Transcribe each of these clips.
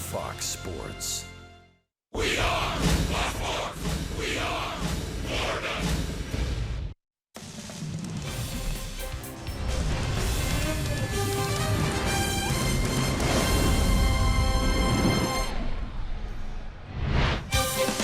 Fox Sports. We are Black Hawk. We are Florida.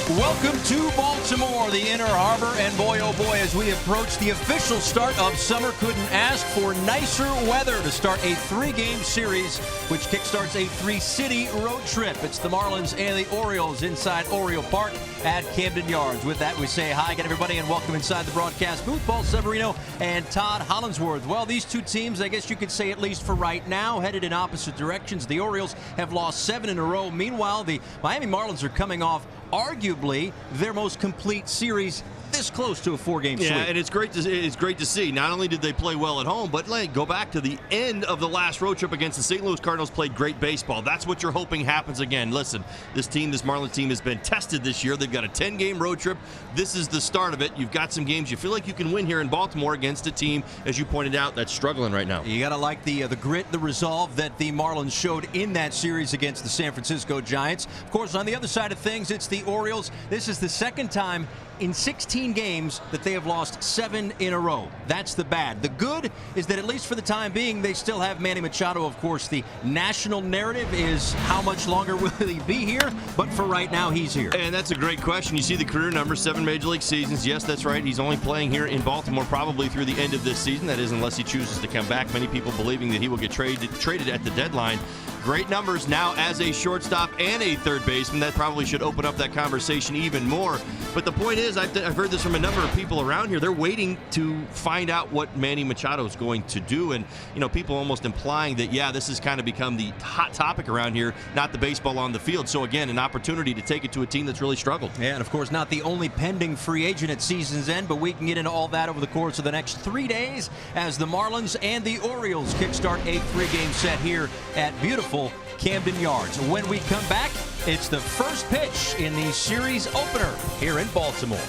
Welcome to Baltimore, the Inner Harbor, and boy, oh boy, as we approach the official start of summer, couldn't ask for nicer weather to start a three-game series, which kickstarts a three-city road trip. It's the Marlins and the Orioles inside Oriole Park at Camden Yards. With that, we say hi again, everybody, and welcome inside the broadcast booth. Paul Severino and Todd Hollinsworth. Well, these two teams, I guess you could say at least for right now, headed in opposite directions. The Orioles have lost 7 in a row. Meanwhile, the Miami Marlins are coming off arguably their most complete series this close to a 4-game sweep. Yeah, and it's great to see. Not only did they play well at home, but go back to the end of the last road trip against the St. Louis Cardinals, played great baseball. That's what you're hoping happens again. Listen, this Marlins team has been tested this year. They've got a 10-game road trip. This is the start of it. You've got some games you feel like you can win here in Baltimore against a team, as you pointed out, that's struggling right now. You got to like the grit, the resolve that the Marlins showed in that series against the San Francisco Giants. Of course, on the other side of things, it's the Orioles. This is the second time in 16 games that they have lost 7 in a row. That's the bad. The good is that at least for the time being, they still have Manny Machado. Of course, the national narrative is how much longer will he be here? But for right now, he's here. And that's a great question. You see the career numbers, 7 Major League seasons. Yes, that's right. He's only playing here in Baltimore probably through the end of this season. That is, unless he chooses to come back. Many people believing that he will get traded at the deadline. Great numbers now as a shortstop and a third baseman. That probably should open up that conversation even more. But the point is, I've heard this from a number of people around here. They're waiting to find out what Manny Machado is going to do. And, people almost implying that, yeah, this has kind of become the hot topic around here, not the baseball on the field. So, again, an opportunity to take it to a team that's really struggled. Yeah, and, of course, not the only pending free agent at season's end, but we can get into all that over the course of the next 3 days as the Marlins and the Orioles kickstart a 3-game set here at beautiful Camden Yards. When we come back, it's the first pitch in the series opener here in Baltimore.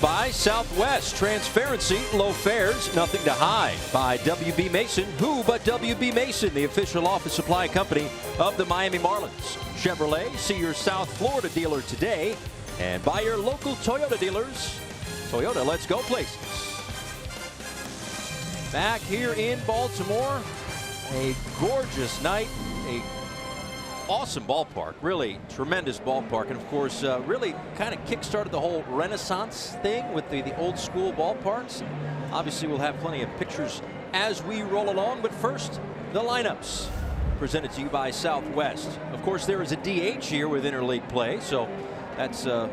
by Southwest. Transparency, low fares, nothing to hide. By WB Mason. Who but WB Mason, the official office supply company of the Miami Marlins. Chevrolet, see your South Florida dealer today. And by your local Toyota dealers. Toyota, let's go places. Back here in Baltimore, a gorgeous night, a awesome ballpark, really tremendous ballpark, and of course really kind of kick-started the whole Renaissance thing with the old school ballparks. Obviously we'll have plenty of pictures as we roll along, but first the lineups presented to you by Southwest. Of course there is a DH here with interleague play, so that's going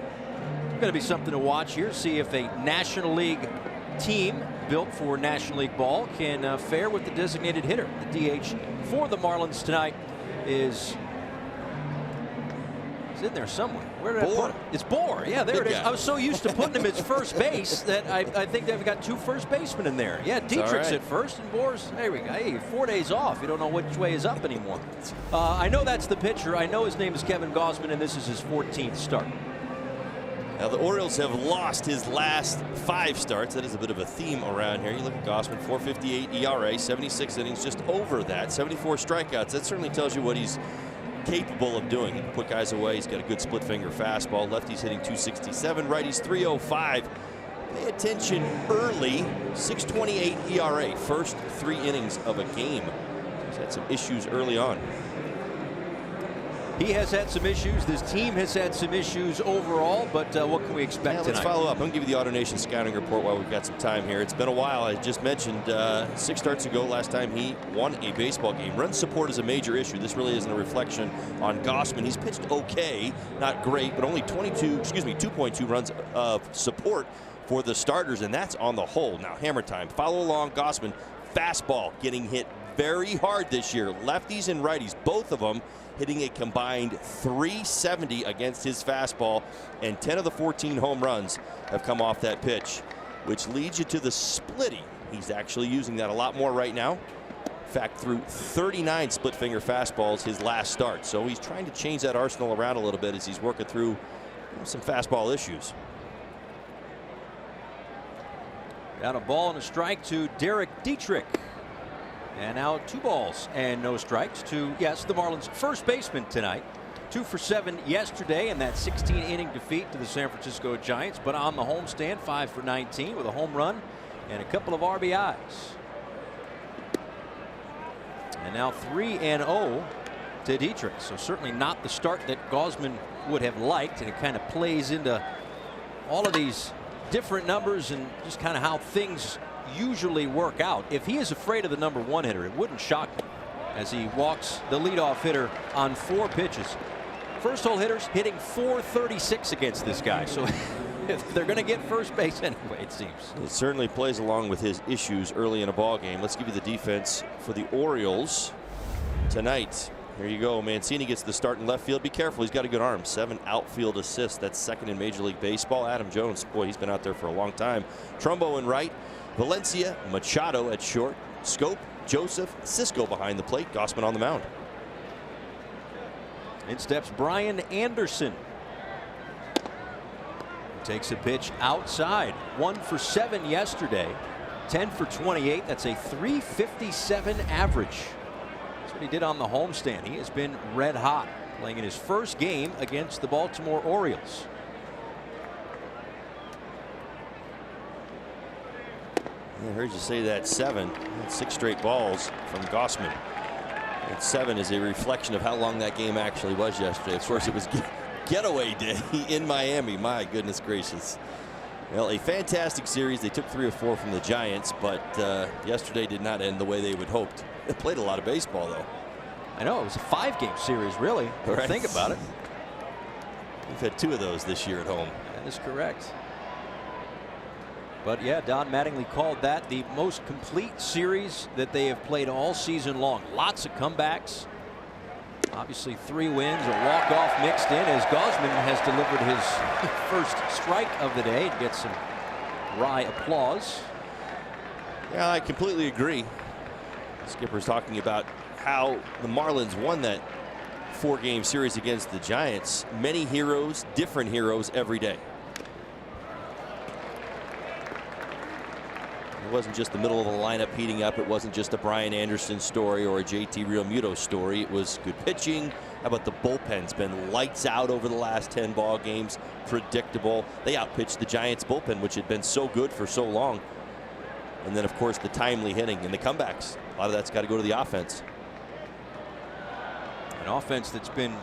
to be something to watch here. See if a National League team built for National League ball can fare with the designated hitter. The DH for the Marlins tonight is in there somewhere. Where did I put him? It's Bohr. Yeah, there it is. I was so used to putting him at first base that I think they've got two first basemen in there. Yeah, Dietrich's at first and Bohr's. There we go. Hey, 4 days off. You don't know which way is up anymore. I know that's the pitcher. I know his name is Kevin Gausman, and this is his 14th start. Now the Orioles have lost his last 5 starts. That is a bit of a theme around here. You look at Gausman, 4.58 ERA, 76 innings, just over that, 74 strikeouts. That certainly tells you what he's capable of doing. He can put guys away. He's got a good split finger fastball. Lefty's hitting 267. Righty's 305. Pay attention early. 6.28 ERA. First 3 innings of a game. He's had some issues early on. He has had some issues. This team has had some issues overall, but what can we expect tonight? Let's follow up. I'm going to give you the AutoNation scouting report while we've got some time here. It's been a while. I just mentioned 6 starts ago, last time he won a baseball game. Run support is a major issue. This really isn't a reflection on Gausman. He's pitched okay, not great, but only 2.2 runs of support for the starters, and that's on the whole. Now, hammer time. Follow along. Gausman, fastball getting hit very hard this year. Lefties and righties, both of them hitting a combined 370 against his fastball, and 10 of the 14 home runs have come off that pitch, which leads you to the splitty. He's actually using that a lot more right now. In fact, threw 39 split finger fastballs his last start, so he's trying to change that arsenal around a little bit as he's working through some fastball issues. Got a ball and a strike to Derek Dietrich. And now 2 balls and no strikes to, yes, the Marlins' first baseman tonight. 2 for 7 yesterday in that 16-inning defeat to the San Francisco Giants, but on the homestand, 5 for 19 with a home run and a couple of RBIs. And now 3-0 to Dietrich. So certainly not the start that Gausman would have liked, and it kind of plays into all of these different numbers and just kind of how things usually work out. If he is afraid of the number 1 hitter, it wouldn't shock me as he walks the leadoff hitter on 4 pitches. First hole hitters hitting 436 against this guy, so they're going to get first base anyway, it seems. It certainly plays along with his issues early in a ball game. Let's give you the defense for the Orioles tonight. Here you go. Mancini gets the start in left field. Be careful. He's got a good arm. 7 outfield assists. That's second in Major League Baseball. Adam Jones, boy, he's been out there for a long time. Trumbo in right. Valencia, Machado at short. Scope, Joseph, Cisco behind the plate. Gausman on the mound. In steps Brian Anderson. He takes a pitch outside. 1 for 7 yesterday. 10 for 28. That's a .357 average. That's what he did on the homestand. He has been red hot, playing in his first game against the Baltimore Orioles. I heard you say that 7. That's 6 straight balls from Gausman. And 7 is a reflection of how long that game actually was yesterday. Of course, it was getaway day in Miami. My goodness gracious. Well, a fantastic series. They took 3 of 4 from the Giants, but yesterday did not end the way they would hoped. They played a lot of baseball, though. I know. It was a 5-game series, really. Right. Think about it. We've had 2 of those this year at home. That is correct. But yeah, Don Mattingly called that the most complete series that they have played all season long. Lots of comebacks. Obviously 3 wins, a walk-off mixed in as Gausman has delivered his first strike of the day and gets some wry applause. Yeah, I completely agree. Skipper's talking about how the Marlins won that 4-game series against the Giants. Many heroes, different heroes every day. It wasn't just the middle of the lineup heating up. It wasn't just a Brian Anderson story or a JT Realmuto story. It was good pitching. How about the bullpen's been lights out over the last 10 ball games. Predictable. They outpitched the Giants bullpen, which had been so good for so long. And then, of course, the timely hitting and the comebacks. A lot of that's got to go to the offense. An offense that's been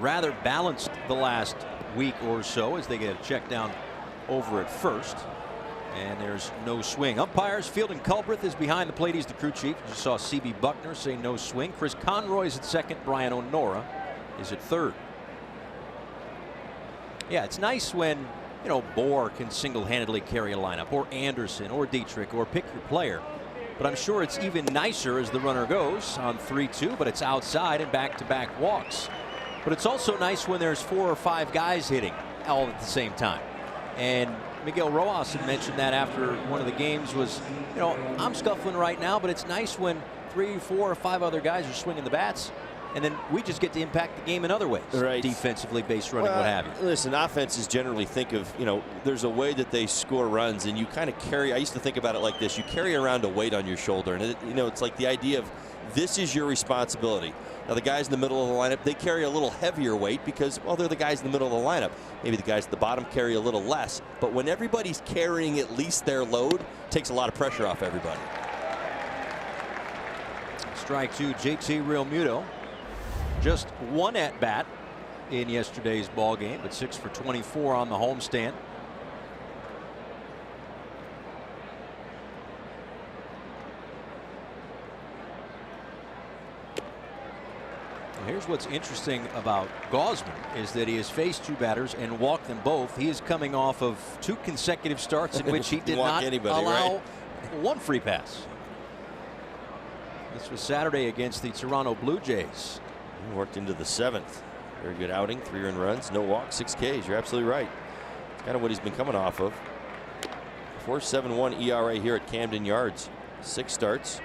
rather balanced the last week or so as they get a check down over at first. And there's no swing. Umpires, Fielding Culbreth is behind the plate. He's the crew chief. You saw C.B. Buckner say no swing. Chris Conroy's at second. Brian O'Nora is at third. Yeah, it's nice when, you know, Bohr can single-handedly carry a lineup, or Anderson, or Dietrich, or pick your player. But I'm sure it's even nicer as the runner goes on 3-2, but it's outside and back-to-back walks. But it's also nice when there's 4 or 5 guys hitting all at the same time. And Miguel Rojas had mentioned that after one of the games was, you know, I'm scuffling right now, but it's nice when 3, 4, or 5 other guys are swinging the bats. And then we just get to impact the game in other ways. Right. Defensively, base running, what have you. Listen, offenses generally think of, you know, there's a way that they score runs, and you kind of carry, I used to think about it like this, you carry around a weight on your shoulder. And, you know, it's like the idea of this is your responsibility. Now, the guys in the middle of the lineup, they carry a little heavier weight because, well, they're the guys in the middle of the lineup. Maybe the guys at the bottom carry a little less. But when everybody's carrying at least their load, it takes a lot of pressure off everybody. Strike 2, JT Realmuto. Just 1 at bat in yesterday's ball game, but 6 for 24 on the homestand. Here's what's interesting about Gausman is that he has faced 2 batters and walked them both. He is coming off of 2 consecutive starts in which he did not allow 1 free pass. This was Saturday against the Toronto Blue Jays. He worked into the 7th. Very good outing. 3 earned runs, no walks, 6 Ks. You're absolutely right. It's kind of what he's been coming off of. 4.71 ERA here at Camden Yards. 6 starts.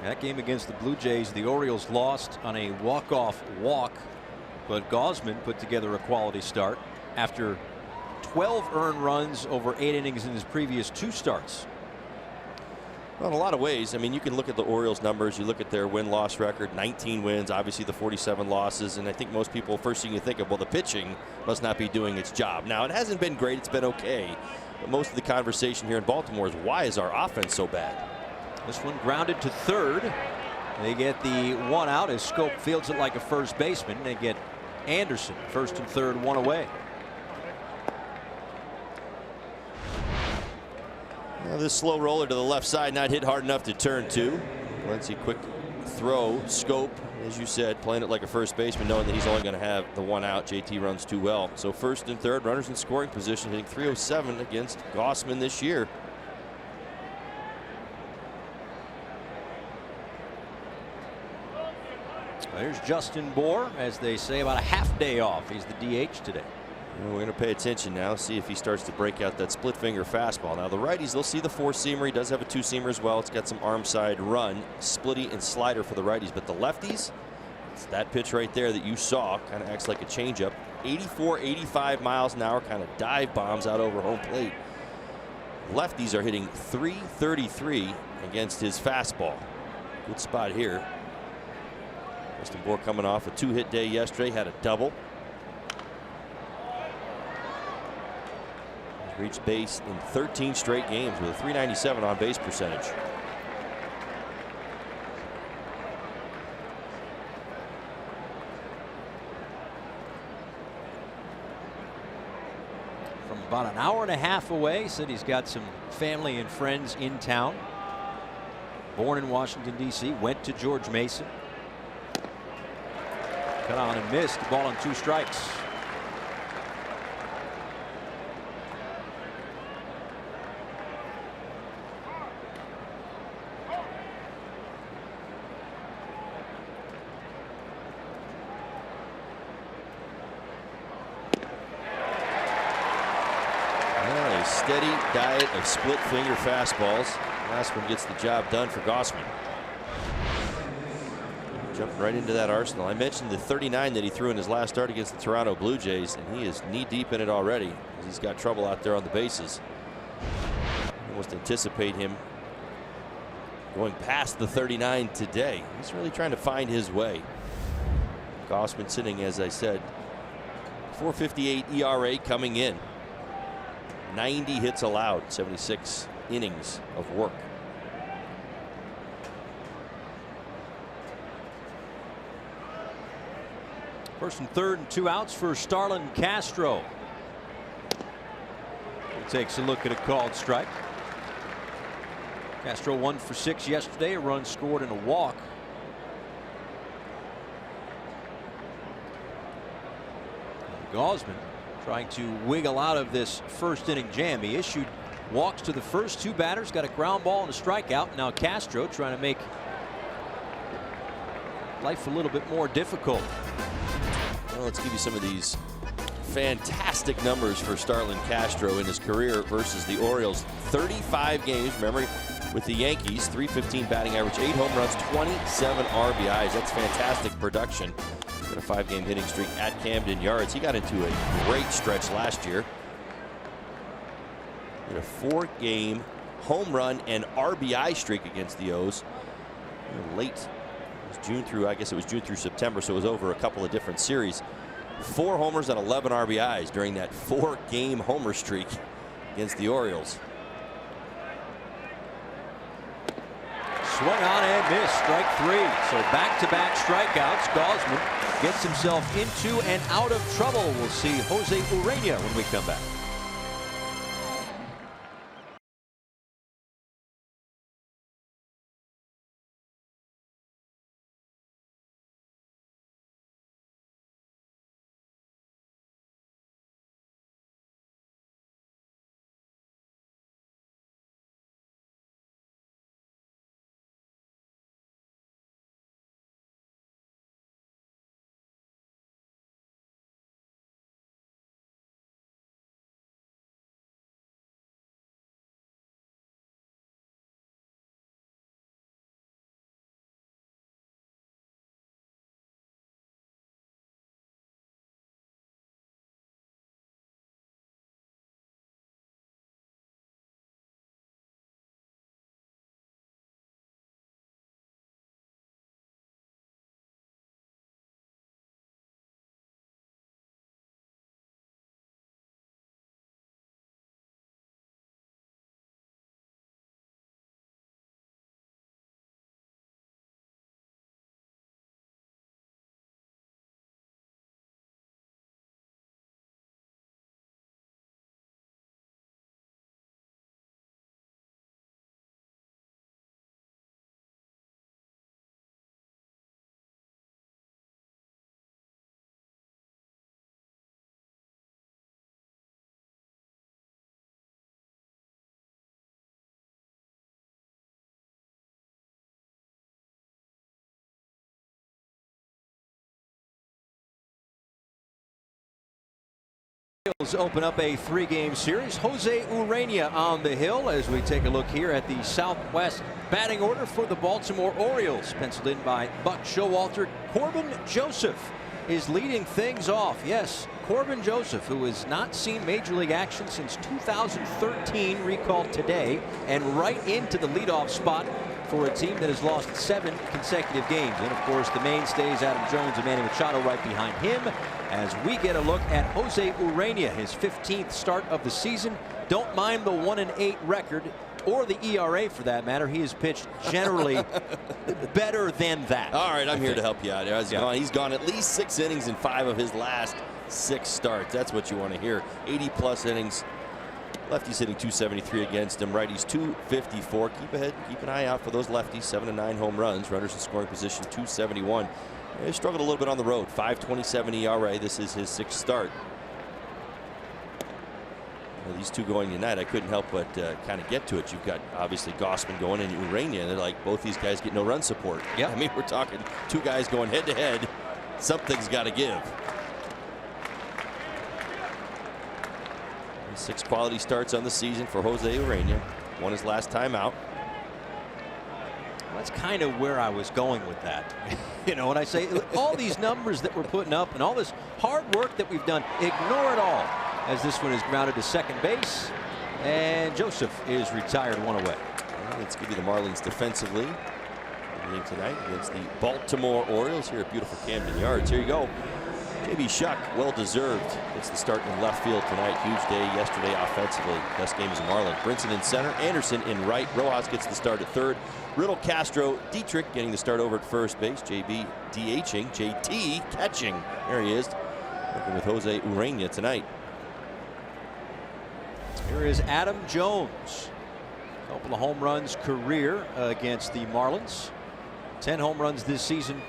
That game against the Blue Jays, the Orioles lost on a walk-off walk, but Gausman put together a quality start after 12 earned runs over 8 innings in his previous 2 starts. Well, in a lot of ways, I mean, you can look at the Orioles numbers, you look at their win-loss record, 19 wins, obviously the 47 losses, and I think most people, first thing you think of, well, the pitching must not be doing its job. Now, it hasn't been great, it's been okay, but most of the conversation here in Baltimore is why is our offense so bad? This one grounded to third. They get the 1 out as Scope fields it like a first baseman. They get Anderson first and third, 1 away. Now this slow roller to the left side, not hit hard enough to turn to. Let's see, quick throw. Scope, as you said, playing it like a first baseman, knowing that he's only going to have the 1 out. JT runs too well. So first and third, runners in scoring position, hitting .307 against Gausman this year. There's Justin Bohr, as they say, about a half day off. He's the DH today. We're going to pay attention now, see if he starts to break out that split finger fastball. Now the righties, they'll see the 4-seamer. He does have a 2-seamer as well. It's got some arm side run, splitty and slider for the righties. But the lefties, it's that pitch right there that you saw, kind of acts like a changeup. 84, 85 miles an hour, kind of dive bombs out over home plate. Lefties are hitting .333 against his fastball. Good spot here. Justin Bohr coming off a 2-hit day yesterday, had a double. He's reached base in 13 straight games with a .397 on base percentage. From about an hour and a half away, said he's got some family and friends in town. Born in Washington, D.C., went to George Mason. Cut on and missed. Ball on 2 strikes. Well, a steady diet of split finger fastballs. Last one gets the job done for Gausman. Jumping right into that arsenal. I mentioned the 39 that he threw in his last start against the Toronto Blue Jays, and he is knee-deep in it already. He's got trouble out there on the bases. Almost anticipate him going past the 39 today. He's really trying to find his way. Gausman sitting, as I said, 4.58 ERA coming in. 90 hits allowed, 76 innings of work. First and third and 2 outs for Starlin Castro. He takes a look at a called strike. Castro 1 for 6 yesterday, a run scored and a walk. Gausman trying to wiggle out of this first inning jam. He issued walks to the first 2 batters, got a ground ball and a strikeout. Now Castro trying to make life a little bit more difficult. Well, let's give you some of these fantastic numbers for Starlin Castro in his career versus the Orioles. 35 games, remember, with the Yankees, 315 batting average, 8 home runs, 27 RBIs. That's fantastic production. Got a 5-game hitting streak at Camden Yards. He got into a great stretch last year. Had a 4-game home run and RBI streak against the O's. Late, it was June through, I guess it was June through September, so it was over a couple of different series. 4 homers and 11 RBIs during that 4-game homer streak against the Orioles. Swung on and missed, strike 3. So back-to-back strikeouts. Gausman gets himself into and out of trouble. We'll see Jose Urena when we come back. Open up a 3-game series. Jose Urena on the hill as we take a look here at the Southwest batting order for the Baltimore Orioles. Penciled in by Buck Showalter. Corbin Joseph is leading things off. Yes, Corbin Joseph, who has not seen Major League action since 2013, recalled today, and right into the leadoff spot for a team that has lost 7 consecutive games. And of course the mainstays, Adam Jones and Manny Machado right behind him, as we get a look at Jose Urena, his 15th start of the season. Don't mind the 1-8 record, or the ERA for that matter. He has pitched generally better than that. All right, I'm here to help you out. He's gone at least 6 innings in 5 of his last 6 starts. That's what you want to hear. 80+ innings. Lefties hitting 273 against him. Righties 254. Keep an eye out for those lefties. 7 to 9 home runs. Runners in scoring position 271. He struggled a little bit on the road. 5.27 ERA. This is his 6th start. Well, these two going tonight, I couldn't help but kind of get to it. You've got obviously Gausman going and Urena, and they're like, both these guys get no run support. Yeah, I mean, we're talking 2 guys going head to head. Something's got to give. 6 quality starts on the season for Jose Urena. Won his last time out. That's kind of where I was going with that. You know, when I say all these numbers that we're putting up and all this hard work that we've done, ignore it all, as this one is grounded to second base, and Joseph is retired, one away. Well, let's give you the Marlins defensively game tonight against the Baltimore Orioles here at beautiful Camden Yards. Here you go. J.B. Shuck, well-deserved. Gets the start in left field tonight. Huge day yesterday offensively. Best game as a Marlin. Brinson in center. Anderson in right. Rojas gets the start at third. Riddle, Castro, Dietrich getting the start over at first base. J.B. DHing. J.T. catching. There he is. Working with Jose Urena tonight. Here is Adam Jones. A couple of home runs career against the Marlins. 10 home runs this season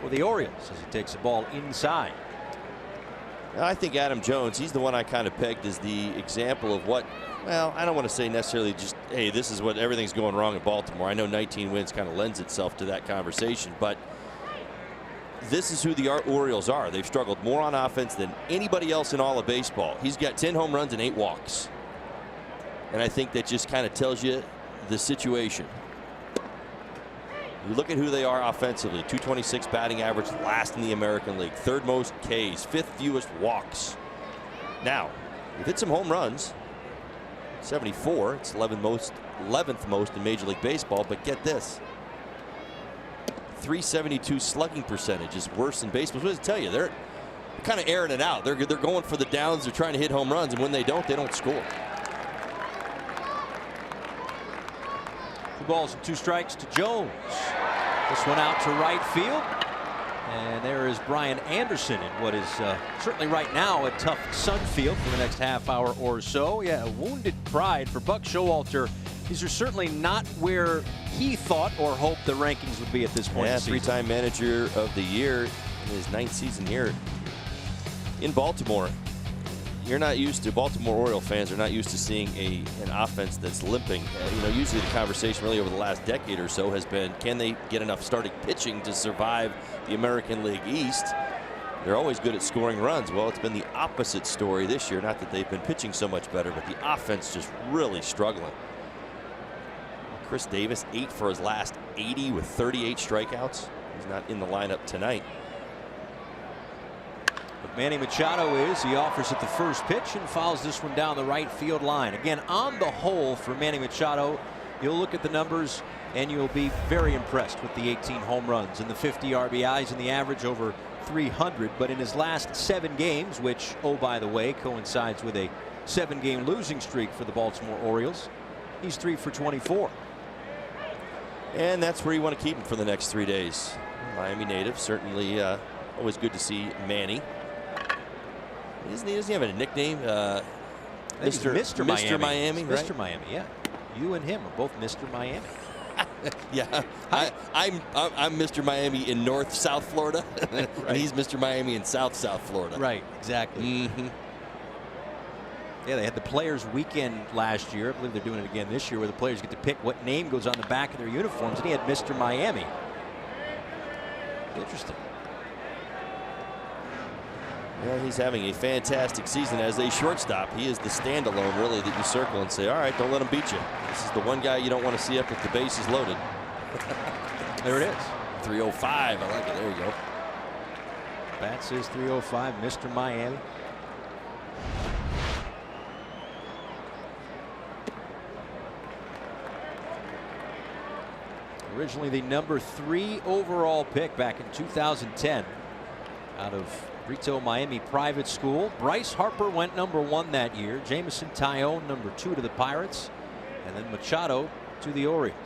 for the Orioles as he takes the ball inside. I think Adam Jones, he's the one I kind of pegged as the example of what, well, I don't want to say necessarily just, hey, this is what everything's going wrong in Baltimore. I know 19 wins kind of lends itself to that conversation, but this is who the Orioles are. They've struggled more on offense than anybody else in all of baseball. He's got 10 home runs and 8 walks. And I think that just kind of tells you the situation. You look at who they are offensively. 226 batting average, last in the American League. Third most Ks, fifth fewest walks. Now, you've hit some home runs. 74. It's 11th most in Major League Baseball. But get this. 372 slugging percentage is worse than baseball. What does it tell you? They're kind of airing it out. They're going for the downs. They're trying to hit home runs. And when they don't score. 2 balls and 2 strikes to Jones. This one out to right field. And there is Brian Anderson in what is certainly right now a tough Sun field for the next half hour or so. Yeah, a wounded pride for Buck Showalter. These are certainly not where he thought or hoped the rankings would be at this point. Yeah, 3-time manager of the year in his 9th season here in Baltimore. You're not used to, Baltimore Oriole fans are not used to seeing an offense that's limping. You know, usually the conversation really over the last decade or so has been, can they get enough starting pitching to survive the American League East? They're always good at scoring runs. Well, it's been the opposite story this year. Not that they've been pitching so much better, but the offense just really struggling. Chris Davis, 8 for his last 80 with 38 strikeouts. He's not in the lineup tonight. But Manny Machado is. He offers at the first pitch and fouls this one down the right field line. Again, on the whole for Manny Machado, you'll look at the numbers and you'll be very impressed with the 18 home runs and the 50 RBIs and the average over 300. But in his last 7 games, which, oh, by the way, coincides with a 7-game losing streak for the Baltimore Orioles, he's 3 for 24. And that's where you want to keep him for the next 3 days. Miami native, certainly always good to see Manny. Doesn't he have a nickname? Mr. Miami, right? Mr. Miami, yeah. You and him are both Mr. Miami. Yeah, I'm Mr. Miami in South Florida, right. And he's Mr. Miami in South Florida. Right, exactly. Mm-hmm. Yeah, they had the Players Weekend last year. I believe they're doing it again this year, where the players get to pick what name goes on the back of their uniforms, and he had Mr. Miami. Interesting. Well, he's having a fantastic season as a shortstop. He is the standalone, really, that you circle and say, all right, don't let him beat you. This is the one guy you don't want to see up if the base is loaded. There it is. 305. I like it. There you go. Bat says 305, Mr. Miami. Originally the number 3 overall pick back in 2010 out of Brito Miami Private School. Bryce Harper went number 1 that year. Jameson Tyone number 2 to the Pirates, and then Machado to the Orioles.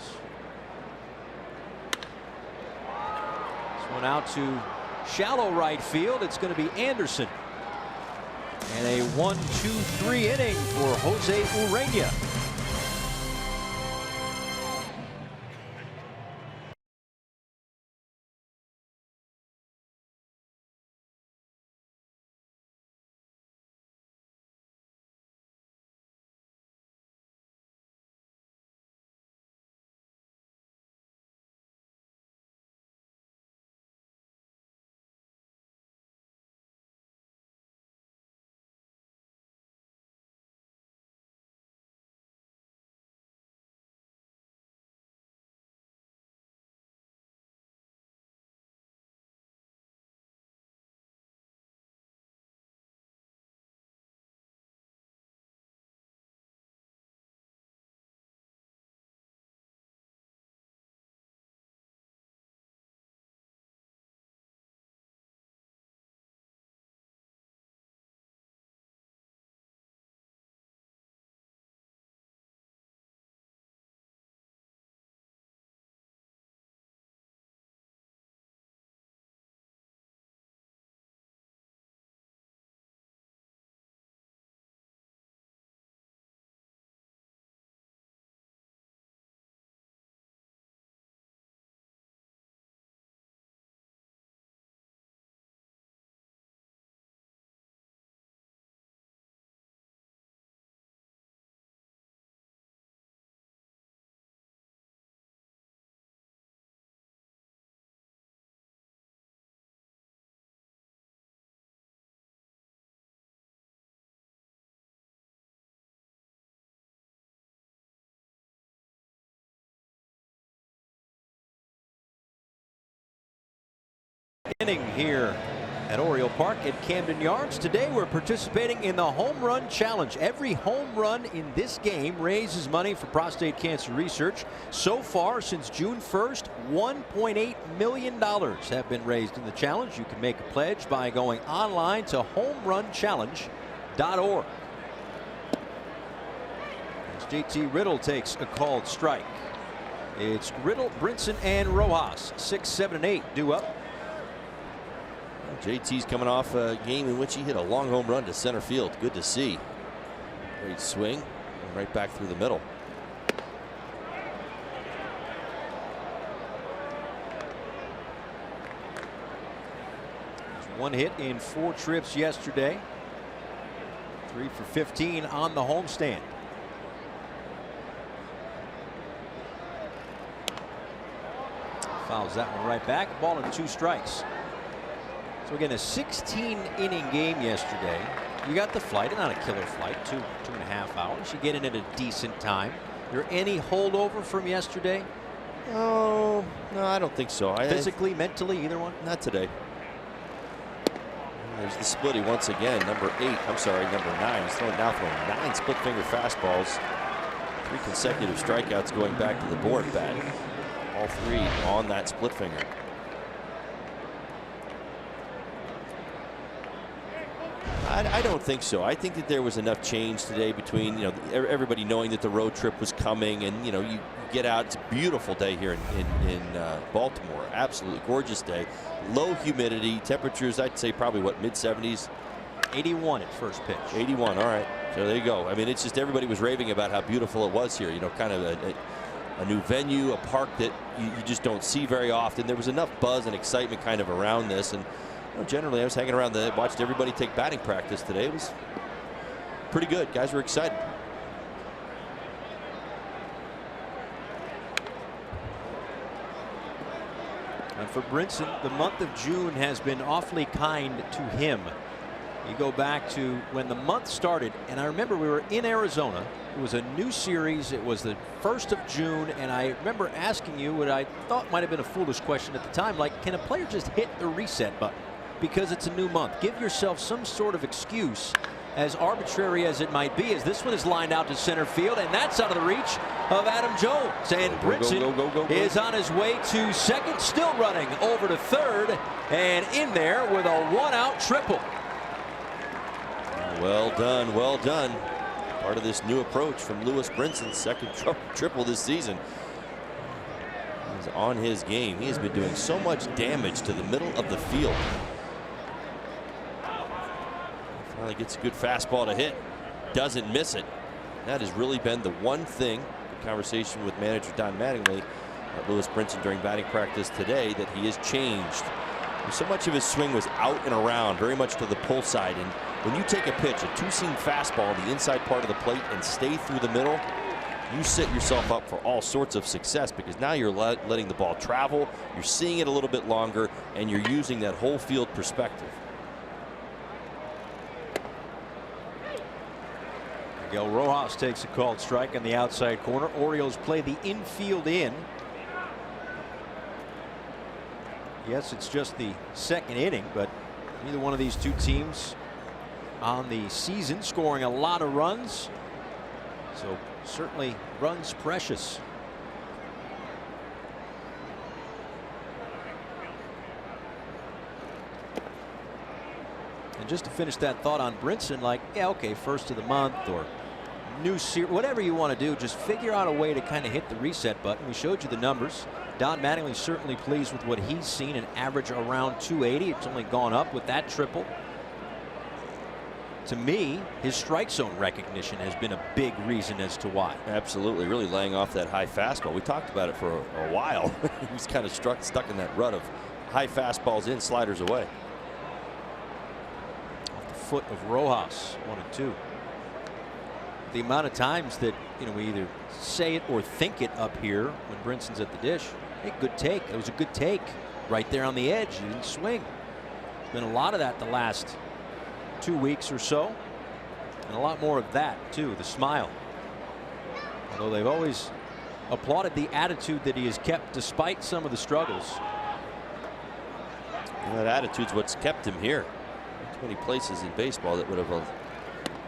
This one out to shallow right field. It's going to be Anderson. And a 1-2-3 inning for Jose Urena. Inning here at Oriole Park at Camden Yards. Today we're participating in the Home Run Challenge. Every home run in this game raises money for prostate cancer research. So far, since June 1st, $1.8 million have been raised in the challenge. You can make a pledge by going online to homerunchallenge.org. As JT Riddle takes a called strike. It's Riddle, Brinson, and Rojas. 6, 7, and 8 due up. JT's coming off a game in which he hit a long home run to center field. Good to see. Great swing. And right back through the middle. There's one hit in 4 trips yesterday. 3 for 15 on the homestand. Fouls that one right back. Ball and 2 strikes. So again, a 16-inning game yesterday. You got the flight, not a killer flight, 2.5 hours. You get in at a decent time. There any holdover from yesterday? Oh, no, I don't think so. Physically, mentally, either one? Not today. There's the splitty once again. Number 9. He's now throwing 9 split finger fastballs. 3 consecutive strikeouts going back to the board bat. All 3 on that split finger. I don't think so. I think that there was enough change today between, everybody knowing that the road trip was coming, and you get out. It's a beautiful day here in Baltimore. Absolutely gorgeous day. Low humidity, temperatures I'd say probably mid-70s. 81 at first pitch. 81. All right. So there you go. I mean, it's just everybody was raving about how beautiful it was here. Kind of a new venue, a park that you just don't see very often. There was enough buzz and excitement kind of around this, and generally I was hanging around watched everybody take batting practice today. It was pretty good. Guys were excited. And for Brinson, the month of June has been awfully kind to him. You go back to when the month started, and I remember we were in Arizona. It was a new series. It was the 1st of June, and I remember asking you what I thought might have been a foolish question at the time, like, can a player just hit the reset button because it's a new month? Give yourself some sort of excuse, as arbitrary as it might be, as this one is lined out to center field, and that's out of the reach of Adam Jones. And Brinson is on his way to second, still running over to third, and in there with a 1-out triple. Well done, well done. Part of this new approach from Lewis Brinson's second triple this season. He's on his game. He has been doing so much damage to the middle of the field. Finally gets a good fastball to hit. Doesn't miss it. That has really been the one thing, the conversation with manager Don Mattingly, Lewis Brinson during batting practice today, that he has changed. So much of his swing was out and around, very much to the pull side. And when you take a pitch, a 2-seam fastball on the inside part of the plate and stay through the middle, you set yourself up for all sorts of success, because now you're letting the ball travel, you're seeing it a little bit longer, and you're using that whole field perspective. Miguel Rojas takes a called strike on the outside corner. Orioles play the infield in. Yes, it's just the second inning, but neither one of these two teams on the season scoring a lot of runs. So certainly runs precious. And just to finish that thought on Brinson, like, yeah, okay, first of the month or new series, whatever you want to do, just figure out a way to kind of hit the reset button. We showed you the numbers. Don Mattingly certainly pleased with what he's seen, an average around 280. It's only gone up with that triple. To me, his strike zone recognition has been a big reason as to why. Absolutely, really laying off that high fastball. We talked about it for a while. He was kind of stuck in that rut of high fastballs in, sliders away. Off the foot of Rojas, 1-2. The amount of times that we either say it or think it up here when Brinson's at the dish. Hey, good take. It was a good take right there on the edge. He didn't swing. There's been a lot of that the last 2 weeks or so, and a lot more of that too. The smile. Although they've always applauded the attitude that he has kept despite some of the struggles. And that attitude's what's kept him here. Too many places in baseball that would have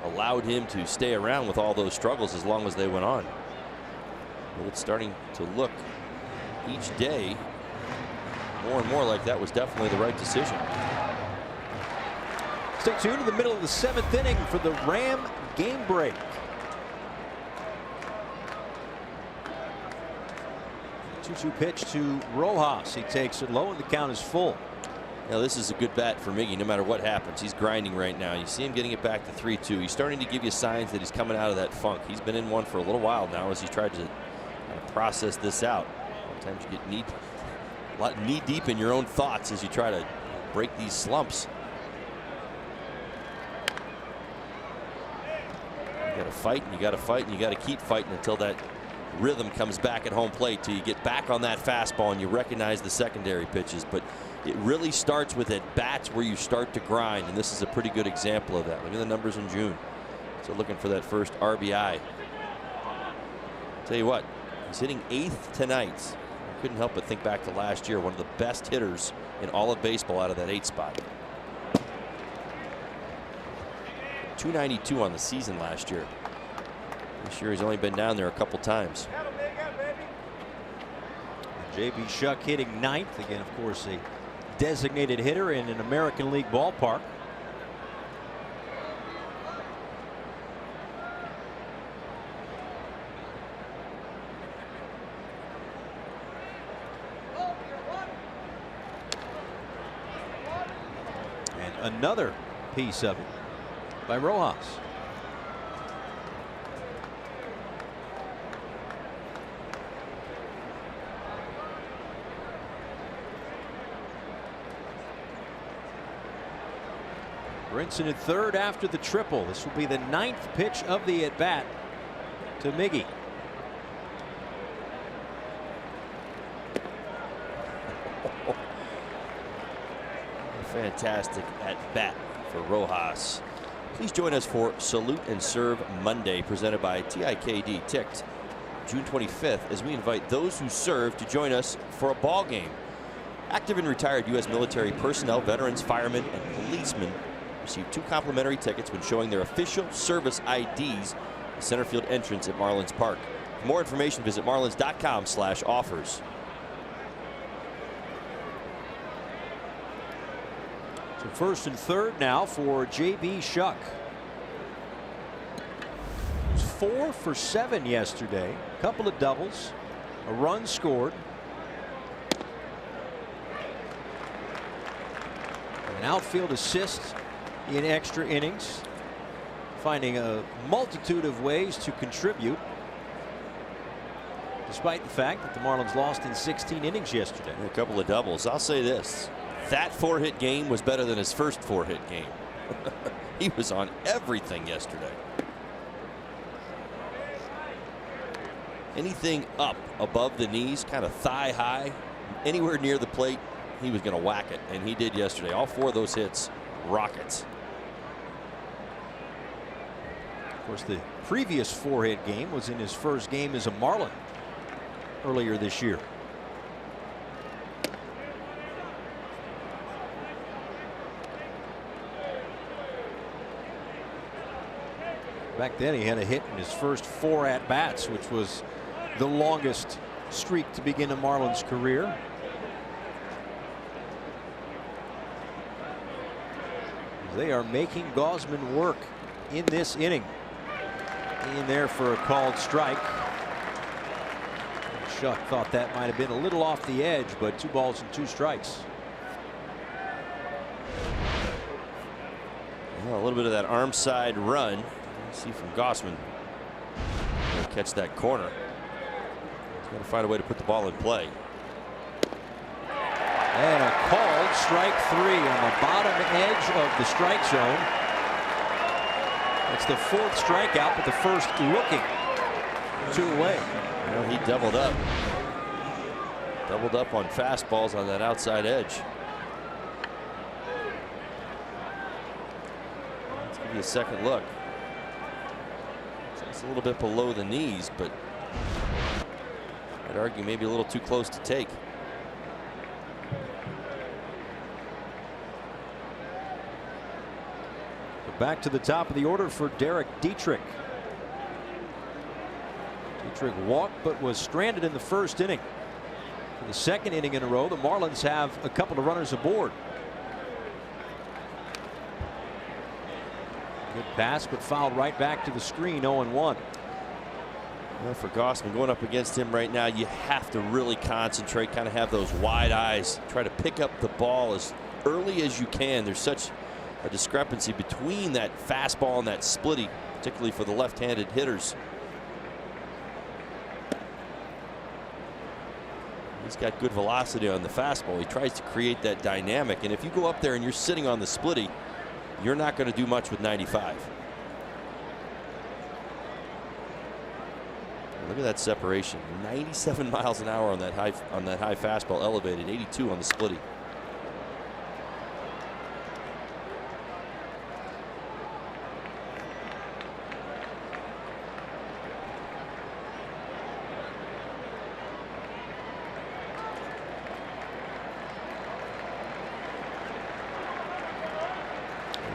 allowed him to stay around with all those struggles as long as they went on. But it's starting to look each day more and more like that was definitely the right decision. Stay tuned to the middle of the 7th inning for the Ram game break. 2-2 pitch to Rojas. He takes it low and the count is full. Now this is a good bat for Miggy no matter what happens. He's grinding right now. You see him getting it back to 3-2. He's starting to give you signs that he's coming out of that funk. He's been in one for a little while now as he tried to kind of process this out. Sometimes you get knee deep in your own thoughts as you try to break these slumps. You got to fight and you got to fight and you got to keep fighting until that rhythm comes back at home plate, till you get back on that fastball and you recognize the secondary pitches. But it really starts with at bats where you start to grind, and this is a pretty good example of that. Look at the numbers in June. So looking for that first RBI. Tell you what, he's hitting 8th tonight. I couldn't help but think back to last year, one of the best hitters in all of baseball out of that 8 spot. 292 on the season last year. This year he's only been down there a couple times. J.B. Shuck hitting 9th. Again, of course, a designated hitter in an American League ballpark. And another piece of it by Rojas. Brinson at third after the triple. This will be the 9th pitch of the at bat to Miggy. Fantastic at bat for Rojas. Please join us for Salute and Serve Monday, presented by TIKD Ticked, June 25th, as we invite those who serve to join us for a ball game. Active and retired U.S. military personnel, veterans, firemen, and policemen receive 2 complimentary tickets when showing their official service IDs at the center field entrance at Marlins Park. For more information, visit marlins.com/offers. So first and third now for J.B. Shuck. He was 4 for 7 yesterday. A couple of doubles, a run scored. An outfield assist in extra innings, finding a multitude of ways to contribute, despite the fact that the Marlins lost in 16 innings yesterday. A couple of doubles. I'll say this, that 4-hit game was better than his first 4-hit game. He was on everything yesterday. Anything up above the knees, kind of thigh high, anywhere near the plate, he was going to whack it, and he did yesterday. All 4 of those hits, rockets. Of course, the previous 4-hit game was in his first game as a Marlin earlier this year. Back then he had a hit in his first 4 at-bats, which was the longest streak to begin a Marlins career. They are making Gausman work in this inning. In there for a called strike. Shuck thought that might have been a little off the edge, but 2 balls and 2 strikes. Well, a little bit of that arm side run. You see from Gausman. Catch that corner. He's got to find a way to put the ball in play. And a called strike 3 on the bottom edge of the strike zone. It's the 4th strikeout, but the first looking 2 away. Well, he doubled up. Doubled up on fastballs on that outside edge. Let's give you a second look. It's a little bit below the knees, but I'd argue maybe a little too close to take. Back to the top of the order for Derek Dietrich. Dietrich walked but was stranded in the first inning. For the second inning in a row, the Marlins have a couple of runners aboard. Good pass, but fouled right back to the screen. 0-1. Well, for Gausman going up against him right now, you have to really concentrate, kind of have those wide eyes, try to pick up the ball as early as you can. There's such a discrepancy between that fastball and that splitty, particularly for the left-handed hitters. He's got good velocity on the fastball. He tries to create that dynamic, and if you go up there and you're sitting on the splitty, you're not going to do much with 95. Look at that separation. 97 miles an hour on that high fastball, elevated 82 on the splitty.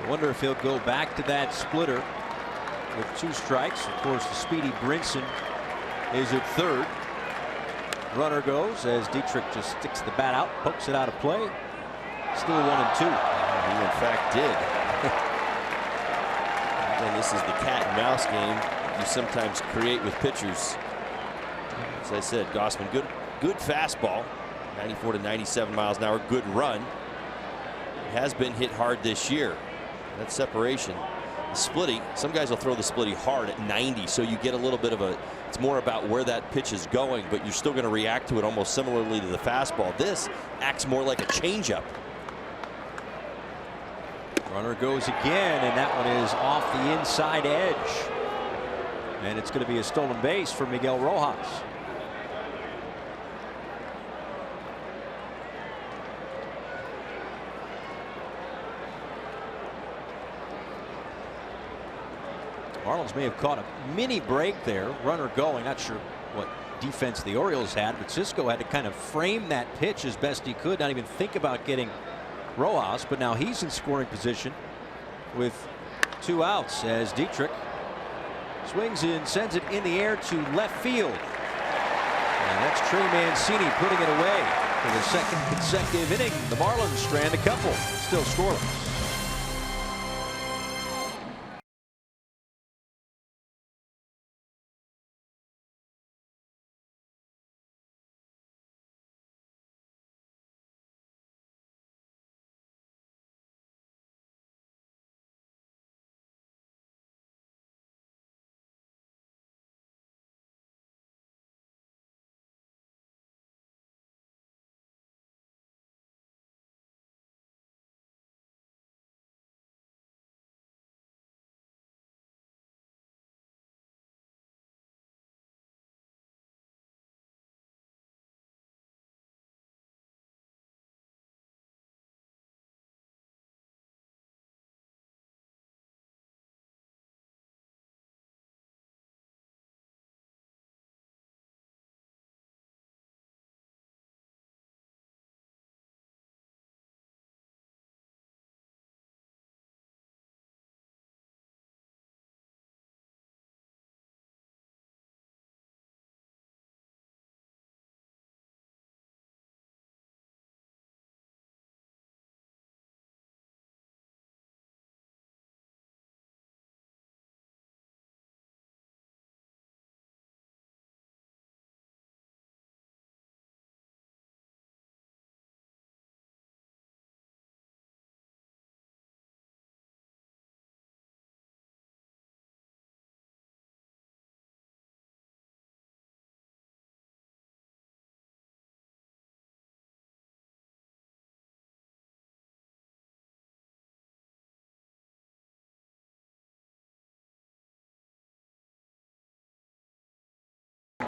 I wonder if he'll go back to that splitter with 2 strikes. Of course, the speedy Brinson is at third. Runner goes as Dietrich just sticks the bat out, pokes it out of play. Still 1-2. He in fact did. Again, this is the cat and mouse game you sometimes create with pitchers. As I said, Gausman, good fastball, 94 to 97 miles an hour, good run. It has been hit hard this year. That separation, the splitty, some guys will throw the splitty hard at 90, so you get a little bit of a, it's more about where that pitch is going, but you're still going to react to it almost similarly to the fastball. This acts more like a changeup. Runner goes again, and that one is off the inside edge. And it's going to be a stolen base for Miguel Rojas. Marlins may have caught a mini break there. Runner going. Not sure what defense the Orioles had, but Cisco had to kind of frame that pitch as best he could, not even think about getting Rojas. But now he's in scoring position with 2 outs as Dietrich swings in, sends it in the air to left field. And that's Trey Mancini putting it away for the second consecutive inning. The Marlins strand a couple, still scoreless.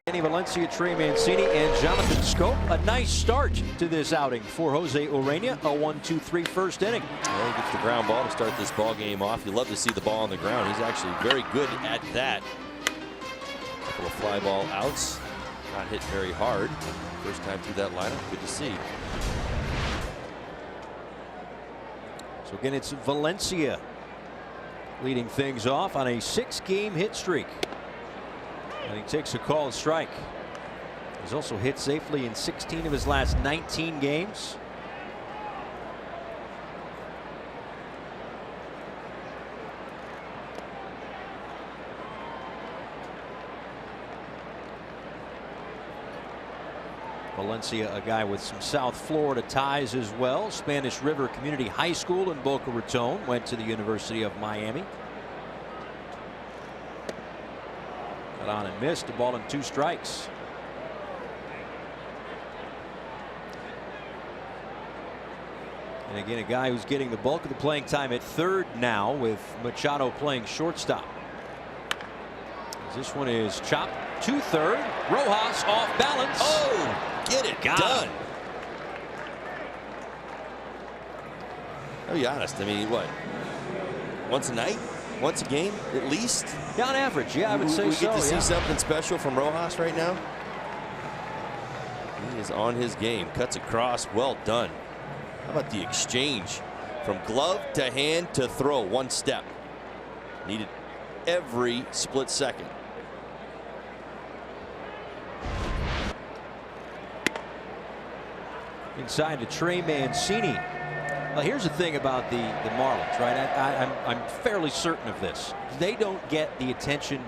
Danny Valencia, Trey Mancini, and Jonathan Schoop. A nice start to this outing for Jose Urena. A 1-2-3 first inning. Well, he gets the ground ball to start this ball game off. You love to see the ball on the ground. He's actually very good at that. A couple of fly ball outs. Not hit very hard. First time through that lineup. Good to see. So again, it's Valencia leading things off on a 6-game hit streak. And he takes a called strike. He's also hit safely in 16 of his last 19 games. Valencia, a guy with some South Florida ties as well. Spanish River Community High School in Boca Raton. Went to the University of Miami. Got on and missed. A ball and 2 strikes. And again, a guy who's getting the bulk of the playing time at third now, with Machado playing shortstop. This one is chopped to third. Rojas off balance. Oh! Get it done. I'll be honest. I mean, what? Once a night? Once a game? At least? Yeah, on average, yeah, I would say so. We get to see something special from Rojas right now. He is on his game. Cuts across. Well done. How about the exchange? From glove to hand to throw. One step. Needed every split second. Inside to Trey Mancini. Well, here's the thing about the Marlins, right? I'm fairly certain of this. They don't get the attention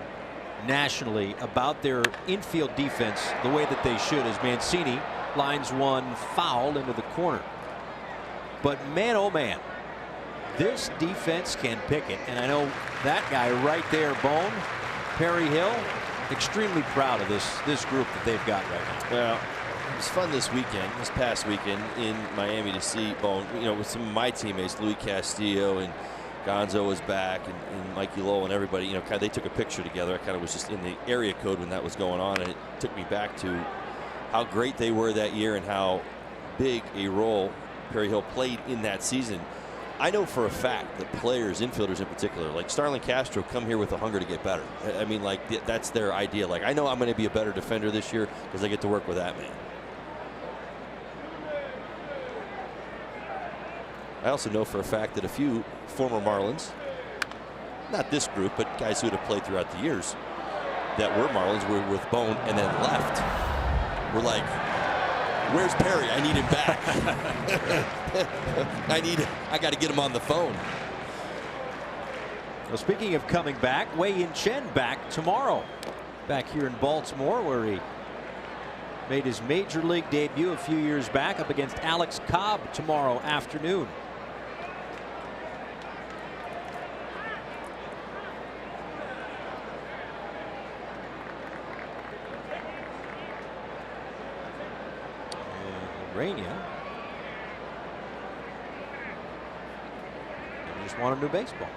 nationally about their infield defense the way that they should, as Mancini lines one foul into the corner. But man, oh man, this defense can pick it. And I know that guy right there, Bone, Perry Hill, extremely proud of this group that they've got right now. Well, it was fun this past weekend in Miami to see Bone, with some of my teammates. Luis Castillo and Gonzo was back, and Mikey Lowell and everybody, they took a picture together. I kind of was just in the area code when that was going on, and it took me back to how great they were that year and how big a role Perry Hill played in that season. I know for a fact that players, infielders in particular, like Starlin Castro, come here with a hunger to get better. I mean, like, that's their idea. Like, I know I'm going to be a better defender this year because I get to work with that man. I also know for a fact that a few former Marlins, not this group, but guys who would have played throughout the years that were Marlins, were with Bone and then left. We're like, where's Perry? I need him back. I got to get him on the phone. Well, speaking of coming back, Wei-Yin Chen back tomorrow. Back here in Baltimore, where he made his major league debut a few years back up against Alex Cobb tomorrow afternoon. Rainier. They just want him to baseball.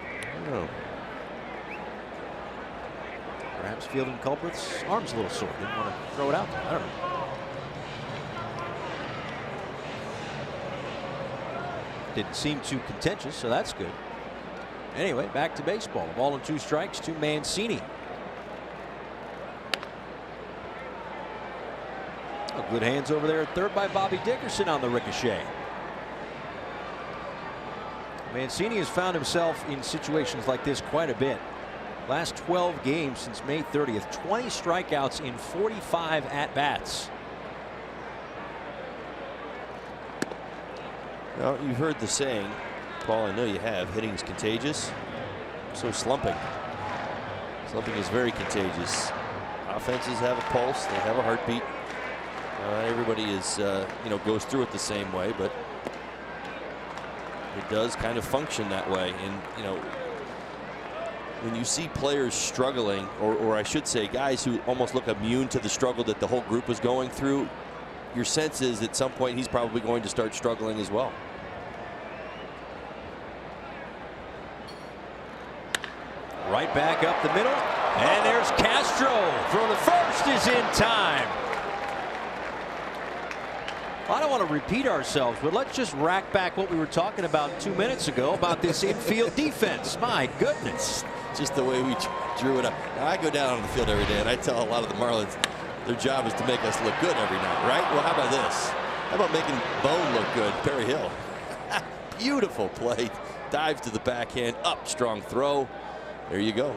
I don't know. Perhaps fielding culprits. Arm's a little sore. Didn't want to throw it out there. I don't know. Didn't seem too contentious, so that's good. Anyway, back to baseball. Ball and 2 strikes to Mancini. Good hands over there at third by Bobby Dickerson on the ricochet. Mancini has found himself in situations like this quite a bit. Last 12 games since May 30th, 20 strikeouts in 45 at-bats. Well, you've heard the saying, Paul, I know you have, hitting is contagious. So slumping. Slumping is very contagious. Offenses have a pulse, they have a heartbeat. Everybody is, goes through it the same way, but it does kind of function that way. And, when you see players struggling, or I should say guys who almost look immune to the struggle that the whole group was going through, your sense is at some point he's probably going to start struggling as well. Right back up the middle, and there's Castro. Throw to first is in time. I don't want to repeat ourselves, but let's just rack back what we were talking about 2 minutes ago about this infield defense. My goodness. Just the way we drew it up. Now, I go down on the field every day, and I tell a lot of the Marlins their job is to make us look good every night, right? Well, how about this? How about making Bone look good, Perry Hill? Beautiful play. Dives to the backhand, up, strong throw. There you go.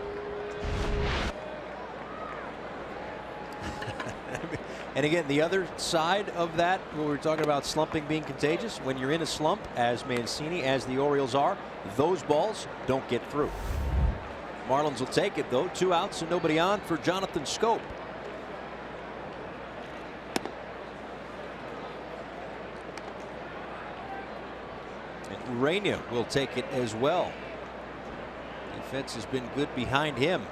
And again, the other side of that, when we were talking about slumping being contagious, when you're in a slump, as Mancini, as the Orioles are, those balls don't get through. Marlins will take it, though. 2 outs and nobody on for Jonathan Schoop. And Urania will take it as well. Defense has been good behind him.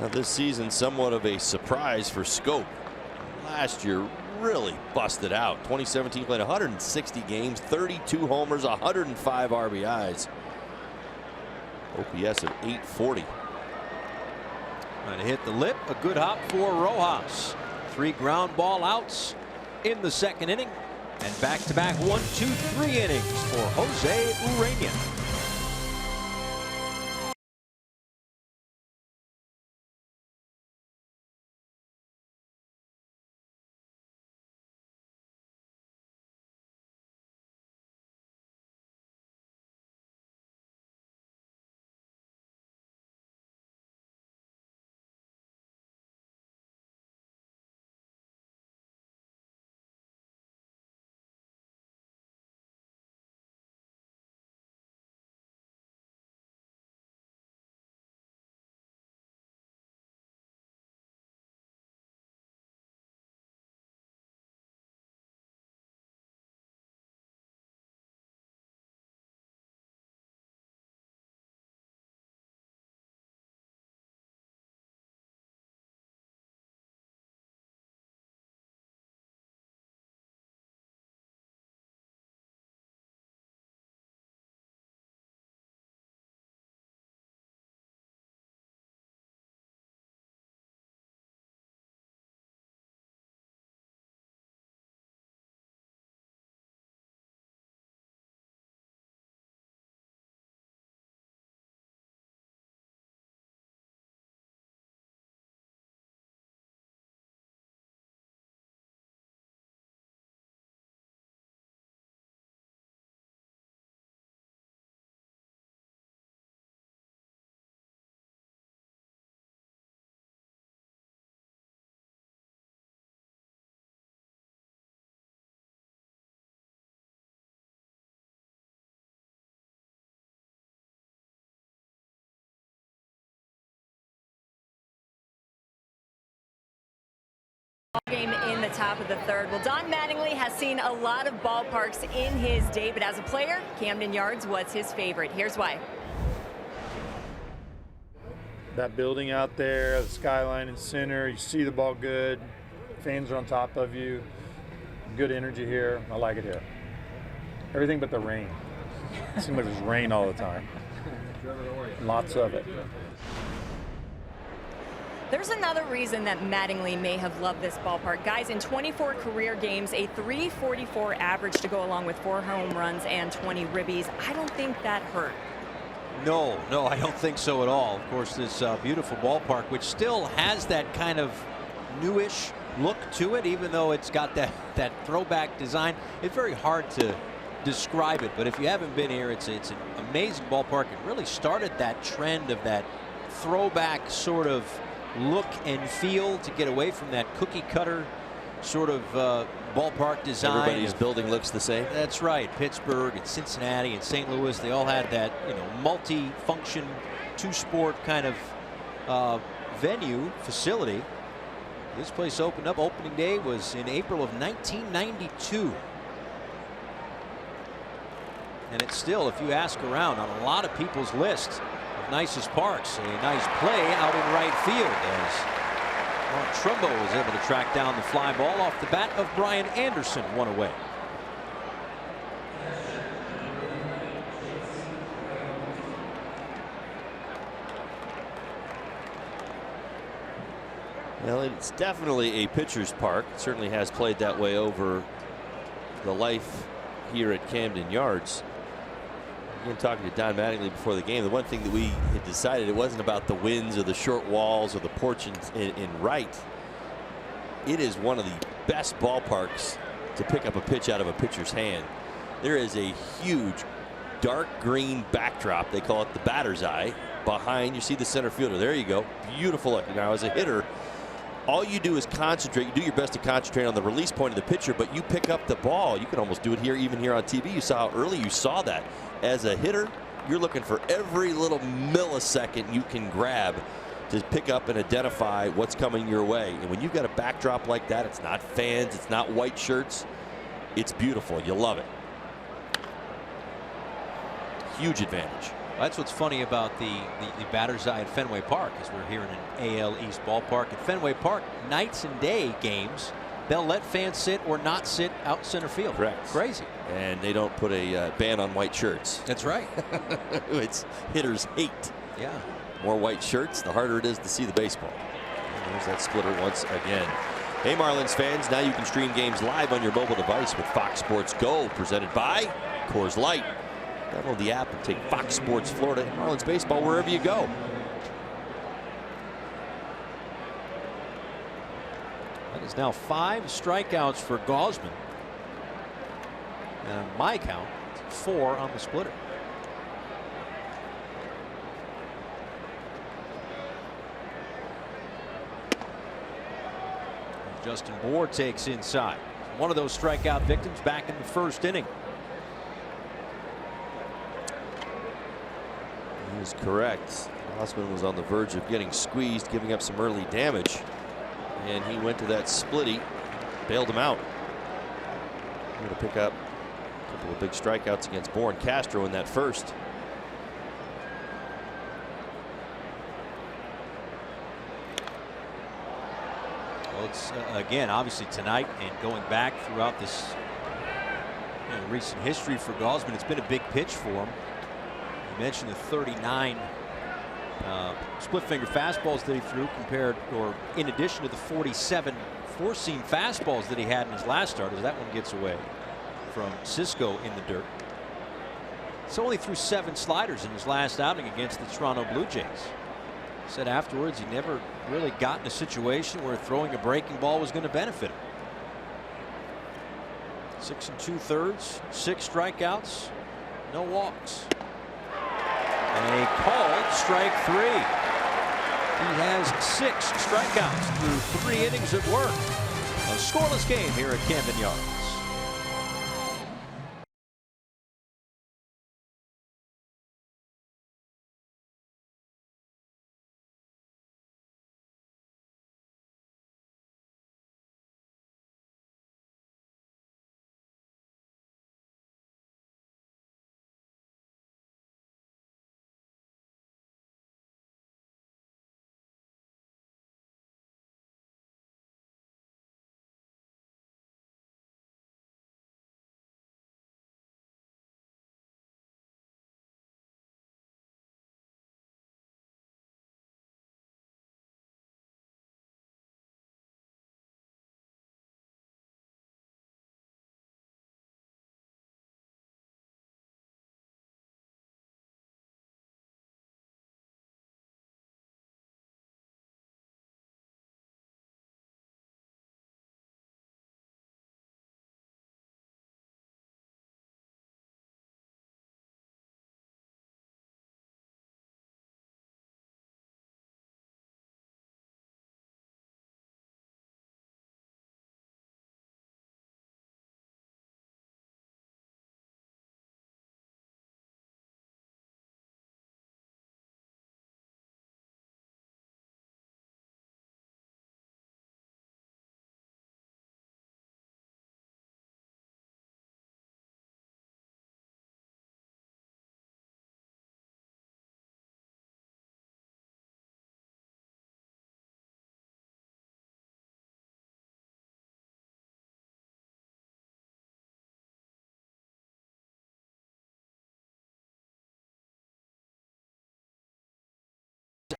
Now this season, somewhat of a surprise for Schoop. Last year, really busted out. 2017 played 160 games, 32 homers, 105 RBIs. OPS of 840. Trying to hit the lip. A good hop for Rojas. 3 ground ball outs in the second inning. And back-to-back 1, 2, 3 innings for Jose Urania. Game in the top of the third. Well, Don Mattingly has seen a lot of ballparks in his day, but as a player, Camden Yards was his favorite. Here's why. That building out there, the skyline in center, you see the ball good, fans are on top of you, good energy here. I like it here. Everything but the rain. It seems like there's rain all the time. Lots of it. There's another reason that Mattingly may have loved this ballpark. Guys, in 24 career games, a .344 average to go along with 4 home runs and 20 ribbies. I don't think that hurt. No, I don't think so at all. Of course, this beautiful ballpark, which still has that kind of newish look to it, even though it's got that throwback design. It's very hard to describe it, but if you haven't been here, it's an amazing ballpark. It really started that trend of that throwback sort of look and feel to get away from that cookie cutter sort of ballpark design. Everybody's building looks the same. That's right. Pittsburgh and Cincinnati and St. Louis, they all had that, multi-function, 2-sport kind of venue facility. This place opened up. Opening day was in April of 1992. And it's still, if you ask around, on a lot of people's list of nicest parks. A nice play out in right field as Trumbo was able to track down the fly ball off the bat of Brian Anderson, 1 away. Well, it's definitely a pitcher's park. It certainly has played that way over the life here at Camden Yards. Again, talking to Don Mattingly before the game, the one thing that we had decided, it wasn't about the winds or the short walls or the porch in right. It is one of the best ballparks to pick up a pitch out of a pitcher's hand. There is a huge dark green backdrop. They call it the batter's eye. Behind, you see the center fielder. There you go. Beautiful look. Now, as a hitter, all you do is concentrate. You do your best to concentrate on the release point of the pitcher, but you pick up the ball. You can almost do it here, even here on TV. You saw how early you saw that. As a hitter, you're looking for every little millisecond you can grab to pick up and identify what's coming your way. And when you've got a backdrop like that, it's not fans, it's not white shirts. It's beautiful. You love it. Huge advantage. That's what's funny about the batter's eye at Fenway Park, is we're here in an AL East ballpark. At Fenway Park, nights and day games, they'll let fans sit or not sit out center field. Correct. Crazy. And they don't put a ban on white shirts. That's right. It's hitters hate. Yeah. More white shirts, the harder it is to see the baseball. And there's that splitter once again. Hey, Marlins fans, now you can stream games live on your mobile device with Fox Sports Go, presented by Coors Light. Download the app and take Fox Sports Florida and Marlins baseball wherever you go. That is now 5 strikeouts for Gausman. And on my count, 4 on the splitter. Justin Bour takes inside. One of those strikeout victims back in the first inning. He is correct. Gausman was on the verge of getting squeezed, giving up some early damage. And he went to that splitty, bailed him out. Going to pick up a couple of big strikeouts against Bour and Castro in that first. Well, it's again, obviously tonight and going back throughout this recent history for Gausman, it's been a big pitch for him. You mentioned the 39 split finger fastballs that he threw compared, or in addition to the 47 four-seam fastballs that he had in his last start, as that one gets away from Cisco in the dirt. So only threw 7 sliders in his last outing against the Toronto Blue Jays. Said afterwards he never really got in a situation where throwing a breaking ball was going to benefit him. 6 2/3, 6 strikeouts, no walks. A called strike 3. He has 6 strikeouts through 3 innings of work. A scoreless game here at Camden Yards.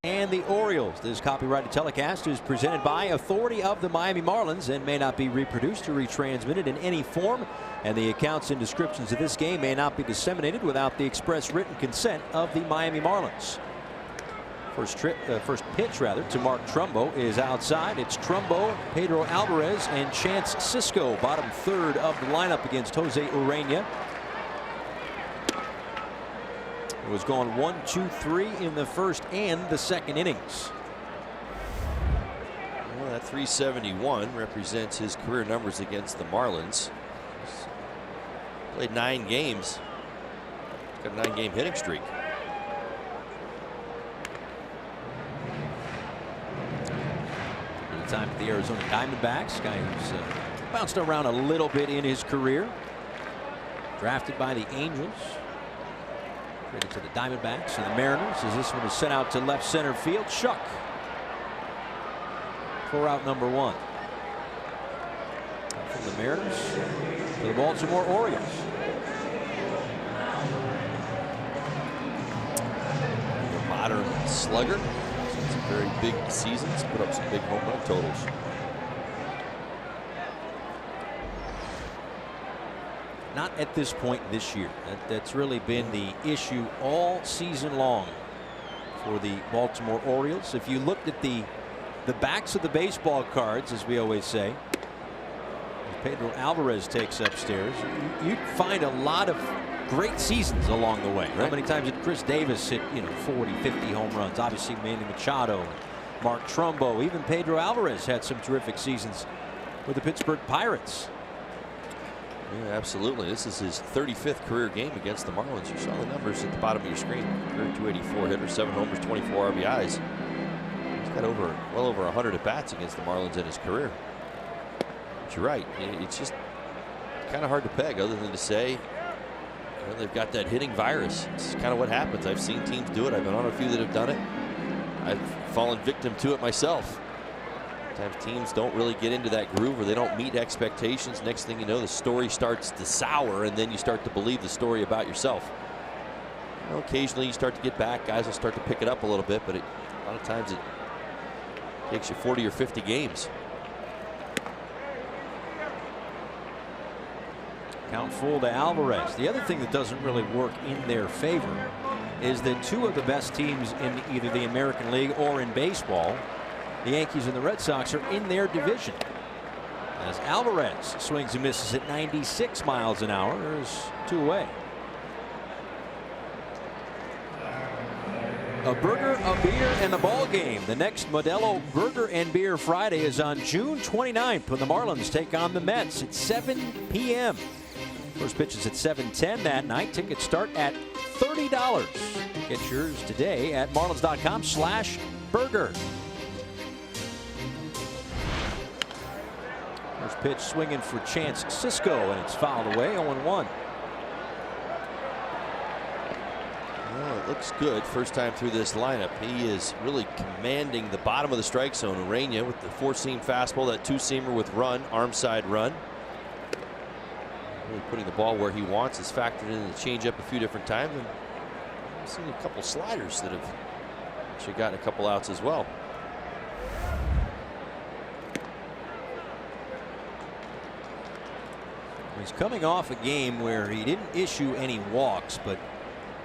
And the Orioles. This copyrighted telecast is presented by authority of the Miami Marlins and may not be reproduced or retransmitted in any form, and the accounts and descriptions of this game may not be disseminated without the express written consent of the Miami Marlins. First pitch rather to Mark Trumbo is outside. It's Trumbo, Pedro Alvarez, and Chance Sisco, bottom third of the lineup against Jose Urena. It was going 1, 2, 3 in the first and the second innings. Well, that 371 represents his career numbers against the Marlins. He's played 9 games. He's got a 9-game hitting streak. Time for the Arizona Diamondbacks, guy who's bounced around a little bit in his career. Drafted by the Angels. Traded to the Diamondbacks and the Mariners as this one is sent out to left center field. Shuck for out number 1. From the Mariners to the Baltimore Orioles. A modern slugger. Some very big seasons, put up some big home run totals. Not at this point this year. That's really been the issue all season long for the Baltimore Orioles. If you looked at the backs of the baseball cards, as we always say, Pedro Alvarez takes upstairs, you'd find a lot of great seasons along the way. Right? How many times did Chris Davis hit 40, 50 home runs? Obviously Manny Machado, Mark Trumbo, even Pedro Alvarez had some terrific seasons with the Pittsburgh Pirates. Yeah, absolutely. This is his 35th career game against the Marlins. You saw the numbers at the bottom of your screen. Career 284 hitter, 7 homers, 24 RBIs. He's got well over 100 at bats against the Marlins in his career. But you're right. It's just kind of hard to peg, other than to say, they've got that hitting virus. It's kind of what happens. I've seen teams do it. I've been on a few that have done it. I've fallen victim to it myself. Sometimes teams don't really get into that groove, or they don't meet expectations. Next thing you know, the story starts to sour, and then you start to believe the story about yourself. Occasionally you start to get back. Guys will start to pick it up a little bit, but a lot of times it takes you 40 or 50 games. Count full to Alvarez. The other thing that doesn't really work in their favor is that 2 of the best teams in either the American League or in baseball, the Yankees and the Red Sox, are in their division. As Alvarez swings and misses at 96 miles an hour, there's 2 away. A burger, a beer, and a ball game. The next Modelo Burger and Beer Friday is on June 29th when the Marlins take on the Mets at 7 p.m. First pitch is at 7:10 that night. Tickets start at $30. Get yours today at marlins.com/burger. First pitch swinging for Chance Sisco, and it's fouled away. 0-1. Well, it looks good. First time through this lineup. He is really commanding the bottom of the strike zone. Urena with the 4-seam fastball, that 2-seamer with run, arm side run. Really putting the ball where he wants. Has factored in the changeup a few different times, and I've seen a couple sliders that have actually gotten a couple outs as well. He's coming off a game where he didn't issue any walks, but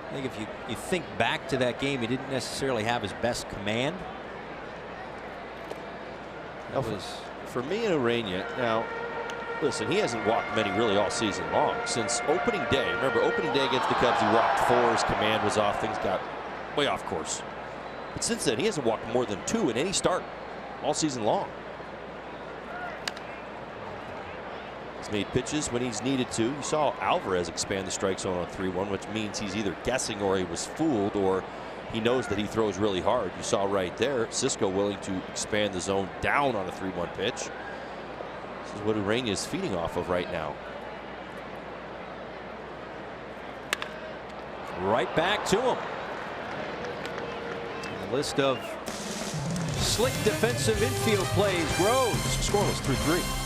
I think if you think back to that game, he didn't necessarily have his best command. That was for me and Urena. Now, listen, he hasn't walked many really all season long. Since opening day, remember opening day against the Cubs, he walked 4. His command was off. Things got way off course. But since then, he hasn't walked more than 2 in any start all season long. He's made pitches when he's needed to. You saw Alvarez expand the strike zone on 3-1, which means he's either guessing or he was fooled, or he knows that he throws really hard. You saw right there Sisco willing to expand the zone down on a 3-1 pitch. This is what Urena is feeding off of right now. right back to him. The list of slick defensive infield plays grows. Scoreless 3-3.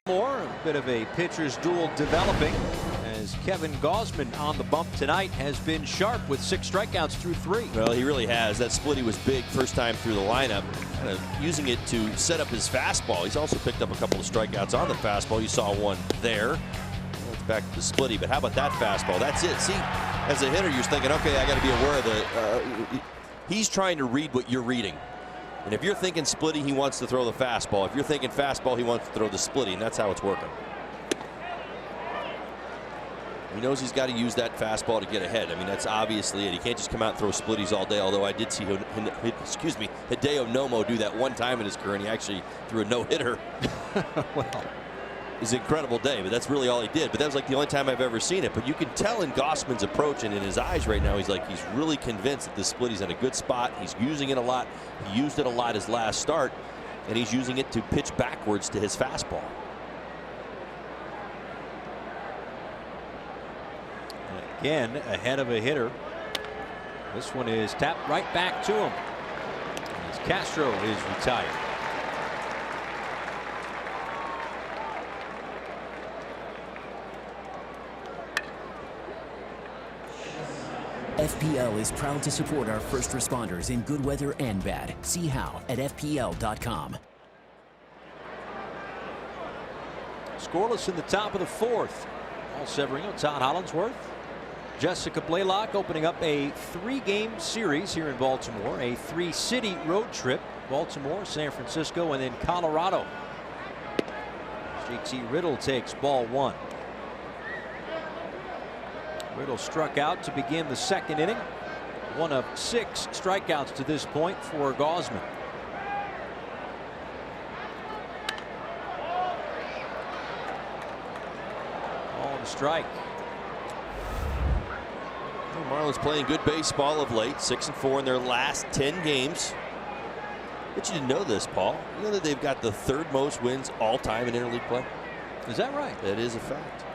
More, a bit of a pitcher's duel developing as Kevin Gausman on the bump tonight has been sharp with 6 strikeouts through 3. Well, he really has. That split was big first time through the lineup, kind of using it to set up his fastball. He's also picked up a couple of strikeouts on the fastball. You saw one there. Well, it's back to the splitty, but how about that fastball? That's it. See, as a hitter, you're thinking, okay, I got to be aware of the. He's trying to read what you're reading. And if you're thinking splitty, he wants to throw the fastball. If you're thinking fastball, he wants to throw the splitty, and that's how it's working. He knows he's got to use that fastball to get ahead. I mean, that's obviously it. He can't just come out and throw splitties all day, although I did see Hideo Nomo do that one time in his career, and he actually threw a no-hitter. Well, it was an incredible day, but that's really all he did. But that was like the only time I've ever seen it. But you can tell in Gausman's approach and in his eyes right now, he's really convinced that this splitty's in a good spot. He's using it a lot. He used it a lot his last start, and he's using it to pitch backwards to his fastball. Again, ahead of a hitter. This one is tapped right back to him as Castro is retired. FPL is proud to support our first responders in good weather and bad. See how at FPL.com. Scoreless in the top of the 4th. Paul Severino, Todd Hollandsworth, Jessica Blaylock opening up a 3-game series here in Baltimore. A 3-city road trip. Baltimore, San Francisco, and then Colorado. JT Riddle takes ball 1. Riddle struck out to begin the 2nd inning. One of 6 strikeouts to this point for Gausman. On the strike. The Marlins playing good baseball of late, 6-4 in their last 10 games. But you didn't know this, Paul. You know that they've got the 3rd most wins all time in interleague play? Is that right? That is a fact.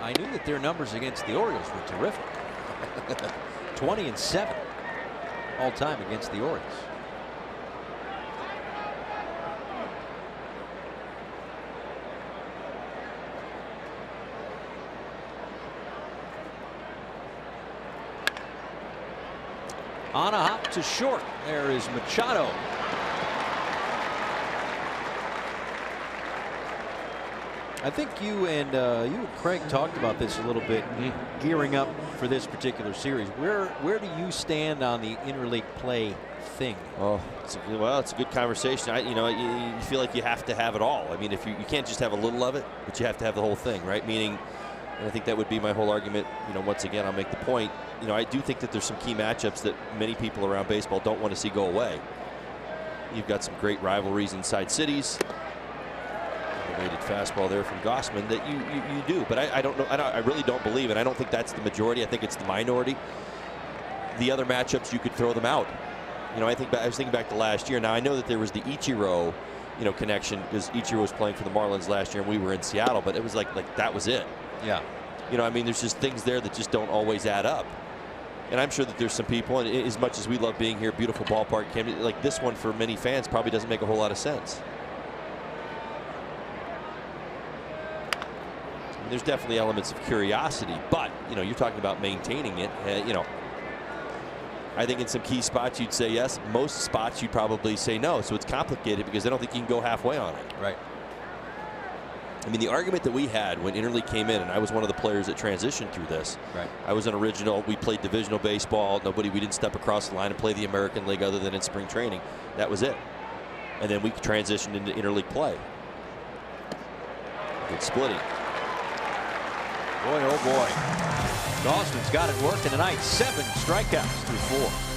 I knew that their numbers against the Orioles were terrific. 20-7 all time against the Orioles. On a hop to short. There is Machado. I think you and Craig talked about this a little bit, gearing up for this particular series. Where do you stand on the interleague play thing? Oh, it's a good conversation. You feel like you have to have it all. I mean, if you can't just have a little of it, but you have to have the whole thing, right? Meaning, and I think that would be my whole argument. Once again, I'll make the point. I do think that there's some key matchups that many people around baseball don't want to see go away. You've got some great rivalries inside cities. Elevated fastball there from Gausman that you do, but I don't know. I really don't believe it. I don't think that's the majority. I think it's the minority. The other matchups, you could throw them out. I was thinking back to last year. Now I know that there was the Ichiro, connection because Ichiro was playing for the Marlins last year and we were in Seattle, but it was like that was it. Yeah. I mean, there's just things there that just don't always add up. And I'm sure that there's some people, and as much as we love being here, beautiful ballpark, like this one for many fans probably doesn't make a whole lot of sense. There's definitely elements of curiosity, but you're talking about maintaining it. I think in some key spots you'd say yes. Most spots you'd probably say no. So it's complicated because I don't think you can go halfway on it. Right. I mean, the argument that we had when interleague came in, and I was one of the players that transitioned through this. Right. I was an original. We played divisional baseball. We didn't step across the line and play the American League other than in spring training. That was it. And then we transitioned into interleague play. Good splitting. Boy, oh boy. Gausman's got it working tonight. 7 strikeouts through 4.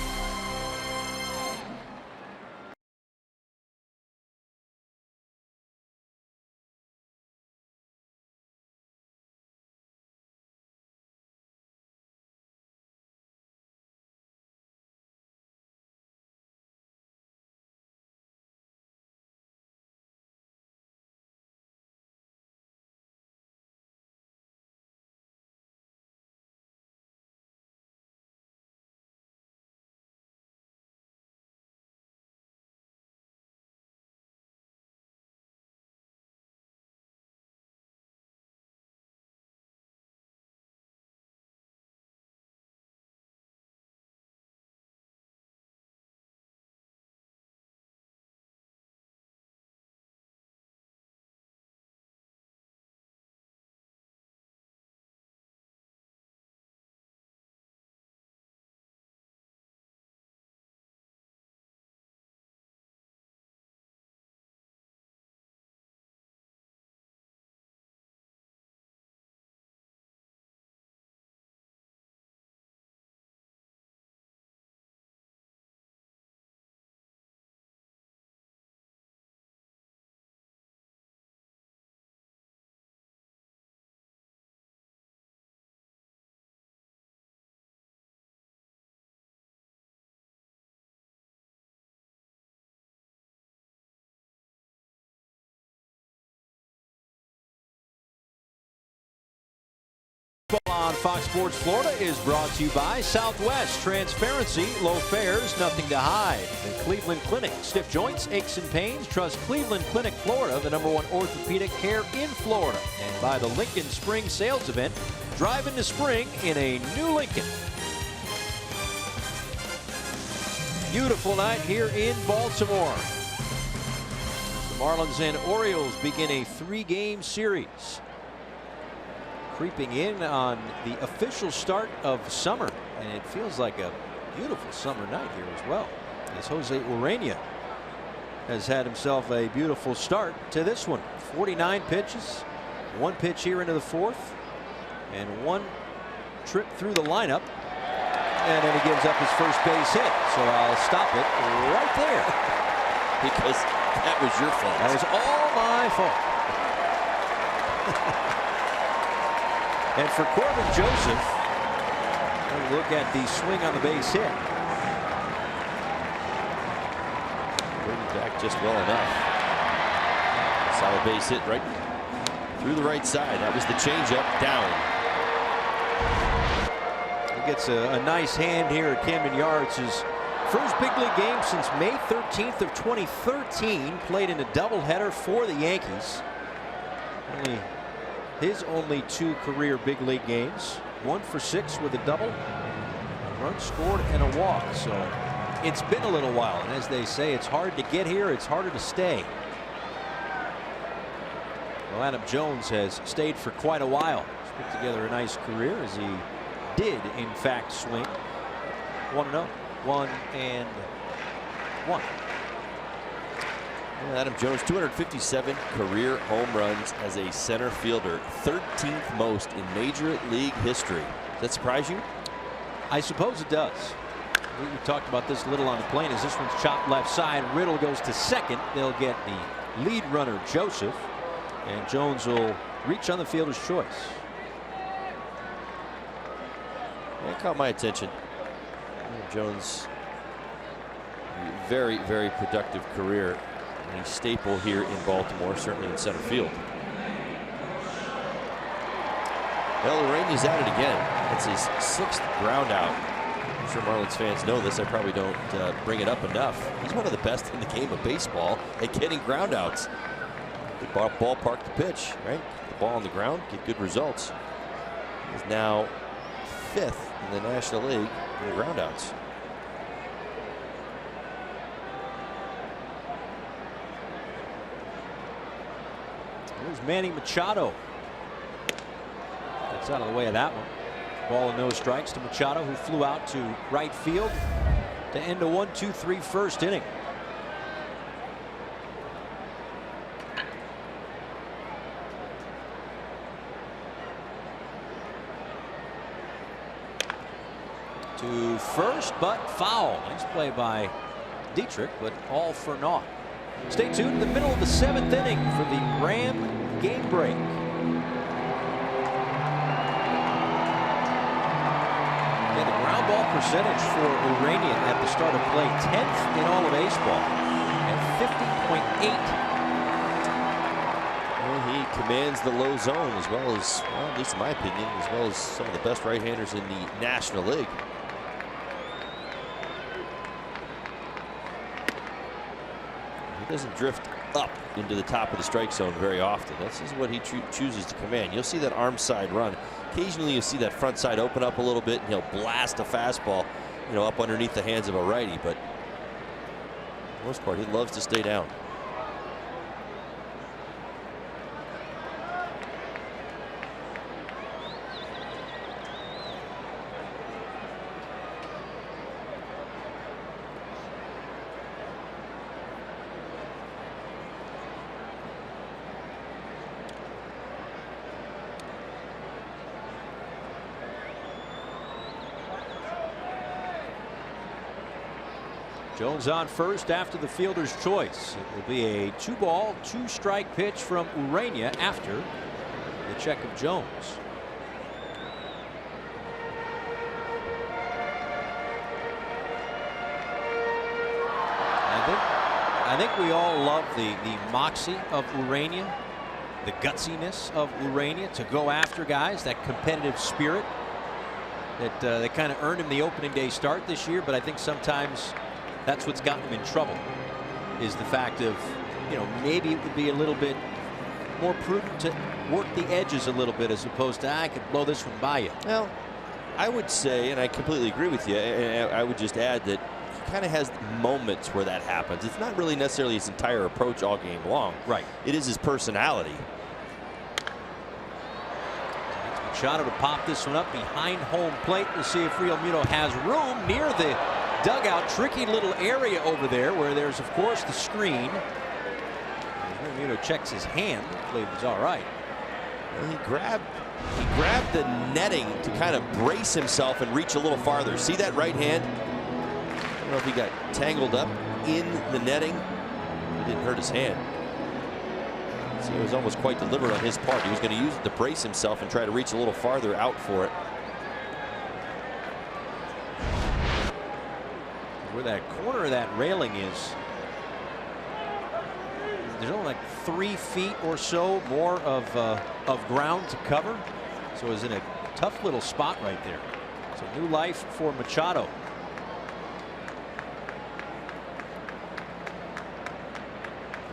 Baseball on Fox Sports Florida is brought to you by Southwest. Transparency, low fares, nothing to hide. The Cleveland Clinic. Stiff joints, aches and pains. Trust Cleveland Clinic Florida, the #1 orthopedic care in Florida. And by the Lincoln Spring Sales Event. Drive into spring in a new Lincoln. Beautiful night here in Baltimore. The Marlins and Orioles begin a 3-game series. Creeping in on the official start of summer, and it feels like a beautiful summer night here as well, as Jose Urena has had himself a beautiful start to this one. 49 pitches, 1 pitch here into the 4th, and 1 trip through the lineup, and then he gives up his first base hit. So I'll stop it right there. Because that was your fault. That was all my fault. And for Corbin Joseph, we'll look at the swing on the base hit. Bringing back just well enough. Solid base hit right through the right side. That was the changeup down. He gets a nice hand here at Camden Yards. His first big league game since May 13th of 2013. Played in a doubleheader for the Yankees. His only 2 career big league games. 1 for 6 with a double. Run scored and a walk. So it's been a little while. And as they say, it's hard to get here. It's harder to stay. Well, Adam Jones has stayed for quite a while. He's put together a nice career as he did, in fact, swing. 1-0. 1-1. Adam Jones, 257 career home runs as a center fielder, 13th most in Major League history. Does that surprise you? I suppose it does. We talked about this a little on the plane as this one's chopped left side. Riddle goes to second. They'll get the lead runner, Joseph, and Jones will reach on the fielder's choice. That caught my attention. Jones, very, very productive career. And a staple here in Baltimore, certainly in center field. Well, Urena's at it again. That's his 6th ground out. I'm sure Marlins fans know this. I probably don't bring it up enough. He's one of the best in the game of baseball at getting ground outs. Good ballpark to pitch, right? The ball on the ground, get good results. He's now 5th in the National League in ground outs. Here's Manny Machado. Gets out of the way of that one. Ball and no strikes to Machado, who flew out to right field to end a 1-2-3 first inning. To first, but foul. Nice play by Dietrich, but all for naught. Stay tuned in the middle of the 7th inning for the Ram game break. And the ground ball percentage for Urena at the start of play, 10th in all of baseball at 50.8. Well, he commands the low zone as well as, well, at least in my opinion, as well as some of the best right-handers in the National League. He doesn't drift up into the top of the strike zone very often. This is what he chooses to command. You'll see that arm side run. Occasionally you'll see that front side open up a little bit and he'll blast a fastball, up underneath the hands of a righty, but for the most part he loves to stay down. Jones on first after the fielder's choice. It will be a 2-ball, 2-strike pitch from Urena after the check of Jones. I think we all love the moxie of Urena. the gutsiness of Urania to go after guys, that competitive spirit that kind of earned him the opening day start this year. But I think sometimes that's what's gotten him in trouble, is the fact of, you know, maybe it would be a little bit more prudent to work the edges a little bit as opposed to, I could blow this one by you. Well, I would say, and I completely agree with you, and I would just add that he kind of has moments where that happens. It's not really necessarily his entire approach all game long. Right. It is his personality. Machado to pop this one up behind home plate. We'll see if Real Muto has room near the dugout. Tricky little area over there where there's, of course, the screen. Real Muto checks his hand. I believe he's all right. Well, he grabbed the netting to kind of brace himself and reach a little farther. See that right hand? I don't know if he got tangled up in the netting. It didn't hurt his hand. See, it was almost quite deliberate on his part. He was going to use it to brace himself and try to reach a little farther out for it. Where that corner of that railing is, there's only like 3 feet or so more of ground to cover. So it's in a tough little spot right there. So new life for Machado.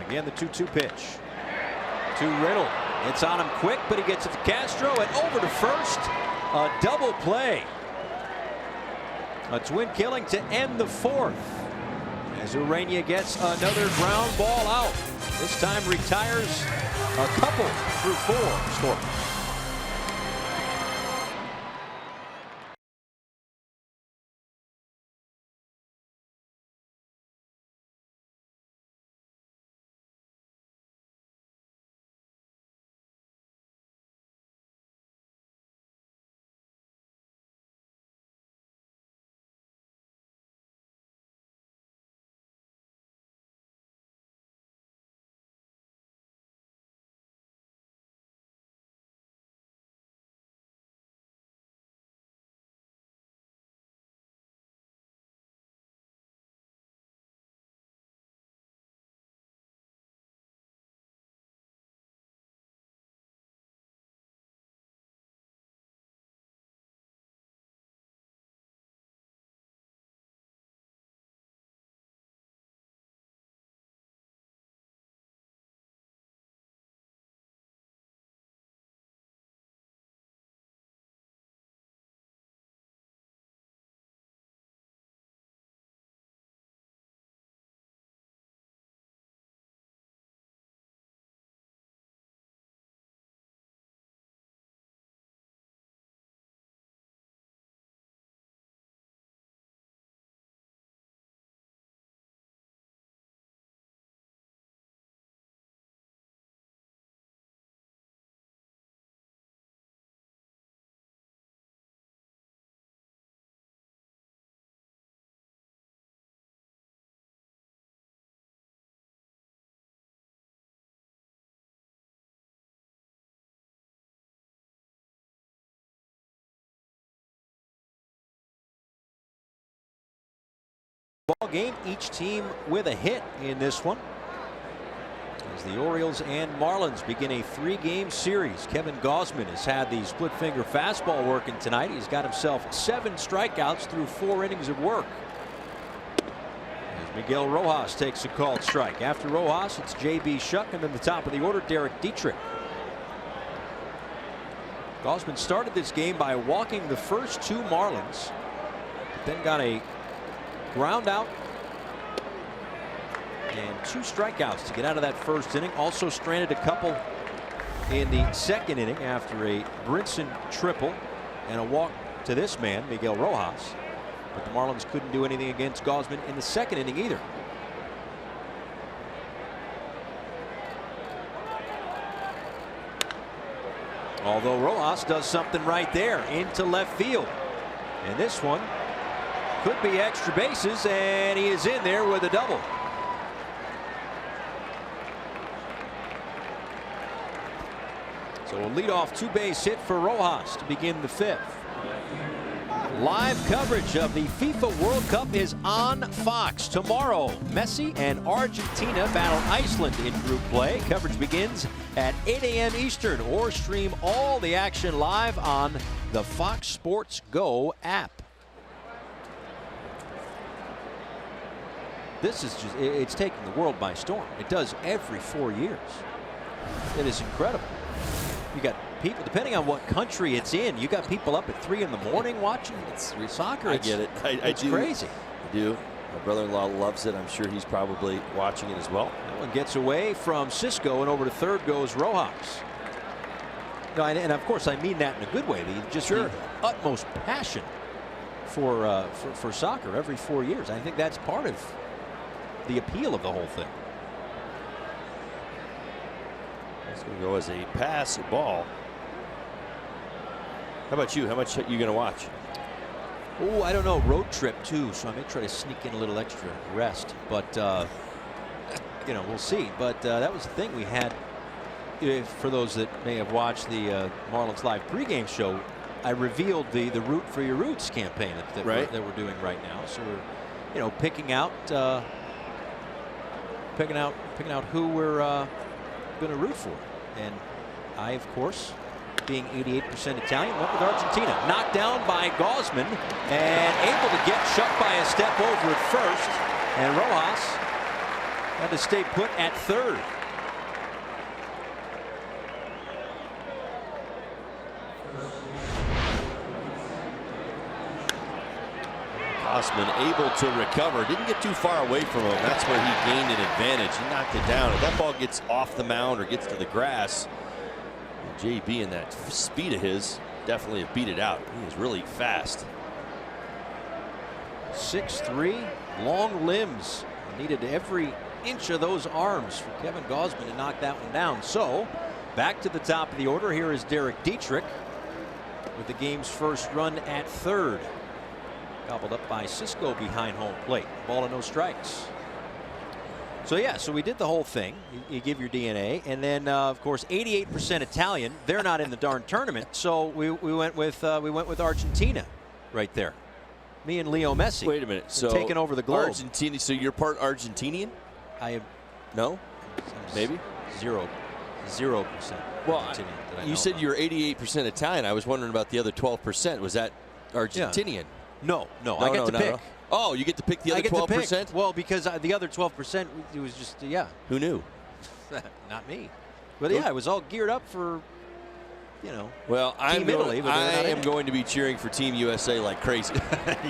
Again, the 2-2 pitch to Riddle. It's on him quick, but he gets it to Castro and over to first. A double play. A twin killing to end the 4th. As Urania gets another ground ball out. This time retires a couple through 4 score. Ball game, each team with a hit in this one. As the Orioles and Marlins begin a 3-game series. Kevin Gausman has had the split finger fastball working tonight. He's got himself 7 strikeouts through 4 innings of work. As Miguel Rojas takes a called strike. After Rojas, it's J.B. Shuck, and then the top of the order, Derek Dietrich. Gausman started this game by walking the first 2 Marlins, but then got a ground out and 2 strikeouts to get out of that first inning. Also stranded a couple in the 2nd inning after a Brinson triple and a walk to this man, Miguel Rojas. But the Marlins couldn't do anything against Gausman in the 2nd inning either. Although Rojas does something right there into left field. And this one could be extra bases, and he is in there with a double. So a leadoff 2-base hit for Rojas to begin the 5th. Live coverage of the FIFA World Cup is on Fox. Tomorrow, Messi and Argentina battle Iceland in group play. Coverage begins at 8 a.m. Eastern, or stream all the action live on the Fox Sports Go app. This is just, it's taking the world by storm. It does every 4 years. It is incredible. You got people, depending on what country it's in, you got people up at 3 in the morning watching soccer. I get it. It's crazy. I do. My brother-in-law loves it. I'm sure he's probably watching it as well. That one gets away from Cisco, and over to third goes Rojas. No, and of course I mean that in a good way. Just the utmost passion for soccer every 4 years. I think that's part of the appeal of the whole thing. It's going to go as a pass ball. How about you? How much are you going to watch? Oh, I don't know. Road trip too, so I may try to sneak in a little extra rest. But you know, we'll see. But that was the thing we had. For those that may have watched the Marlins Live pregame show, I revealed the Root for Your Roots campaign that we're doing right now. So we're, you know, picking out who we're going to root for. And I, of course, being 88% Italian, went with Argentina. Knocked down by Gausman and able to get shut by a step over at first. And Rojas had to stay put at third. Gausman able to recover. Didn't get too far away from him. That's where he gained an advantage. He knocked it down. If that ball gets off the mound or gets to the grass, JB and that speed of his definitely have beat it out. He is really fast. 6'3", long limbs. Needed every inch of those arms for Kevin Gausman to knock that one down. So back to the top of the order. Here is Derek Dietrich with the game's first run at third. Gobbled up by Cisco behind home plate. Ball and no strikes. So yeah, so we did the whole thing. You give your DNA, and then of course 88% Italian. They're not in the darn tournament, so we went with Argentina, right there. Me and Leo Messi. Wait a minute. So taking over the globe. Argentina. So you're part Argentinian? I am. No. Maybe 0%. Well, Argentinian you said you're 88% Italian. I was wondering about the other 12%. Was that Argentinian? Yeah. No, I get to pick. No. Oh, you get to pick the other 12%? Well, because the other 12%, it was just, yeah. Who knew? Not me. But yeah, it was all geared up for, you know, well, I am going to be cheering for Team USA like crazy.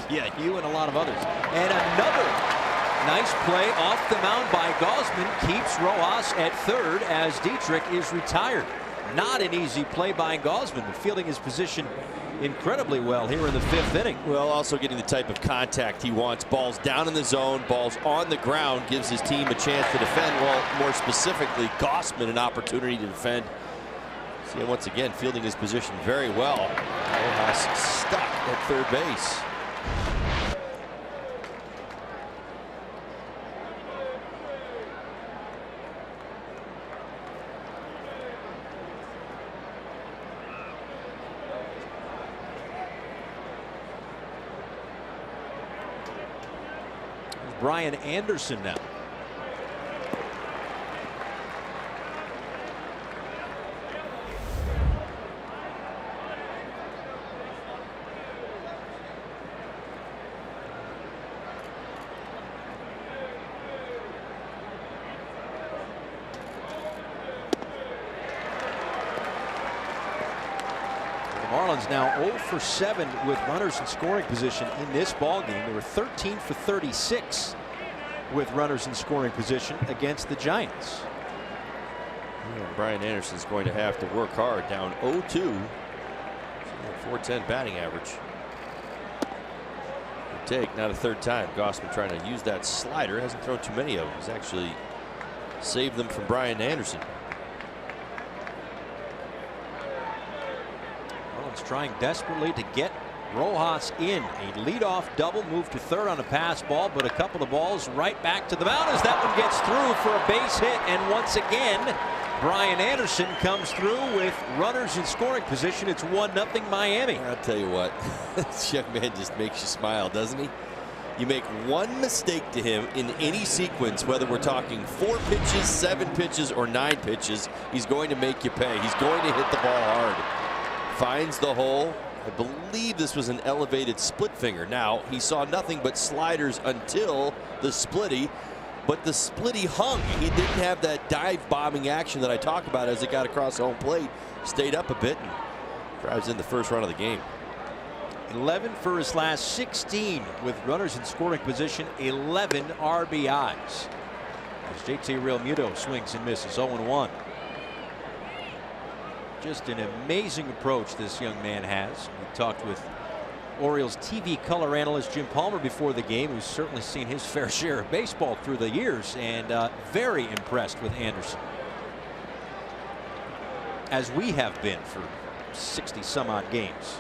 Yeah, you and a lot of others. And another nice play off the mound by Gausman keeps Rojas at third as Dietrich is retired. Not an easy play by Gausman, but fielding his position incredibly well here in the fifth inning. Well, also getting the type of contact he wants. Balls down in the zone, balls on the ground, gives his team a chance to defend. Well, more specifically, Gausman an opportunity to defend. See him once again fielding his position very well. Rojas stuck at third base. Brian Anderson now. The Marlins now 0 for 7 with runners in scoring position in this ball game. They were 13 for 36 with runners in scoring position against the Giants. Yeah, Brian Anderson's going to have to work hard, down 0-2. 410 batting average. Good take, not a third time. Gausman trying to use that slider. Hasn't thrown too many of them. He's actually saved them from Brian Anderson. Marlins trying desperately to get Rojas in. A leadoff double, move to third on a pass ball, but a couple of balls right back to the mound as that one gets through for a base hit. And once again, Brian Anderson comes through with runners in scoring position. It's 1-0 Miami. I'll tell you what, this young man just makes you smile, doesn't he? You make one mistake to him in any sequence, whether we're talking 4 pitches, 7 pitches, or 9 pitches, he's going to make you pay. He's going to hit the ball hard. Finds the hole. I believe this was an elevated split finger. Now, he saw nothing but sliders until the splitty, but the splitty hung. He didn't have that dive bombing action that I talked about as it got across home plate. Stayed up a bit and drives in the first run of the game. 11 for his last 16 with runners in scoring position, 11 RBIs. As JT Realmuto swings and misses, 0-1. Just an amazing approach this young man has. We talked with Orioles TV color analyst Jim Palmer before the game, who's certainly seen his fair share of baseball through the years, and very impressed with Anderson, as we have been for 60 some odd games.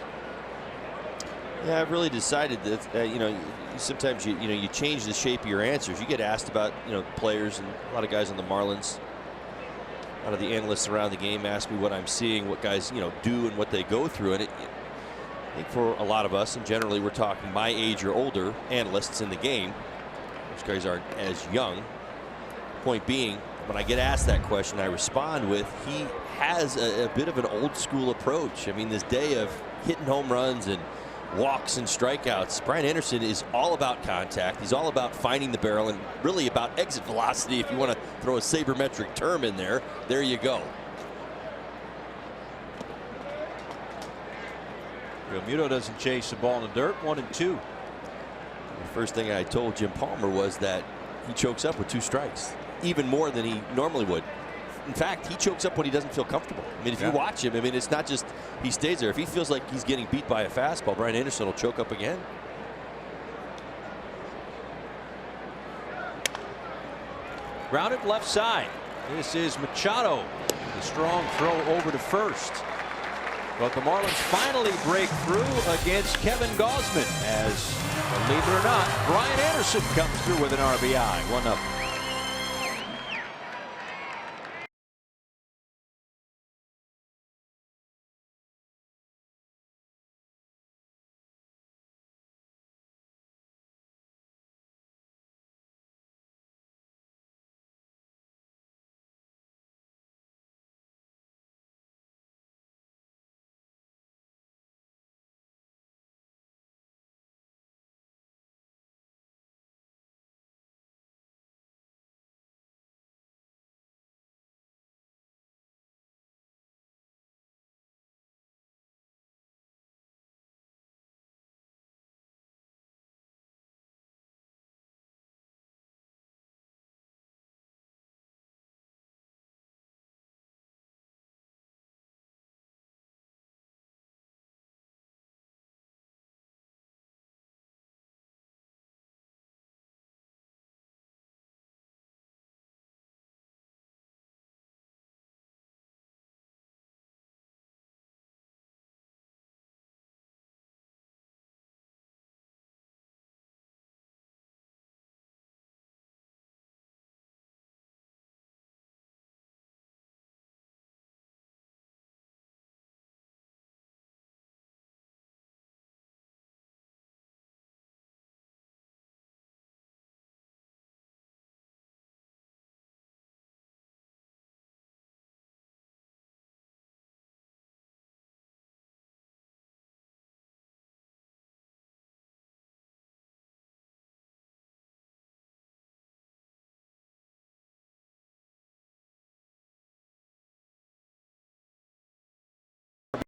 Yeah, I've really decided that you know, sometimes you change the shape of your answers. You get asked about players, and a lot of guys on the Marlins, a lot of the analysts around the game ask me what I'm seeing, what guys do and what they go through, and I think for a lot of us, and generally we're talking my age or older analysts in the game, those guys aren't as young. Point being, when I get asked that question, I respond with, he has a bit of an old school approach. I mean, this day of hitting home runs and walks and strikeouts, Brian Anderson is all about contact. He's all about finding the barrel and really about exit velocity. If you want to throw a sabermetric term in there, there you go. Realmuto doesn't chase the ball in the dirt. 1-2. The first thing I told Jim Palmer was that he chokes up with 2 strikes, even more than he normally would. In fact, he chokes up when he doesn't feel comfortable. I mean, if you watch him, I mean, it's not just he stays there. If he feels like he's getting beat by a fastball, Brian Anderson will choke up again. Grounded left side. This is Machado. The strong throw over to first. But the Marlins finally break through against Kevin Gausman, as, believe it or not, Brian Anderson comes through with an RBI. 1-0.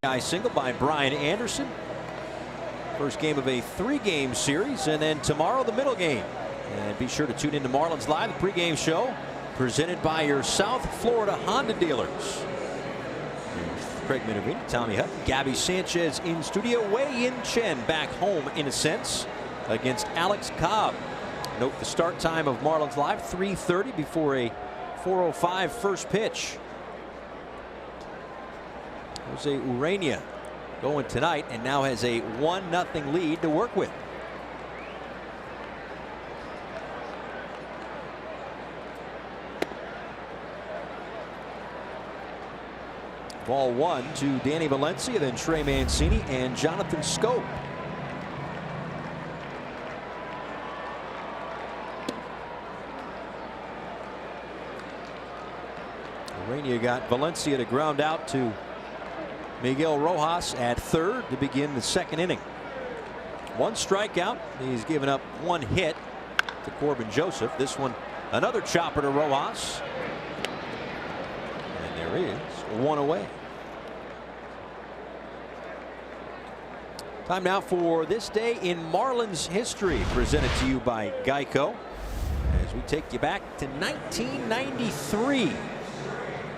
RBI single by Brian Anderson. First game of a 3-game series, and then tomorrow the middle game. And be sure to tune in to Marlins Live, the pregame show, presented by your South Florida Honda dealers. Craig Minervini, Tommy Hutt, Gabby Sanchez in studio. Wei-Yin Chen back home in a sense against Alex Cobb. Note the start time of Marlins Live, 3:30 before a 4:05 first pitch. Jose Urania going tonight and now has a 1-0 lead to work with. Ball 1 to Danny Valencia, then Trey Mancini and Jonathan Scope. Urania got Valencia to ground out to Miguel Rojas at third to begin the second inning. One strikeout. He's given up one hit to Corbin Joseph. This one, another chopper to Rojas. And there is one away. Time now for This Day in Marlins History, presented to you by Geico, as we take you back to 1993.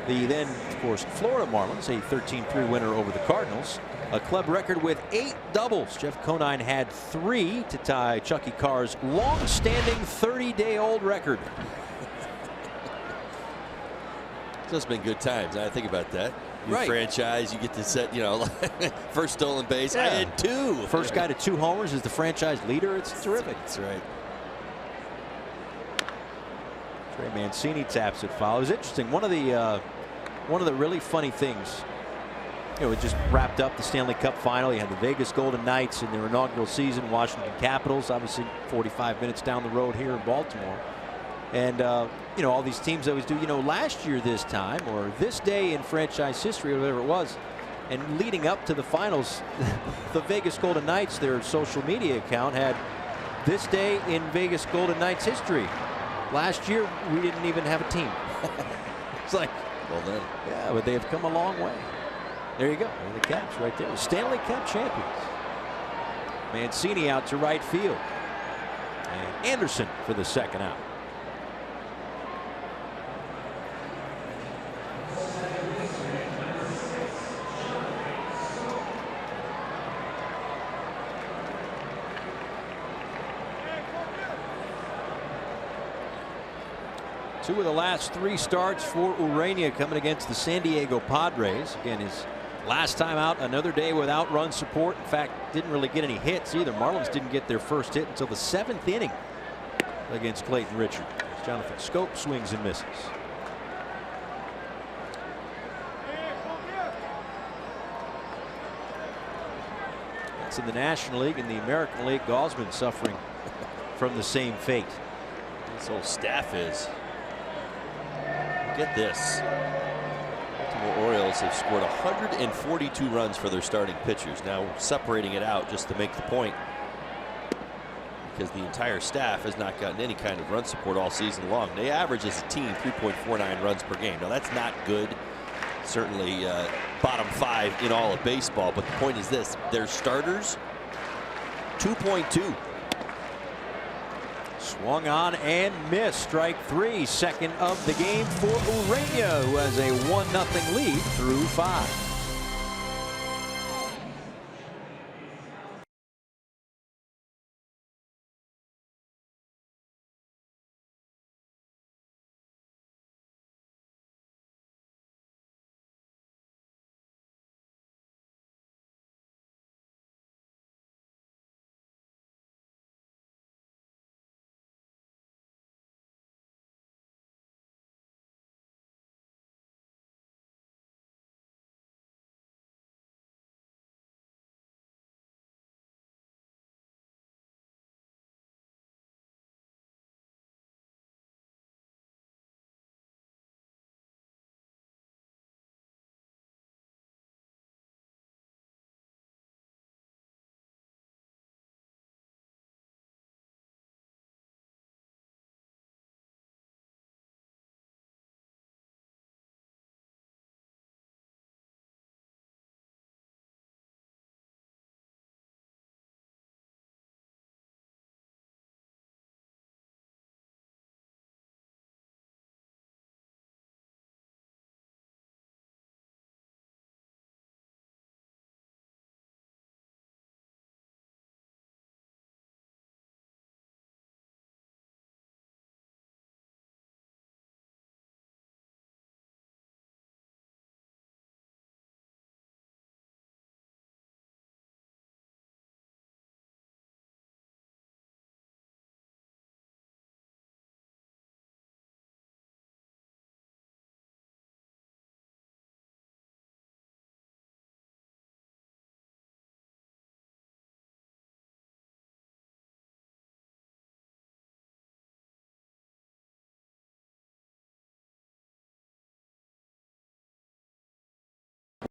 The then, of course, Florida Marlins, a 13-3 winner over the Cardinals. A club record with 8 doubles. Jeff Conine had 3 to tie Chucky Carr's long-standing 30-day-old record. It's been good times. I think about that. New Right. franchise, you get to set, first stolen base. Yeah. I had 2. First guy to 2 homers is the franchise leader. It's terrific. That's right. Trey Mancini taps it foul. It was interesting. One of the really funny things, it just wrapped up the Stanley Cup final. You had the Vegas Golden Knights in their inaugural season, Washington Capitals, obviously 45 minutes down the road here in Baltimore. And, all these teams always do, last year this time, or this day in franchise history, or whatever it was. And leading up to the finals, the Vegas Golden Knights, their social media account, had this day in Vegas Golden Knights history. Last year, we didn't even have a team. It's like, well then. Yeah, but they have come a long way. There you go. There are the Caps right there. The Stanley Cup champions. Mancini out to right field. And Anderson for the second out. Two of the last 3 starts for Urania coming against the San Diego Padres. Again, his last time out, another day without run support. In fact, didn't really get any hits either. Marlins didn't get their first hit until the 7th inning against Clayton Richard. Jonathan Scope swings and misses. That's in the National League. In the American League, Gosman suffering from the same fate. This whole staff is. Get this. Baltimore Orioles have scored 142 runs for their starting pitchers. Now separating it out just to make the point, because the entire staff has not gotten any kind of run support all season long. They average as a team 3.49 runs per game. Now that's not good. Certainly bottom 5 in all of baseball. But the point is this: their starters 2.2. Swung on and missed. Strike 3, second of the game for Urania, who has a 1-0 lead through 5.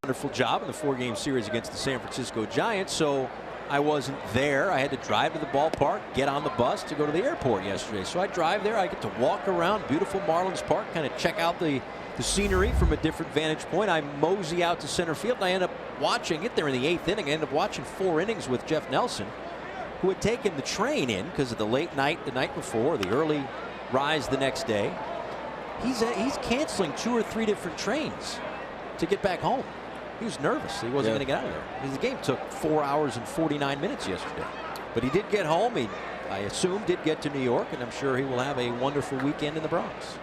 wonderful job in the 4-game series against the San Francisco Giants, so I wasn't there. I had to drive to the ballpark, get on the bus to go to the airport yesterday. So I drive there. I get to walk around beautiful Marlins Park, kind of check out the scenery from a different vantage point. I mosey out to center field, and I end up watching it there in the 8th inning. I end up watching 4 innings with Jeff Nelson, who had taken the train in because of the late night the night before, the early rise the next day. He's canceling 2 or 3 different trains to get back home. He was nervous. He wasn't going to get out of there. Because the game took 4 hours and 49 minutes yesterday. But he did get home. He, I assume, did get to New York, and I'm sure he will have a wonderful weekend in the Bronx.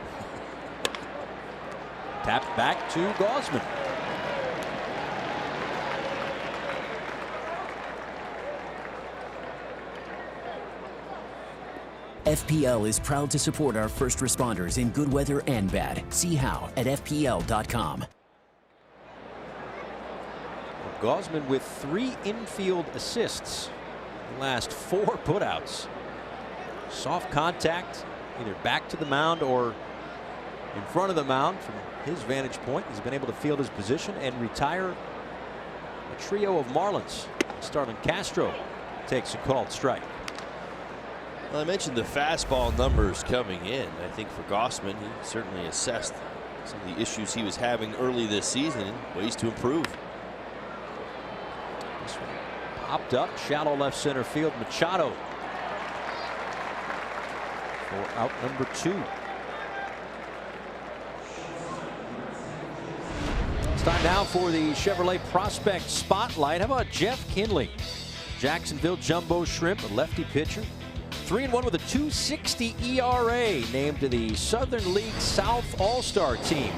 Tapped back to Gausman. FPL is proud to support our first responders in good weather and bad. See how at FPL.com. Gausman with 3 infield assists in the last 4 putouts. Soft contact, either back to the mound or in front of the mound from his vantage point. He's been able to field his position and retire a trio of Marlins. Starlin Castro takes a called strike. Well, I mentioned the fastball numbers coming in. I think for Gausman, he certainly assessed some of the issues he was having early this season and ways to improve. This one popped up, shallow left center field. Machado for out number 2. It's time now for the Chevrolet Prospect Spotlight. How about Jeff Kinley? Jacksonville Jumbo Shrimp, a lefty pitcher. 3-1 with a 2.60 ERA, named to the Southern League South All-Star team.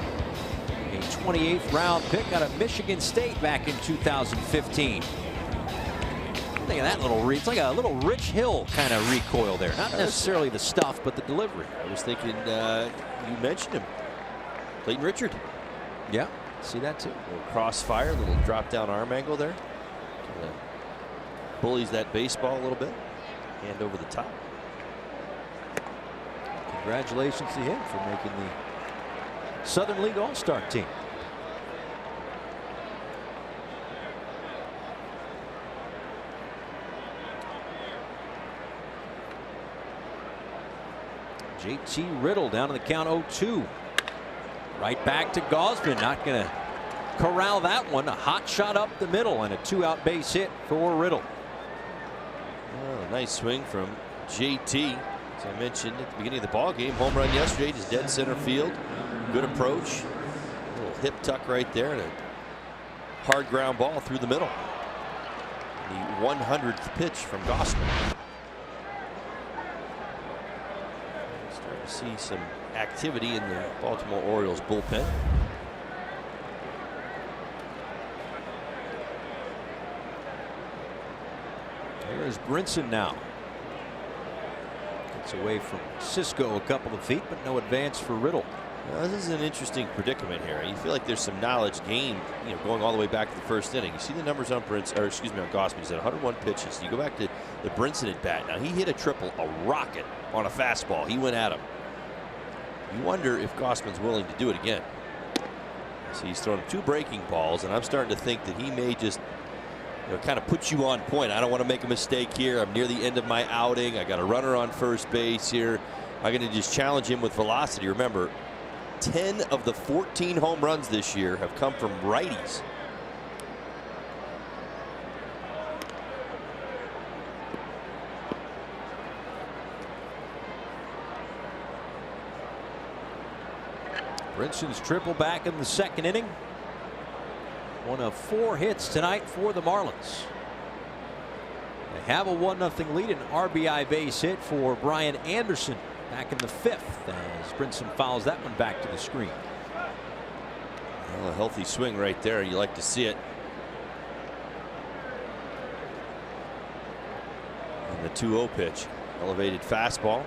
A 28th round pick out of Michigan State back in 2015. Think of that little it's like a little Rich Hill kind of recoil there. Not necessarily the stuff, but the delivery. I was thinking you mentioned him, Clayton Richard. Yeah, see that too. A little crossfire, a little drop down arm angle there. Bullies that baseball a little bit. Hand over the top. Congratulations to him for making the Southern League All-Star team. JT Riddle down in the count 0-2. Right back to Gausman. Not going to corral that one. A hot shot up the middle and a 2-out base hit for Riddle. Oh, nice swing from JT. As I mentioned at the beginning of the ball game, home run yesterday, just dead center field. Good approach. A little hip tuck right there and a hard ground ball through the middle. The 100th pitch from Gausman. Starting to see some activity in the Baltimore Orioles bullpen. Here's Brinson now. Gets away from Cisco a couple of feet, but no advance for Riddle. Well, this is an interesting predicament here. You feel like there's some knowledge gained, going all the way back to the first inning. You see the numbers on Brinson, or excuse me, on Gausman. He's at 101 pitches. You go back to the Brinson at bat. Now he hit a triple, a rocket on a fastball. He went at him. You wonder if Gausman's willing to do it again. So he's thrown 2 breaking balls, and I'm starting to think that he may just kind of put you on point. I don't want to make a mistake here. I'm near the end of my outing. I got a runner on first base here. I'm going to just challenge him with velocity. Remember, 10 of the 14 home runs this year have come from righties. Brinson's triple back in the 2nd inning. One of 4 hits tonight for the Marlins. They have a 1-0 lead, an RBI base hit for Brian Anderson back in the 5th as Brinson fouls that one back to the screen. Well, a healthy swing right there. You like to see it. And the 2-0 pitch, elevated fastball.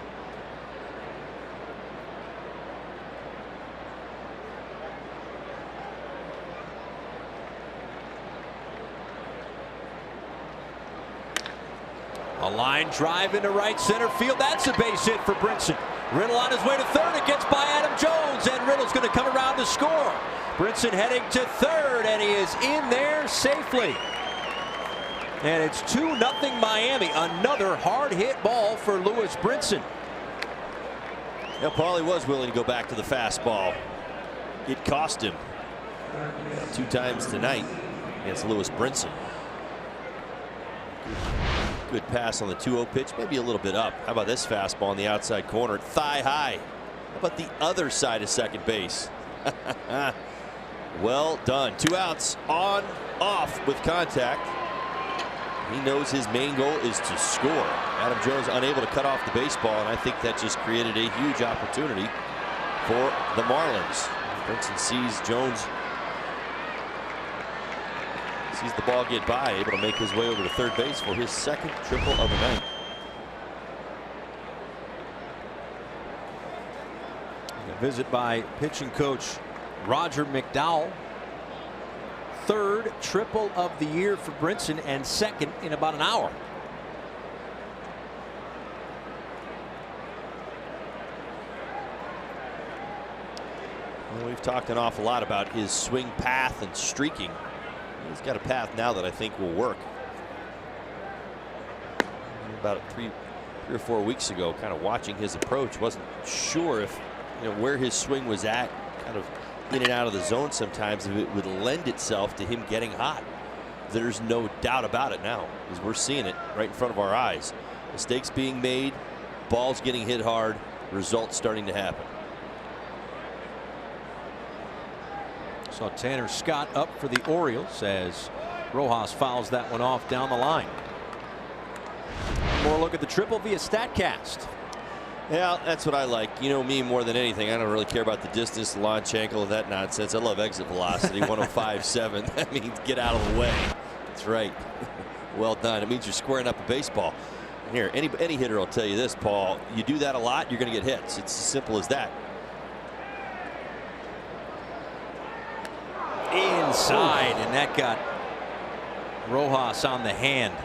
A line drive into right center field. That's a base hit for Brinson. Riddle on his way to third. It gets by Adam Jones, and Riddle's going to come around to score. Brinson heading to third, and he is in there safely. And it's 2-0 Miami. Another hard hit ball for Lewis Brinson. Yeah, Paulie was willing to go back to the fastball. It cost him 2 times tonight against Lewis Brinson. Good pass on the 2-0 pitch, maybe a little bit up. How about this fastball on the outside corner, thigh high? How about the other side of second base? Well done. 2 outs, on, off with contact. He knows his main goal is to score. Adam Jones unable to cut off the baseball, and I think that just created a huge opportunity for the Marlins. Brinson sees Jones, sees the ball get by, able to make his way over to third base for his second triple of the night. A visit by pitching coach Roger McDowell. Third triple of the year for Brinson, and second in about an hour. Well, we've talked an awful lot about his swing path and streaking. He's got a path now that I think will work. About 3 or 4 weeks ago, kind of watching his approach, wasn't sure if, where his swing was at, kind of in and out of the zone sometimes, if it would lend itself to him getting hot. There's no doubt about it now, because we're seeing it right in front of our eyes. Mistakes being made, balls getting hit hard, results starting to happen. Saw Tanner Scott up for the Orioles as Rojas fouls that one off down the line. More look at the triple via StatCast. Yeah, that's what I like. You know me more than anything. I don't really care about the distance, the launch angle, and that nonsense. I love exit velocity, 105.7. That means get out of the way. That's right. Well done. It means you're squaring up a baseball. And here, any hitter will tell you this, Paul. You do that a lot, you're going to get hits. It's as simple as that. Inside, and that got Rojas on the hand.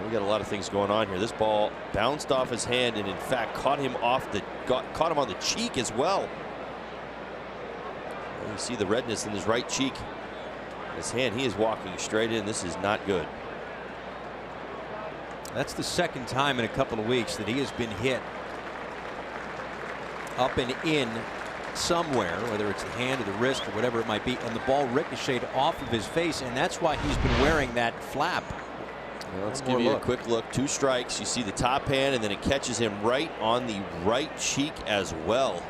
We got a lot of things going on here. This ball bounced off his hand and in fact caught him caught him on the cheek as well. You see the redness in his right cheek. His hand, he is walking straight in. This is not good. That's the second time in a couple of weeks that he has been hit up and in somewhere, whether it's the hand or the wrist or whatever it might be, and the ball ricocheted off of his face, and that's why he's been wearing that flap. Well, let's give you a quick look. 2 strikes. You see the top hand, and then it catches him right on the right cheek as well.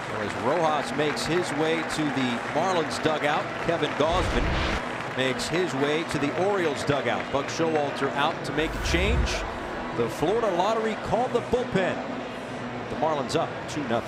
So as Rojas makes his way to the Marlins dugout, Kevin Gausman makes his way to the Orioles dugout. Buck Showalter out to make a change. The Florida Lottery called the bullpen. The Marlins up 2-0.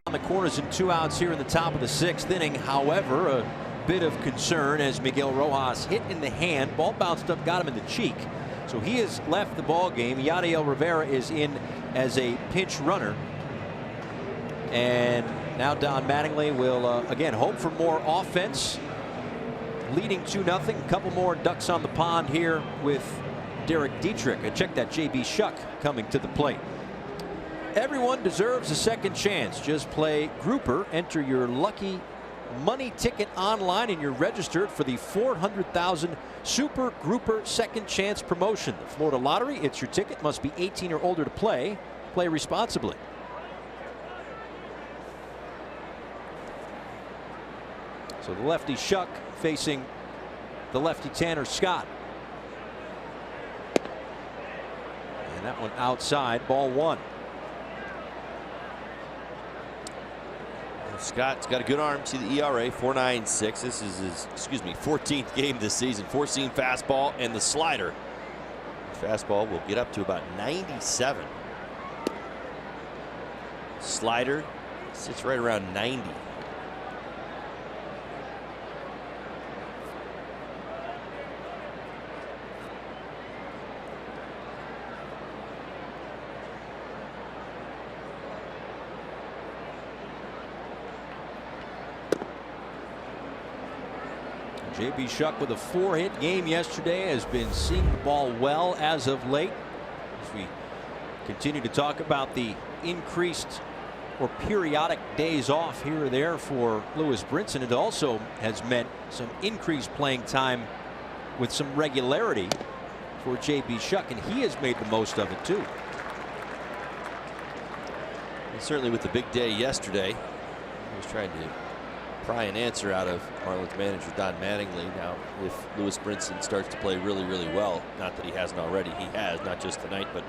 On the corners and 2 outs here in the top of the 6th inning. However, a bit of concern as Miguel Rojas hit in the hand. Ball bounced up, got him in the cheek. So he has left the ball game. Yadiel Rivera is in as a pinch runner. And now Don Mattingly will again hope for more offense. Leading 2-0. A couple more ducks on the pond here with Derek Dietrich. I checked that JB Shuck coming to the plate. Everyone deserves a second chance. Just play Grouper. Enter your lucky money ticket online and you're registered for the $400,000 Super Grouper Second Chance promotion. The Florida Lottery, it's your ticket. Must be 18 or older to play. Play responsibly. So the lefty Shuck facing the lefty Tanner Scott. And that one outside, ball one. Scott's got a good arm. See the ERA, 4.96. This is his, 14th game this season. Four-seam fastball and the slider. The fastball will get up to about 97. Slider sits right around 90. JB Shuck with a 4-hit game yesterday has been seeing the ball well as of late. As we continue to talk about the increased or periodic days off here or there for Lewis Brinson, it also has meant some increased playing time with some regularity for JB Shuck, and he has made the most of it too. And certainly with the big day yesterday, he was trying to pry an answer out of Marlins manager Don Mattingly. Now, if Lewis Brinson starts to play really, really well, not that he hasn't already, he has, not just tonight, but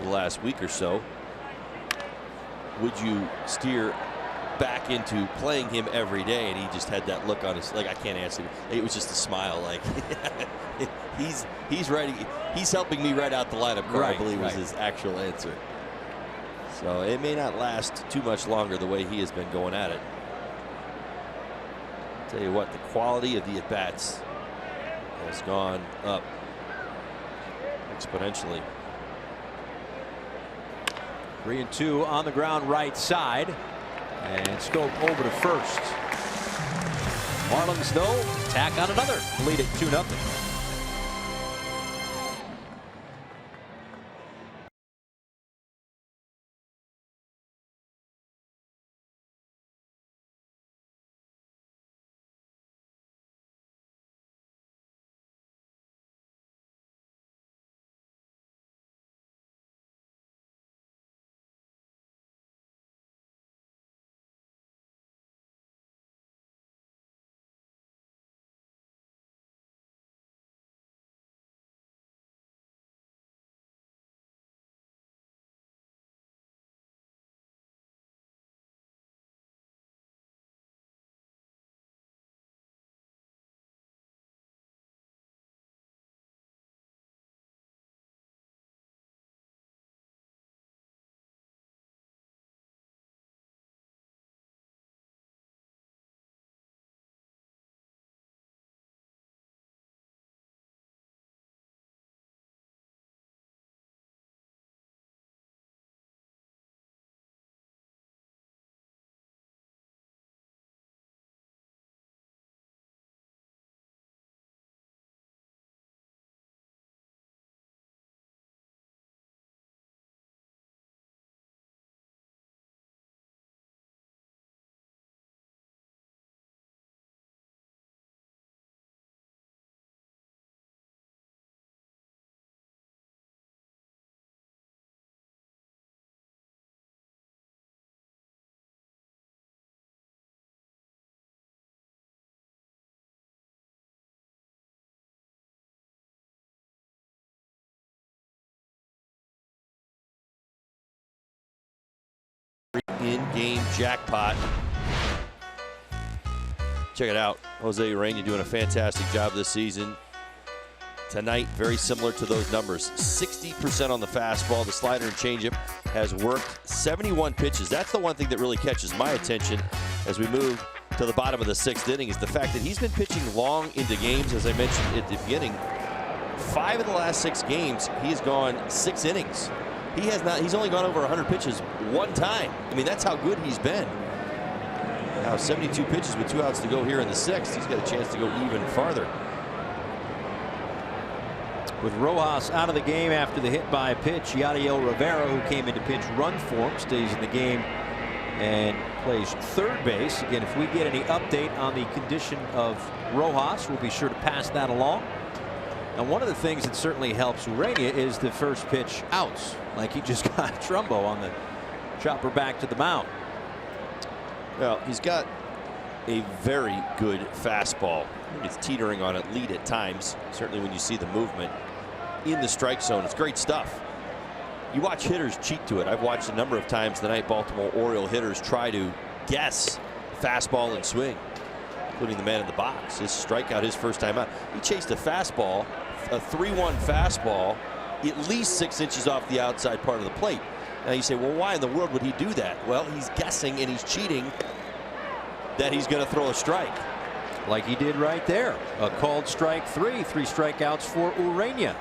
the last week or so, would you steer back into playing him every day? And he just had that look on his, like, I can't answer. It was just a smile, like he's ready. He's helping me right out the lineup. Right, I believe was his actual answer. So it may not last too much longer the way he has been going at it. Tell you what, the quality of the at-bats has gone up exponentially. 3-2 on the ground right side. And Scope over to first. Marlins, though, tack on another. Lead it 2-0. In-game jackpot. Check it out. Jose Urena doing a fantastic job this season. Tonight, very similar to those numbers. 60% on the fastball. The slider and changeup has worked 71 pitches. That's the one thing that really catches my attention as we move to the bottom of the 6th inning, is the fact that he's been pitching long into games, as I mentioned at the beginning. 5 of the last 6 games, he's gone 6 innings. He has not. He's only gone over 100 pitches 1 time. I mean, that's how good he's been. Now 72 pitches with 2 outs to go here in the 6th. He's got a chance to go even farther. With Rojas out of the game after the hit by a pitch, Yadiel Rivera, who came in to pinch run for him, stays in the game and plays third base. Again, if we get any update on the condition of Rojas, we'll be sure to pass that along. And one of the things that certainly helps Urania is the first pitch outs, like he just got Trumbo on the chopper back to the mound. Well, he's got a very good fastball. It's teetering on a lead at times, certainly when you see the movement in the strike zone. It's great stuff. You watch hitters cheat to it. I've watched a number of times tonight Baltimore Oriole hitters try to guess fastball and swing, including the man in the box. His strikeout, his first time out. He chased a fastball, a 3-1 fastball, at least 6 inches off the outside part of the plate. Now you say, well, why in the world would he do that? Well, he's guessing and he's cheating that he's going to throw a strike. Like he did right there. A called strike 3. 3 strikeouts for Urania.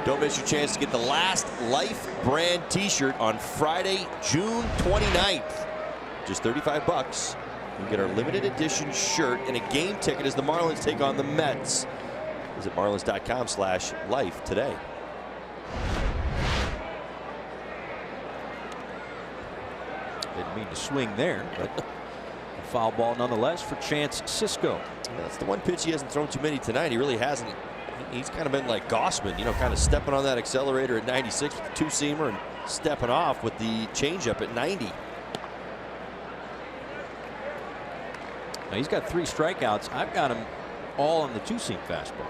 Don't miss your chance to get the Last Life brand t-shirt on Friday, June 29th. Just $35. You can get our limited edition shirt and a game ticket as the Marlins take on the Mets. Visit marlins.com/life today. Didn't mean to swing there, but a foul ball nonetheless for Chance Sisco. That's the one pitch he hasn't thrown too many tonight. He really hasn't. He's kind of been like Gossman, you know, kind of stepping on that accelerator at 96 with the 2-seamer and stepping off with the changeup at 90. Now he's got 3 strikeouts. I've got him all on the 2-seam fastball.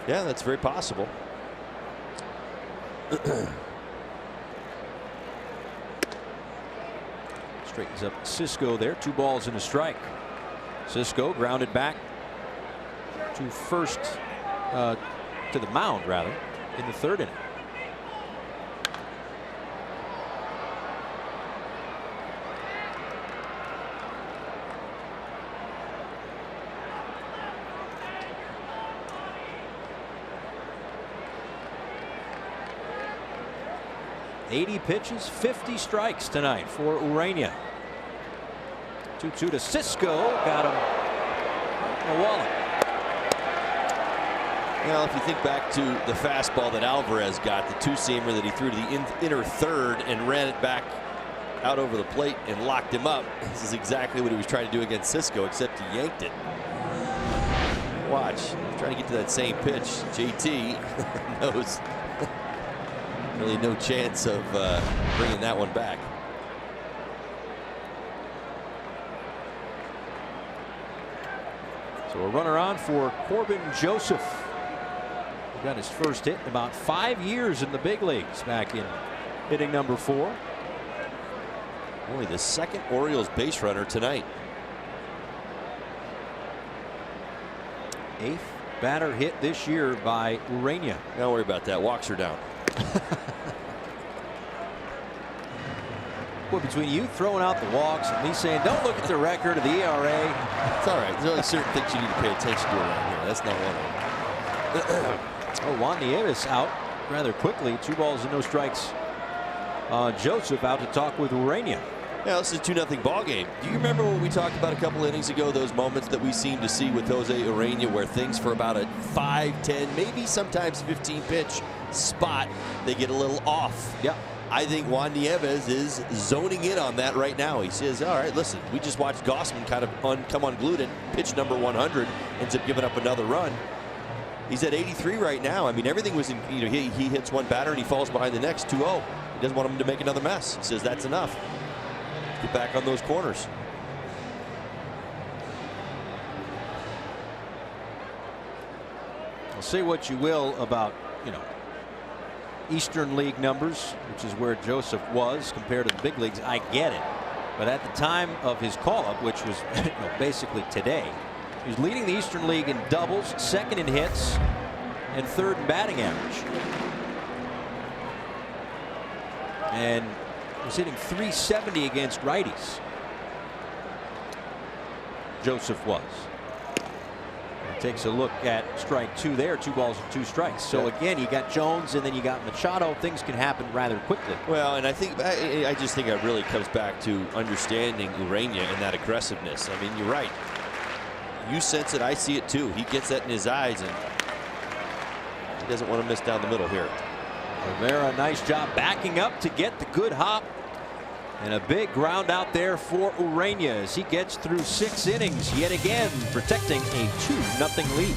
Yeah, that's very possible. Straightens up Sisco there. 2 balls and a strike. Sisco grounded back to first, to the mound rather, in the 3rd inning. .80 pitches, 50 strikes tonight for Urania. 2-2 to Sisco. Got him a wallet. Well, if you think back to the fastball that Alvarez got, the 2-seamer that he threw to the inner 3rd and ran it back out over the plate and locked him up. This is exactly what he was trying to do against Sisco, except he yanked it. Watch, he's trying to get to that same pitch. JT knows really no chance of bringing that one back. So a runner on for Corbin Joseph, who got his first hit in about 5 years in the big leagues, back in hitting number 4. Only the 2nd Orioles base runner tonight. 8th batter hit this year by Urania. Don't worry about that. Walks are down. Boy, between you throwing out the walks and me saying don't look at the record of the ERA. It's all right. There's only certain things you need to pay attention to around here. That's not one of them. Oh, Juan Nieves out rather quickly. 2 balls and no strikes. Joseph out to talk with Urania. Yeah, this is a 2-0 ball game. Do you remember what we talked about a couple innings ago? Those moments that we seem to see with Jose Urania, where things for about a 5, 10, maybe sometimes 15 pitch spot, they get a little off. Yeah. I think Juan Nieves is zoning in on that right now. He says, all right, listen, we just watched Gossman kind of come unglued at pitch number 100, ends up giving up another run. He's at 83 right now. I mean, everything was in, you know, he hits one batter and he falls behind the next 2-0. He doesn't want him to make another mess. He says that's enough. Get back on those corners. I'll say what you will about, you know, Eastern League numbers, which is where Joseph was compared to the big leagues. I get it. But at the time of his call-up, which was basically today, he was leading the Eastern League in doubles, 2nd in hits, and 3rd in batting average. And was hitting .370 against righties. Joseph was. Takes a look at strike 2 there. 2 balls and 2 strikes. So again, you got Jones and then you got Machado. Things can happen rather quickly. Well, and I just think it really comes back to understanding Urania and that aggressiveness. I mean, you're right. You sense it. I see it too. He gets that in his eyes, and he doesn't want to miss down the middle here. Rivera, nice job backing up to get the good hop. And a big ground out there for Urania as he gets through 6 innings yet again, protecting a 2-0 lead.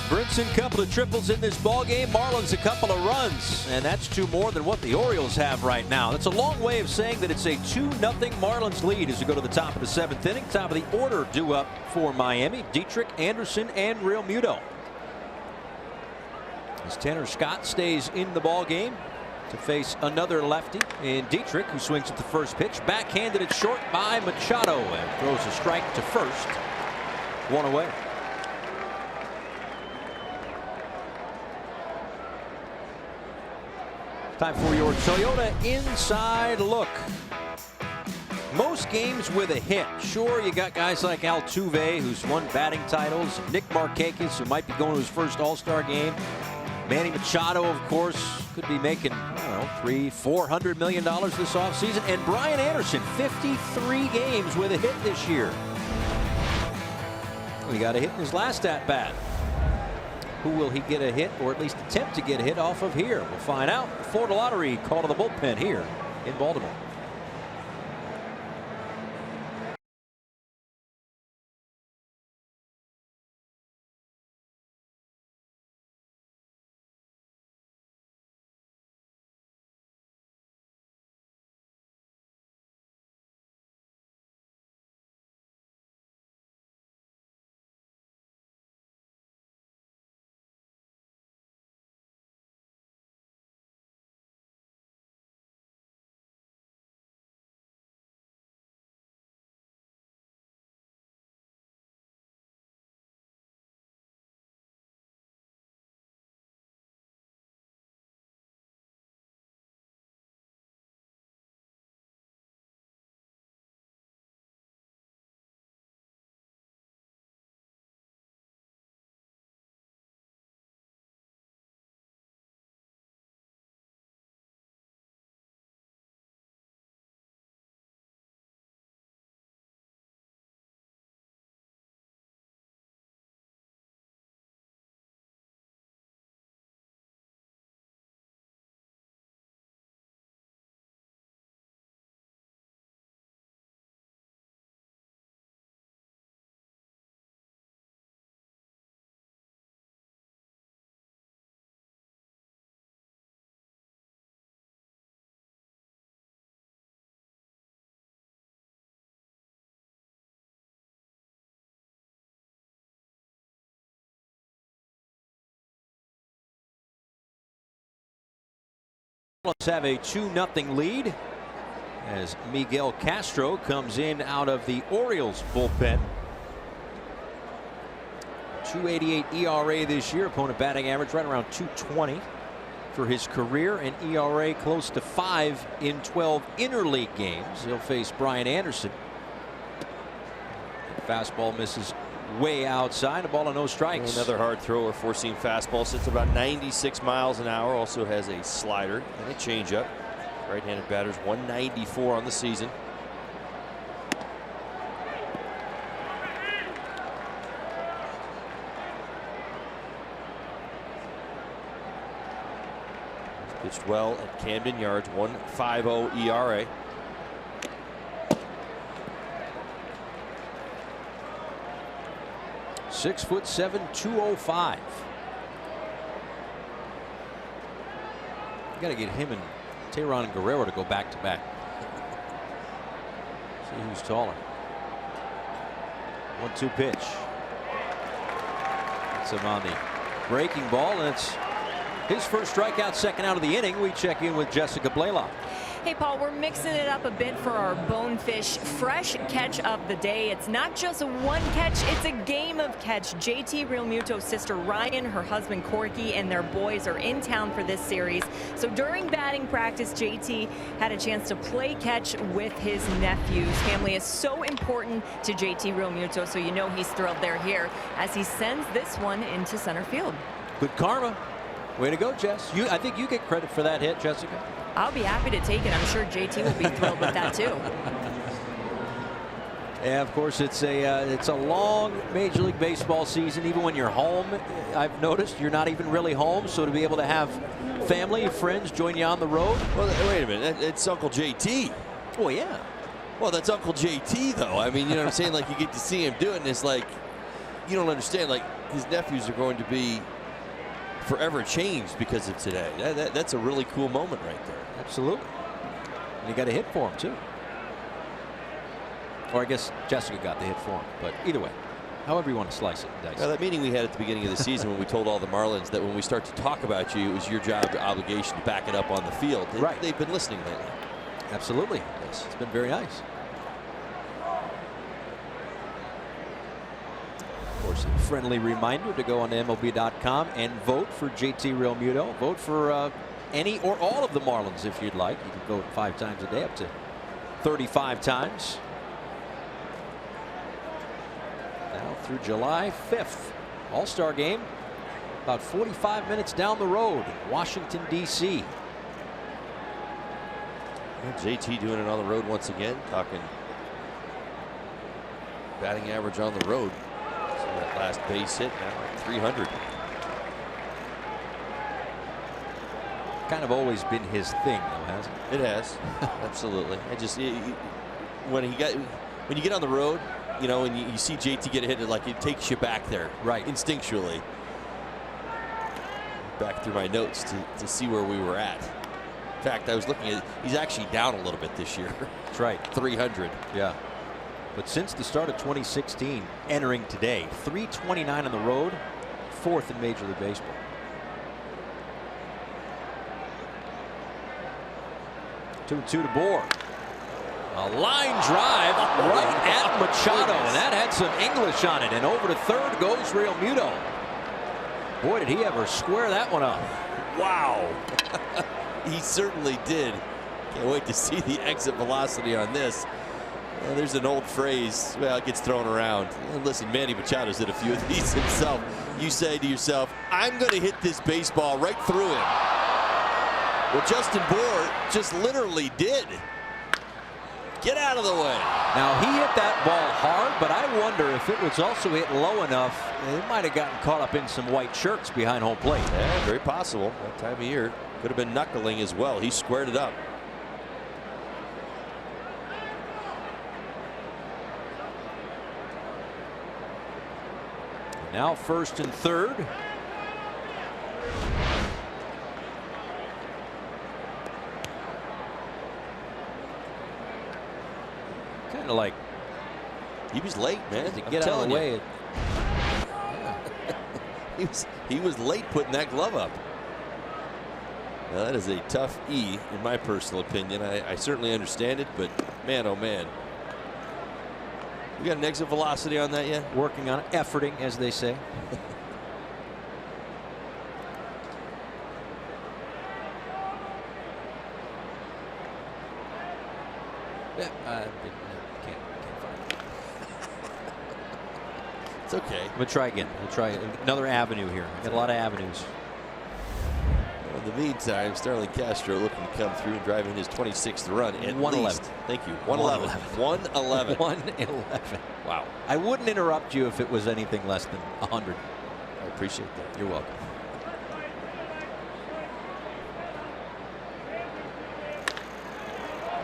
Brinson, couple of triples in this ball game. Marlins a couple of runs, and that's 2 more than what the Orioles have right now. That's a long way of saying that it's a 2-0 Marlins lead as we go to the top of the 7th inning. Top of the order due up for Miami. Dietrich, Anderson, and Real Muto. As Tanner Scott stays in the ball game to face another lefty in Dietrich, who swings at the first pitch. Backhanded it short by Machado and throws a strike to first. 1 away. Time for your Toyota Inside Look. Most games with a hit. Sure, you got guys like Altuve, who's won batting titles, Nick Markakis, who might be going to his first All-Star game. Manny Machado, of course, could be making, I don't know, $300–400 million this offseason. And Brian Anderson, 53 games with a hit this year. He got a hit in his last at-bat. Who will he get a hit, or at least attempt to get a hit off of here? We'll find out. The Florida Lottery call to the bullpen here in Baltimore. Let's have a 2-0 lead as Miguel Castro comes in out of the Orioles bullpen. 2.88 ERA this year. Opponent batting average right around 220 for his career, and ERA close to 5 in 12 interleague games. He'll face Brian Anderson. The fastball misses way outside. A ball and no strikes. Another hard thrower, four-seam fastball. Sits about 96 miles an hour. Also has a slider and a changeup. Right-handed batters 194 on the season. Pitched well at Camden Yards. 1.50 ERA. .6'7", 205. You got to get him and Teheran Guerrero to go back to back. See who's taller. 1-2 pitch. That's him on the breaking ball, and it's his first strikeout, second out of the inning. We check in with Jessica Blaylock. Hey, Paul, we're mixing it up a bit for our Bonefish Fresh Catch of the Day. It's not just one catch, it's a game of catch. JT Realmuto's sister Ryan, her husband Corky, and their boys are in town for this series. So during batting practice, JT had a chance to play catch with his nephews. Family is so important to JT Realmuto, so you know he's thrilled they're here as he sends this one into center field. Good karma. Way to go, Jess. I think you get credit for that hit, Jessica. I'll be happy to take it. I'm sure JT will be thrilled with that too. Yeah, of course, it's a long Major League Baseball season. Even when you're home, I've noticed you're not even really home. So to be able to have family, friends join you on the road. Well, wait a minute. It's Uncle JT. Oh yeah. Well, that's Uncle JT though. I mean, you know what I'm saying? Like, you get to see him do it, and it's like, you don't understand. Like, his nephews are going to be forever changed because of today. That's a really cool moment right there. Absolutely. And you got a hit for him too. Or I guess Jessica got the hit for him. But either way, however you want to slice it and dice. That meeting we had at the beginning of the season when we told all the Marlins that when we start to talk about you, it was your job, obligation to back it up on the field. Right. They've been listening lately. Absolutely. Yes. It's been very nice. Of course, a friendly reminder to go on to MLB.com and vote for JT Realmuto. Vote for any or all of the Marlins if you'd like. You can vote 5 times a day, up to 35 times. Now through July 5th. All-Star game about 45 minutes down the road in Washington, D.C. JT doing it on the road once again. Talking batting average on the road. So that last base hit now at 300. Kind of always been his thing, though, hasn't it? It has. Absolutely. When you get on the road, you know, and you see JT get a hit, like, it takes you back there, right, instinctually. Back through my notes to see where we were at. In fact, I was looking at, he's actually down a little bit this year. That's right. 300. Yeah. But since the start of 2016, entering today, 329 on the road, 4th in Major League Baseball. Two to Bohr. A line drive right at Machado, and that had some English on it. And over to third goes Realmuto. Boy, did he ever square that one up. Wow. He certainly did. Can't wait to see the exit velocity on this. Well, there's an old phrase, well, it gets thrown around. And listen, Manny Machado's did a few of these himself. You say to yourself, I'm going to hit this baseball right through him. Well, Justin Bohr just literally did. Get out of the way. Now, he hit that ball hard, but I wonder if it was also hit low enough, it might have gotten caught up in some white shirts behind home plate. Yeah, very possible. That time of year. Could have been knuckling as well. He squared it up. Now first and third. Kind of like he was late, man. To get out of the way. Yeah. he was late putting that glove up. Now, that is a tough E, in my personal opinion. I certainly understand it, but man, oh man. You got an exit velocity on that yet? Working on it, efforting, as they say. Yeah, can't find it. It's okay. We'll try again. We'll try another avenue here. Got a lot of avenues. In the meantime, Starlin Castro looking to come through and driving his 26th run at 111. least. Thank you. 111. 111. 111. Wow. I wouldn't interrupt you if it was anything less than 100. I appreciate that. You're welcome.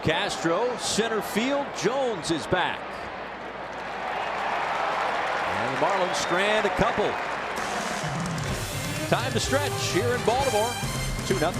Castro, center field. Jones is back. And the Marlins strand a couple. Time to stretch here in Baltimore. 2-0.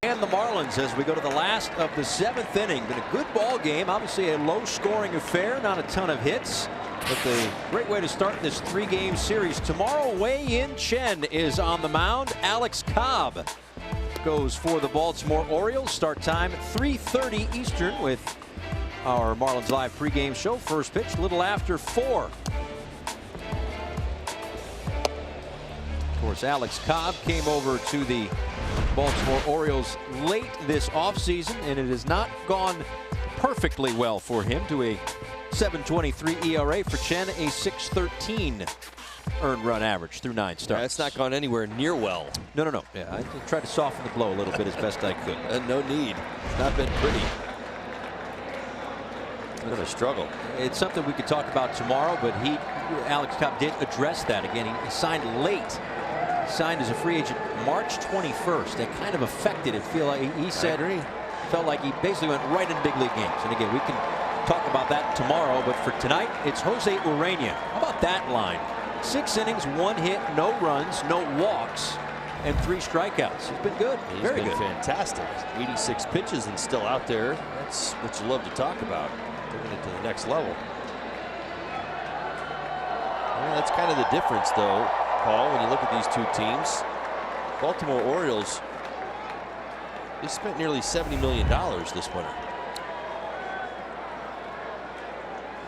And the Marlins as we go to the last of the 7th inning. Been a good ball game. Obviously a low scoring affair. Not a ton of hits. But the great way to start this 3-game series. Tomorrow, Wei-Yin Chen is on the mound. Alex Cobb goes for the Baltimore Orioles. Start time 3:30 Eastern with our Marlins Live pregame show. First pitch a little after 4. Of course, Alex Cobb came over to the Baltimore Orioles late this offseason, and it has not gone perfectly well for him. To a 7.23 ERA for Chen, a 6.13 earned run average through 9 starts. Yeah, it's not gone anywhere near well. No. Yeah, I tried to soften the blow a little bit as best I could. No need. It's not been pretty. It's been a struggle. It's something we could talk about tomorrow, but Alex Cobb did address that again. He signed late. Signed as a free agent March 21st. That kind of affected it. He said felt like he basically went right into big league games. And again, we can talk about that tomorrow, but for tonight, it's Jose Urena. How about that line? 6 innings, 1 hit, no runs, no walks, and 3 strikeouts. He's been good. Very good. Fantastic. 86 pitches and still out there. That's what you love to talk about. Taking it to the next level. Well, that's kind of the difference, though, Paul, when you look at these two teams. Baltimore Orioles, they spent nearly $70 million this winter.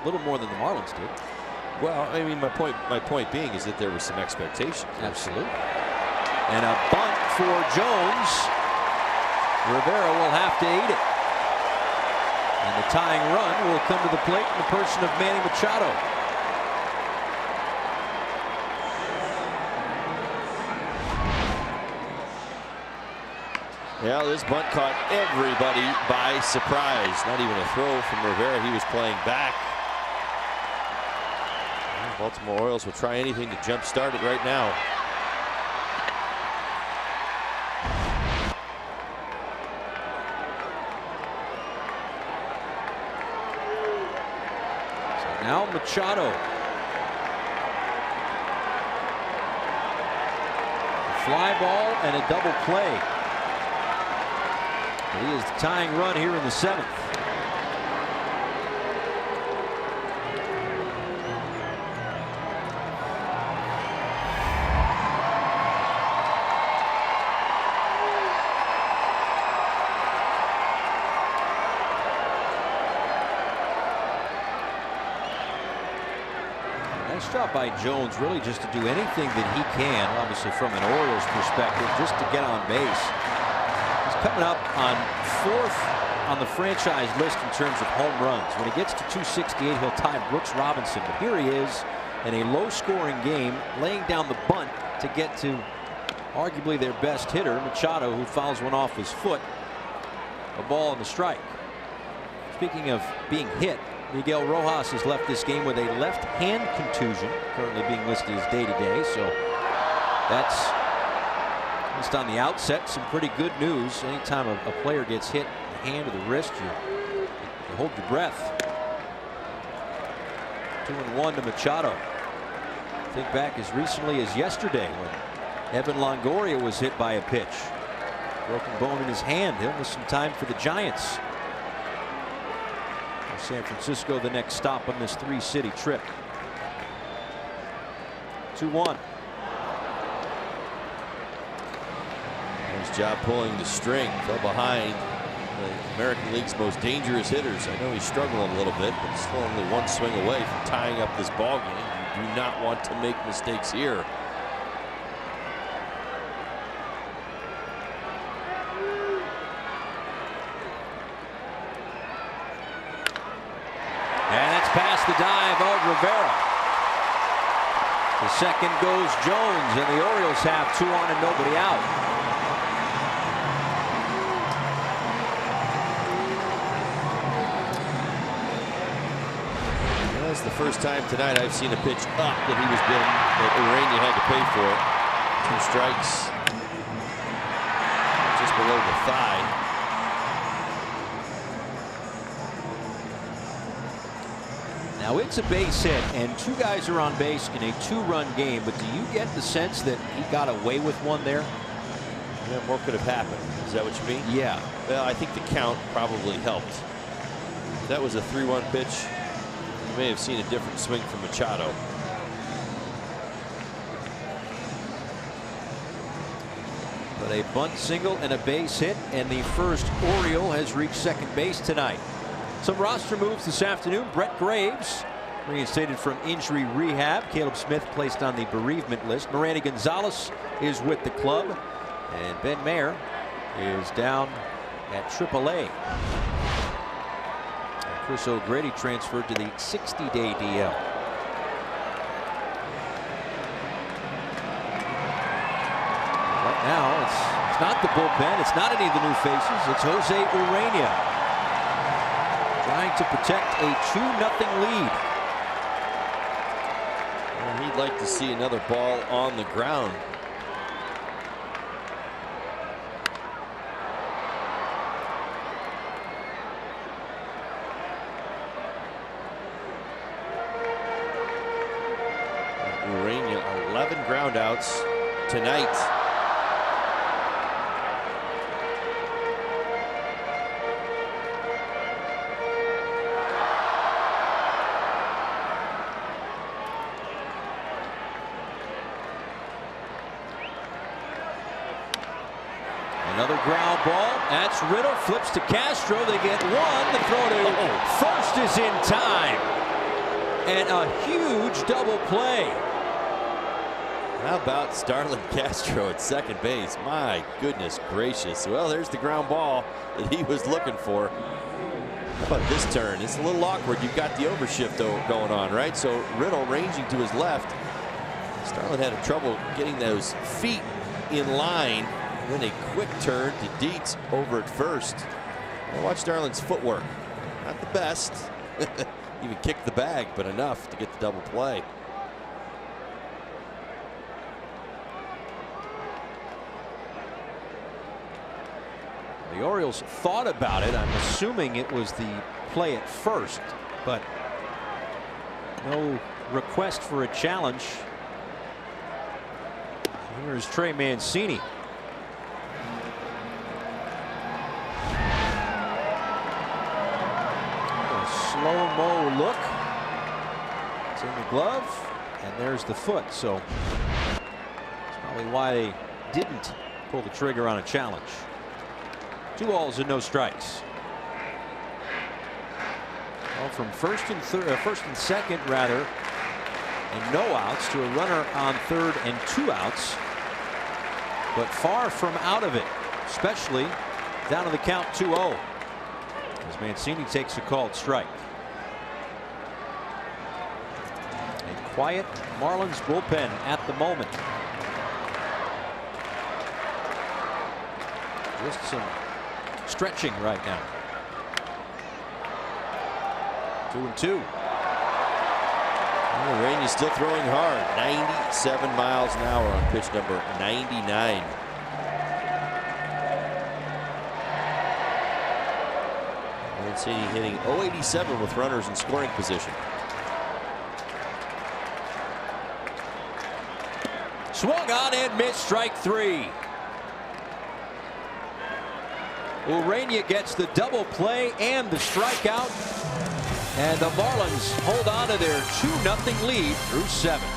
A little more than the Marlins did. Well, I mean, my point being is that there was some expectation. Absolutely. And a bunt for Jones. Rivera will have to eat it. And the tying run will come to the plate in the person of Manny Machado. Yeah, this bunt caught everybody by surprise. Not even a throw from Rivera. He was playing back. Baltimore Orioles will try anything to jump start it right now. So now Machado. A fly ball and a double play. He is the tying run here in the 7th. Nice job by Jones, really just to do anything that he can, obviously from an Orioles perspective, just to get on base. Coming up on 4th on the franchise list in terms of home runs. When he gets to 268, he'll tie Brooks Robinson. But here he is in a low-scoring game, laying down the bunt to get to arguably their best hitter, Machado, who fouls one off his foot. A ball and a strike. Speaking of being hit, Miguel Rojas has left this game with a left hand contusion, currently being listed as day-to-day. So that's, just on the outset, some pretty good news. Anytime a player gets hit in the hand or the wrist, you hold your breath. 2-1 to Machado. Think back as recently as yesterday when Evan Longoria was hit by a pitch. Broken bone in his hand. He'll miss some time for the Giants. San Francisco the next stop on this 3-city trip. 2-1. Nice job pulling the string. Fell behind the American League's most dangerous hitters. I know he's struggling a little bit, but still only one swing away from tying up this ball game. You do not want to make mistakes here. And that's past the dive of Rivera. The second goes Jones, and the Orioles have 2 on and nobody out. That's the first time tonight I've seen a pitch up that he was been that Urania had to pay for. 2 strikes just below the thigh. Now it's a base hit and 2 guys are on base in a 2-run game, but do you get the sense that he got away with one there? Yeah, more could have happened. Is that what you mean? Yeah. Well, I think the count probably helped. If that was a 3-1 pitch, you may have seen a different swing from Machado. But a bunt single and a base hit, and the first Oriole has reached second base tonight. Some roster moves this afternoon. Brett Graves reinstated from injury rehab. Caleb Smith placed on the bereavement list. Miranda Gonzalez is with the club, and Ben Mayer is down at AAA. Chris O'Grady transferred to the 60-day DL. Right now, it's not the bullpen. It's not any of the new faces. It's Jose Urania trying to protect a 2-0 lead. Well, he'd like to see another ball on the ground. Urania, 11 groundouts tonight. Another ground ball. That's Riddle. Flips to Castro. They get one. The throw to first is in time. And a huge double play. How about Starlin Castro at second base? My goodness gracious. Well, there's the ground ball that he was looking for. How about this turn? It's a little awkward. You've got the overshift going on, right? So Riddle ranging to his left. Starlin had trouble getting those feet in line. And then a quick turn to Dietz over at first. Well, watch Starlin's footwork. Not the best. Even kicked the bag, but enough to get the double play. The Orioles thought about it. I'm assuming it was the play at first, but no request for a challenge. Here's Trey Mancini. A slow-mo look. It's in the glove, and there's the foot. So that's probably why they didn't pull the trigger on a challenge. 2 balls and no strikes. Well, from first and second rather, and no outs to a runner on third and 2 outs, but far from out of it, especially down to the count 2-0 as Mancini takes a called strike. A quiet Marlins bullpen at the moment. Just some stretching right now. 2-2. Rainey still throwing hard. 97 miles an hour on pitch number 99. Mancini hitting .087 with runners in scoring position. Swung on and missed, strike 3. Urania gets the double play and the strikeout, and the Marlins hold on to their 2-0 lead through 7.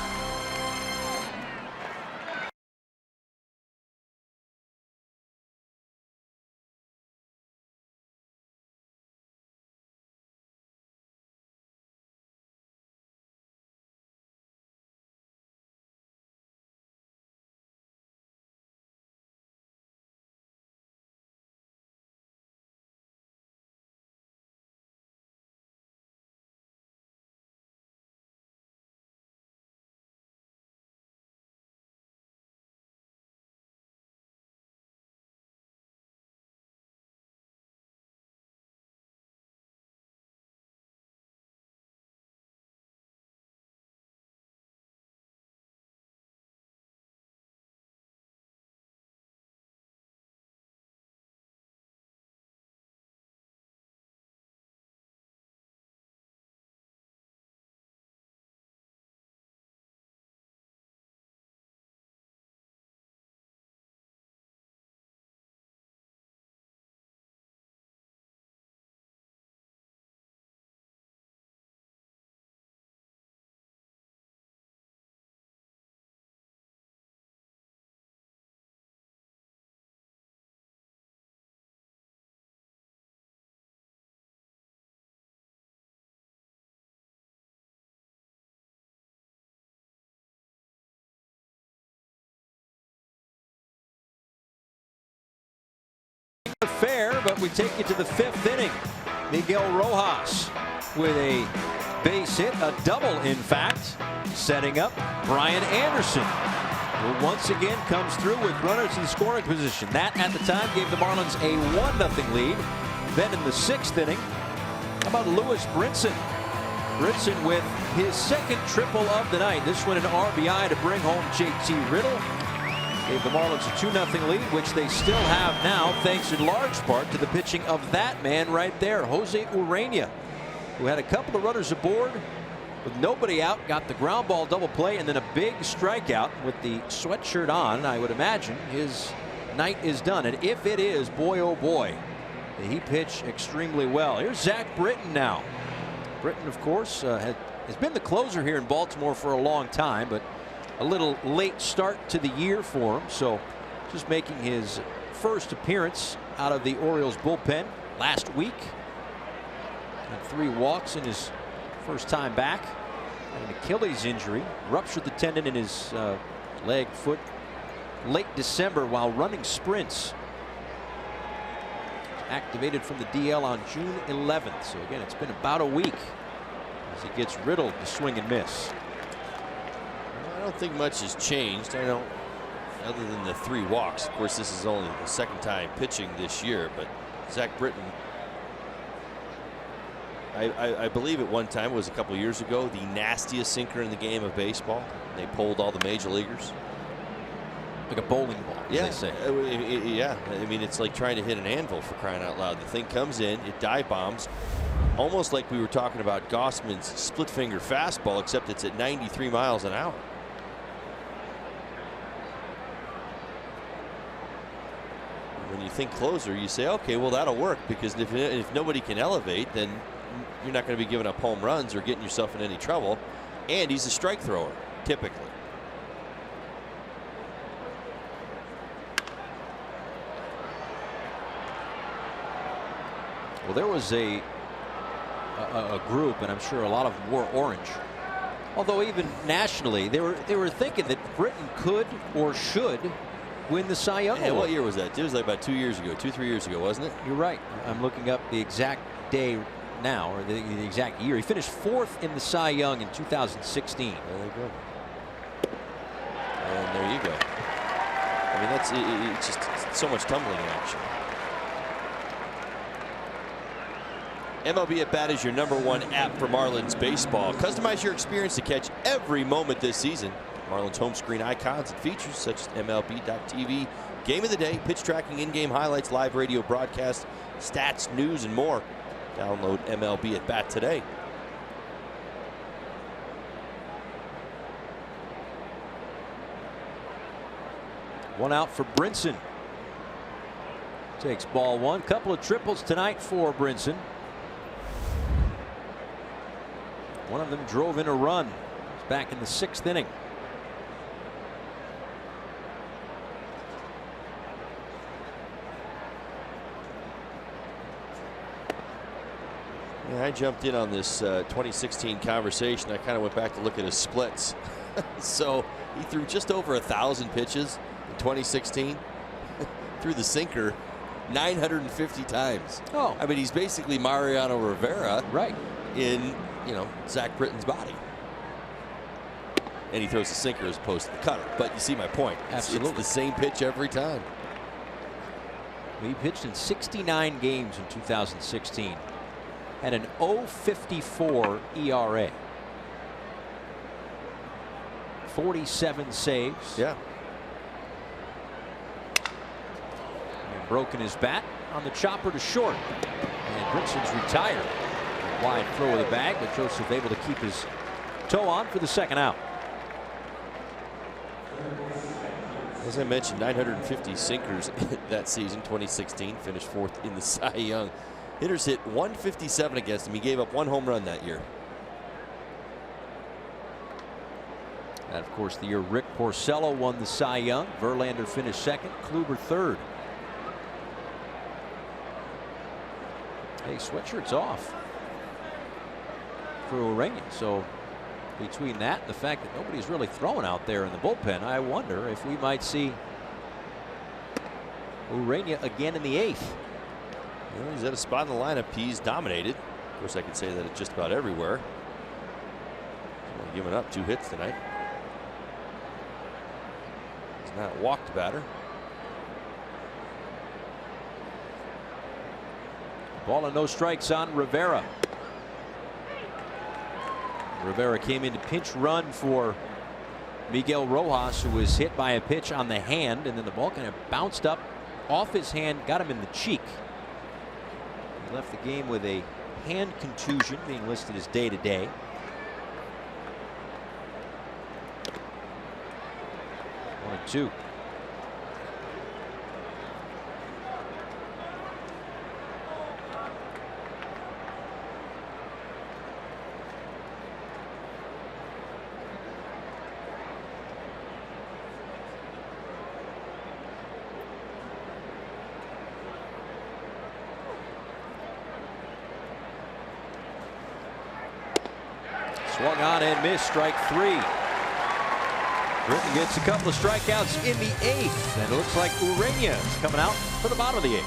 Fair, but we take you to the 5th inning. Miguel Rojas with a base hit, a double in fact, setting up Brian Anderson, who once again comes through with runners in scoring position. That at the time gave the Marlins a 1-0 lead. Then in the 6th inning, how about Lewis Brinson? Brinson with his 2nd triple of the night. This one an RBI to bring home JT Riddle. Gave the Marlins a 2-0 lead, which they still have now, thanks in large part to the pitching of that man right there, Jose Urania, who had a couple of runners aboard with nobody out, got the ground ball double play, and then a big strikeout with the sweatshirt on. I would imagine his night is done. And if it is, boy, oh boy, he pitched extremely well. Here's Zach Britton now. Britton, of course, has been the closer here in Baltimore for a long time, but a little late start to the year for him, so just making his first appearance out of the Orioles bullpen last week. Had 3 walks in his first time back. Had an Achilles injury, ruptured the tendon in his leg, foot late December while running sprints. activated from the DL on June 11th. So again, it's been about a week as he gets riddled to swing and miss. I don't think much has changed. I don't, other than the 3 walks. Of course, this is only the 2nd time pitching this year, but Zach Britton, I believe at one time, it was a couple years ago, the nastiest sinker in the game of baseball. They polled all the major leaguers. Like a bowling ball, as they say. Yeah, I mean, it's like trying to hit an anvil, for crying out loud. The thing comes in, it dive bombs, almost like we were talking about Gossman's split finger fastball, except it's at 93 miles an hour. When you think closer, you say, okay, well, that'll work, because if nobody can elevate, then you're not going to be giving up home runs or getting yourself in any trouble. And he's a strike thrower, typically. Well, there was a group, and I'm sure a lot of them wore orange. Although even nationally, they were thinking that Britton could or should win the Cy Young Award. What year was that? It was like about 2 years ago, 2-3 years ago, wasn't it? You're right. I'm looking up the exact day now, or the exact year. He finished 4th in the Cy Young in 2016. There you go. And there you go. I mean, it's just so much tumbling action. MLB at Bat is your #1 app for Marlins baseball. Customize your experience to catch every moment this season. Marlins home screen icons and features such as MLB.tv, game of the day, pitch tracking, in-game highlights, live radio broadcast, stats, news, and more. Download MLB at Bat today. One out for Brinson. Takes ball 1. Couple of triples tonight for Brinson. One of them drove in a run. It's back in the 6th inning. Yeah, I jumped in on this 2016 conversation. I kind of went back to look at his splits. So he threw just over 1,000 pitches in 2016. Threw the sinker 950 times. Oh, I mean, he's basically Mariano Rivera, right, in, you know, Zach Britton's body. And he throws the sinker as opposed to the cutter. But you see my point. Absolutely. It's the same pitch every time. He pitched in 69 games in 2016. Had an 0.54 ERA. 47 saves. Yeah. And broken his bat on the chopper to short. And Brinson's retired. A wide throw of the bag, but Joseph able to keep his toe on for the 2nd out. As I mentioned, 950 sinkers that season, 2016, finished 4th in the Cy Young. Hitters hit 157 against him. He gave up 1 home run that year. And of course, the year Rick Porcello won the Cy Young. Verlander finished 2nd, Kluber 3rd. Hey, sweatshirt's off for Urania. So between that and the fact that nobody's really throwing out there in the bullpen, I wonder if we might see Urania again in the 8th. Well, he's at a spot in the lineup he's dominated. Of course, I could say that it's just about everywhere. He's only given up 2 hits tonight. He's not walked batter. Ball and no strikes on Rivera. Rivera came in to pinch run for Miguel Rojas, who was hit by a pitch on the hand, and then the ball kind of bounced up off his hand, got him in the cheek. He left the game with a hand contusion, being listed as day-to-day. One and 2. Swung on and missed, strike 3. Britton gets a couple of strikeouts in the 8th, and it looks like Urania is coming out for the bottom of the 8th.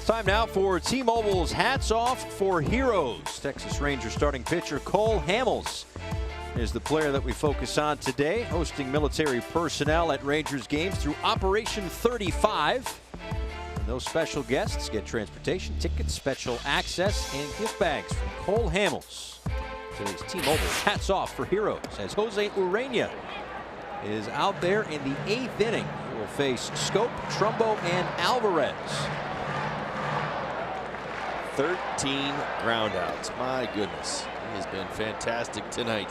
It's time now for T-Mobile's Hats Off for Heroes. Texas Rangers starting pitcher Cole Hamels is the player that we focus on today, hosting military personnel at Rangers games through Operation 35. And those special guests get transportation, tickets, special access, and gift bags from Cole Hamels. Today's T-Mobile's Hats Off for Heroes as Jose Urena is out there in the 8th inning. He will face Scope, Trumbo, and Alvarez. 13 groundouts. My goodness. He has been fantastic tonight.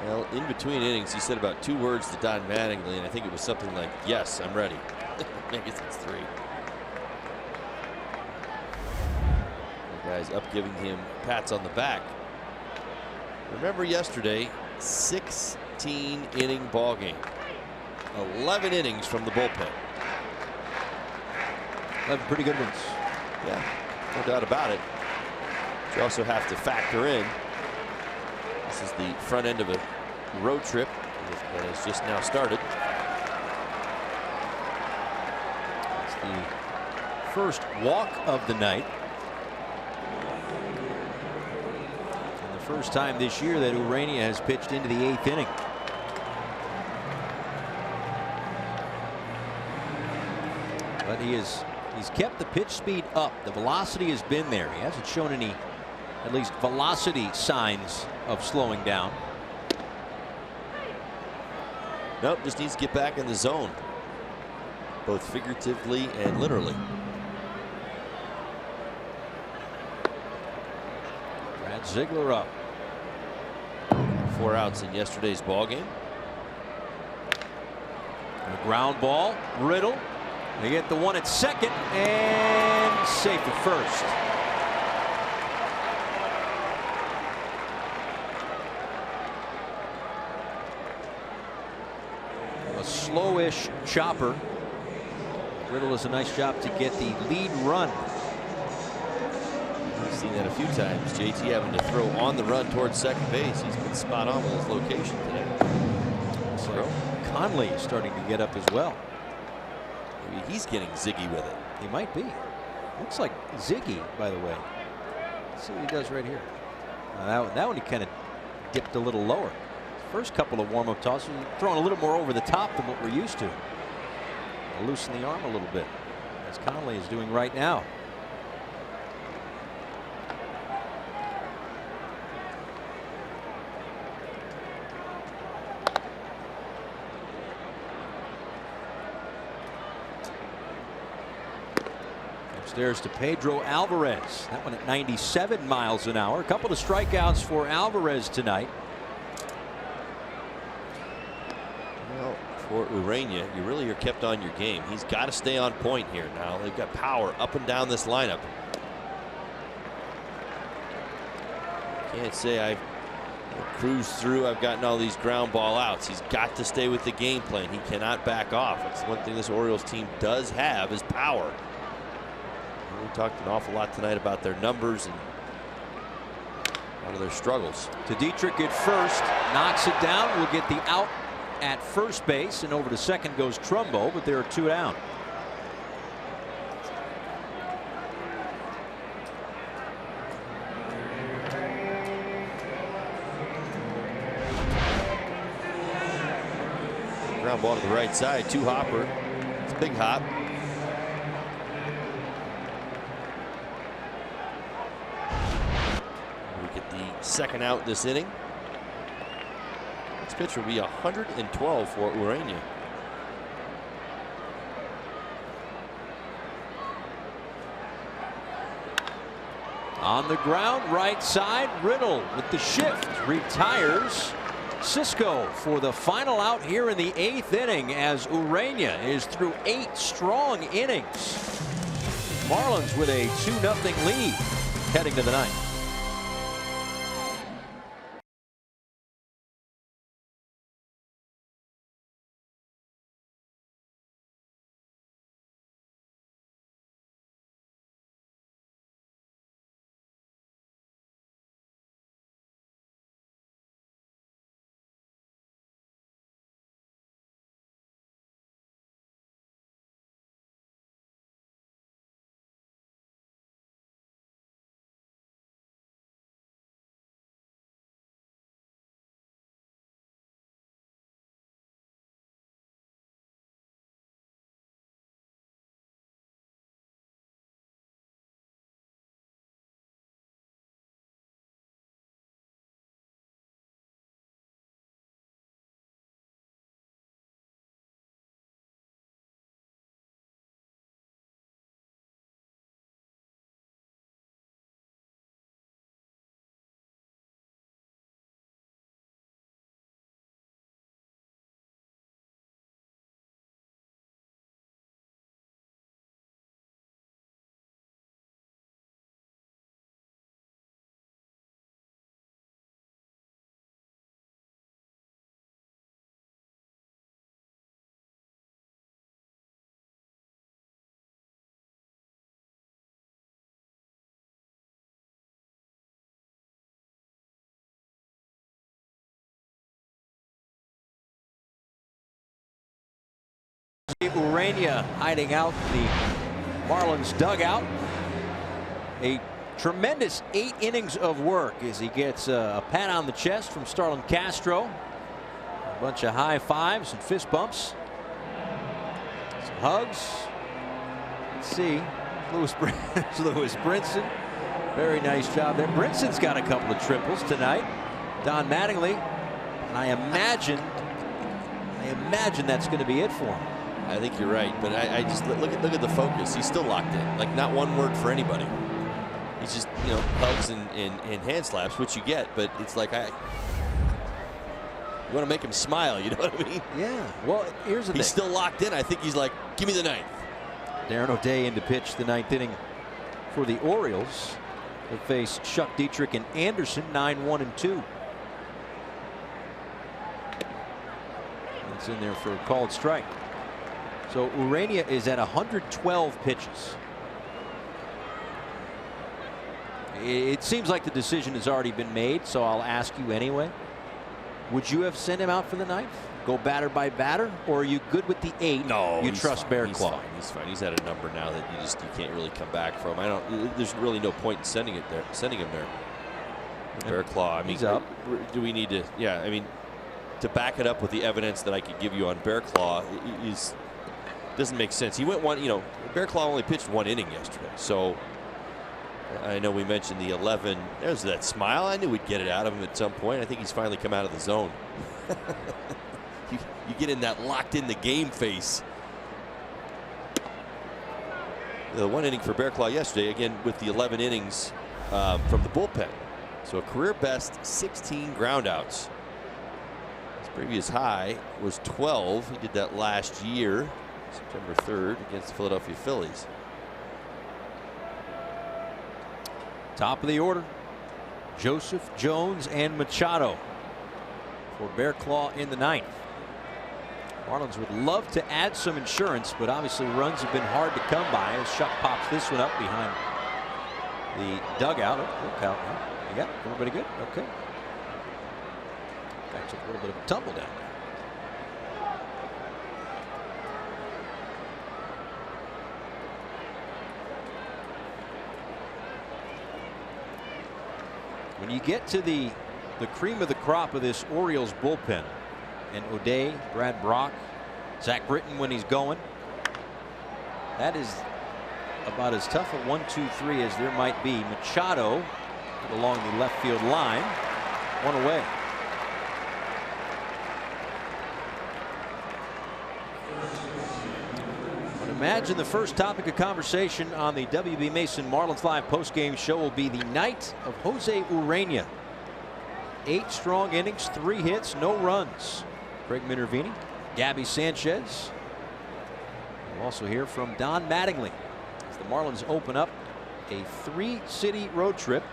Well, in between innings, he said about 2 words to Don Mattingly, and I think it was something like, "Yes, I'm ready." Maybe it's 3. The guys up giving him pats on the back. Remember yesterday, 16-inning ball game. 11 innings from the bullpen. 11 pretty good ones. Yeah, no doubt about it. But you also have to factor in this is the front end of a road trip that has just now started. It's the first walk of the night. And the first time this year that Urena has pitched into the 8th inning. But he's kept the pitch speed up. The velocity has been there. He hasn't shown any, at least velocity signs of slowing down. Nope, just needs to get back in the zone, both figuratively and literally. Brad Ziegler up. 4 outs in yesterday's ball game. A ground ball. Riddle. They get the one at second and safe at first. A slowish chopper. Riddle does a nice job to get the lead run. We've seen that a few times. JT having to throw on the run towards second base. He's been spot on with his location today. So Conley is starting to get up as well. Maybe he's getting ziggy with it. He might be. Looks like Ziggy, by the way. Let's see what he does right here. That one he kind of dipped a little lower. First couple of warm-up tosses, throwing a little more over the top than what we're used to. Loosen the arm a little bit, as Conley is doing right now. Upstairs to Pedro Alvarez. That one at 97 miles an hour. A couple of strikeouts for Alvarez tonight. Well, for Urena, you really are kept on your game. He's got to stay on point here now. They've got power up and down this lineup. Can't say I've cruised through. I've gotten all these ground ball outs. He's got to stay with the game plan. He cannot back off. That's one thing this Orioles team does have is power. We talked an awful lot tonight about their numbers and a lot of their struggles. To Dietrich at first, knocks it down. We'll get the out at first base, and over to second goes Trumbo, but there are 2 down. Ground ball to the right side, 2-hopper. It's a big hop. We get the second out this inning. This pitch will be 112 for Urena. On the ground, right side, Riddle with the shift retires Cisco for the final out here in the 8th inning as Urena is through 8 strong innings. Marlins with a 2-0 lead heading to the 9th. Urania hiding out the Marlins dugout. A tremendous 8 innings of work as he gets a pat on the chest from Starlin Castro. A bunch of high fives and fist bumps. Some hugs. Let's see. Lewis Brinson. Very nice job there. Brinson's got a couple of triples tonight. Don Mattingly. And I imagine that's going to be it for him. I think you're right, but I just look at the focus. He's still locked in. Like, not one word for anybody. He's just, you know, hugs and hand slaps, which you get, but it's like, you want to make him smile, you know what I mean? Yeah. Well, here's the thing. He's still locked in. I think he's like, give me the ninth. Darren O'Day in to pitch the 9th inning for the Orioles. They face Shuck Dietrich and Anderson, 9-1-2. That's in there for a called strike. So Urania is at 112 pitches. It seems like the decision has already been made, so I'll ask you anyway. Would you have sent him out for the 9th? Go batter by batter, or are you good with the 8? No, you trust Bear Claw. He's fine. He's at a number now that you can't really come back from. There's really no point in sending him there. Bear Claw. I mean, he's up. Do we need to? Yeah, I mean, to back it up with the evidence that I could give you on Bear Claw doesn't make sense. He went one. You know, Bear Claw only pitched 1 inning yesterday, so. I know we mentioned the 11. There's that smile. I knew we'd get it out of him at some point. I think he's finally come out of the zone. You get in that locked in the game face. The 1 inning for Bear Claw yesterday, again with the 11 innings from the bullpen. So a career best 16 groundouts. His previous high was 12. He did that last year, September 3rd, against the Philadelphia Phillies. Top of the order, Joseph, Jones, and Machado for Bear Claw in the 9th. Marlins would love to add some insurance, but obviously runs have been hard to come by as Shuck pops this one up behind the dugout. Look out. You got everybody good? Okay. That took a little bit of a tumble down there. When you get to the cream of the crop of this Orioles bullpen, and O'Day, Brad Brock, Zach Britton when he's going, that is about as tough a 1-2-3 as there might be. Machado along the left field line, 1 away. But imagine the first topic of conversation on the WB Mason Marlins Live postgame show will be the night of Jose Urania. 8 strong innings, 3 hits, no runs. Craig Minervini, Gabby Sanchez. We'll also hear from Don Mattingly as the Marlins open up a 3-city road trip.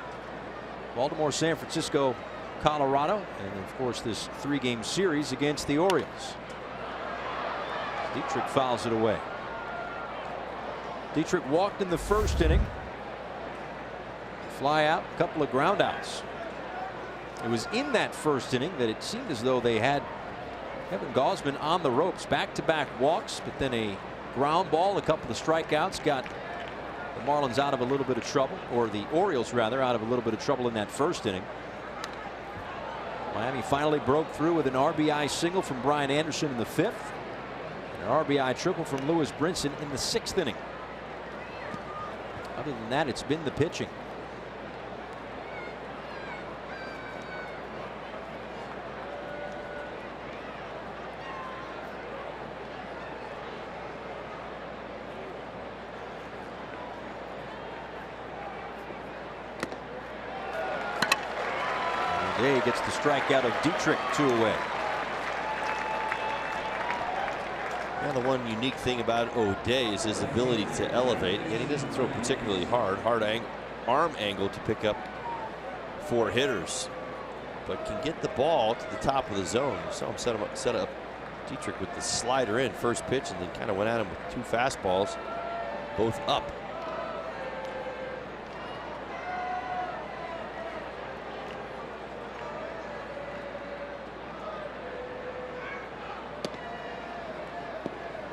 Baltimore, San Francisco, Colorado, and of course this 3-game series against the Orioles. Dietrich fouls it away. Dietrich walked in the 1st inning. Fly out, a couple of ground outs. It was in that 1st inning that it seemed as though they had Kevin Gausman on the ropes. Back-to-back walks, but then a ground ball, a couple of strikeouts got the Marlins out of a little bit of trouble, or the Orioles rather, out of a little bit of trouble in that 1st inning. Miami finally broke through with an RBI single from Brian Anderson in the 5th. And an RBI triple from Lewis Brinson in the 6th inning. Other than that, it's been the pitching. O'Day gets the strikeout of Dietrich, 2 away. Yeah, the one unique thing about O'Day is his ability to elevate. Again, he doesn't throw particularly hard arm angle to pick up 4 hitters, but can get the ball to the top of the zone. You saw him set up Dietrich with the slider in first pitch, and then kind of went at him with 2 fastballs, both up.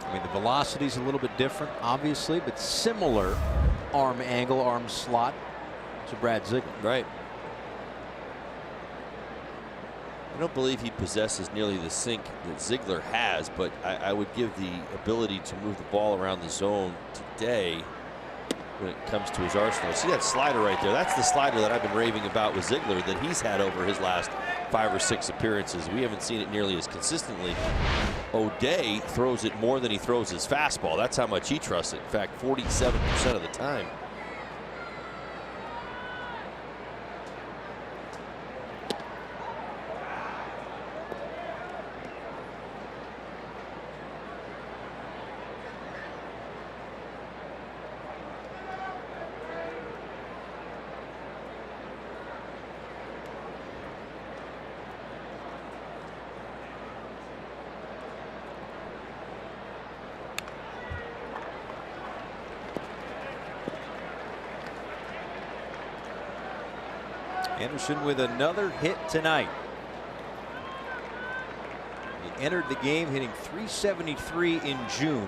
I mean, the velocity's a little bit different, obviously, but similar arm angle, arm slot to Brad Ziegler. Right. I don't believe he possesses nearly the sink that Ziegler has, but I would give the ability to move the ball around the zone today when it comes to his arsenal. See that slider right there? That's the slider that I've been raving about with Ziegler that he's had over his last 5 or 6 appearances. We haven't seen it nearly as consistently. O'Day throws it more than he throws his fastball. That's how much he trusts it. In fact, 47% of the time. Anderson with another hit tonight. He entered the game hitting .373 in June.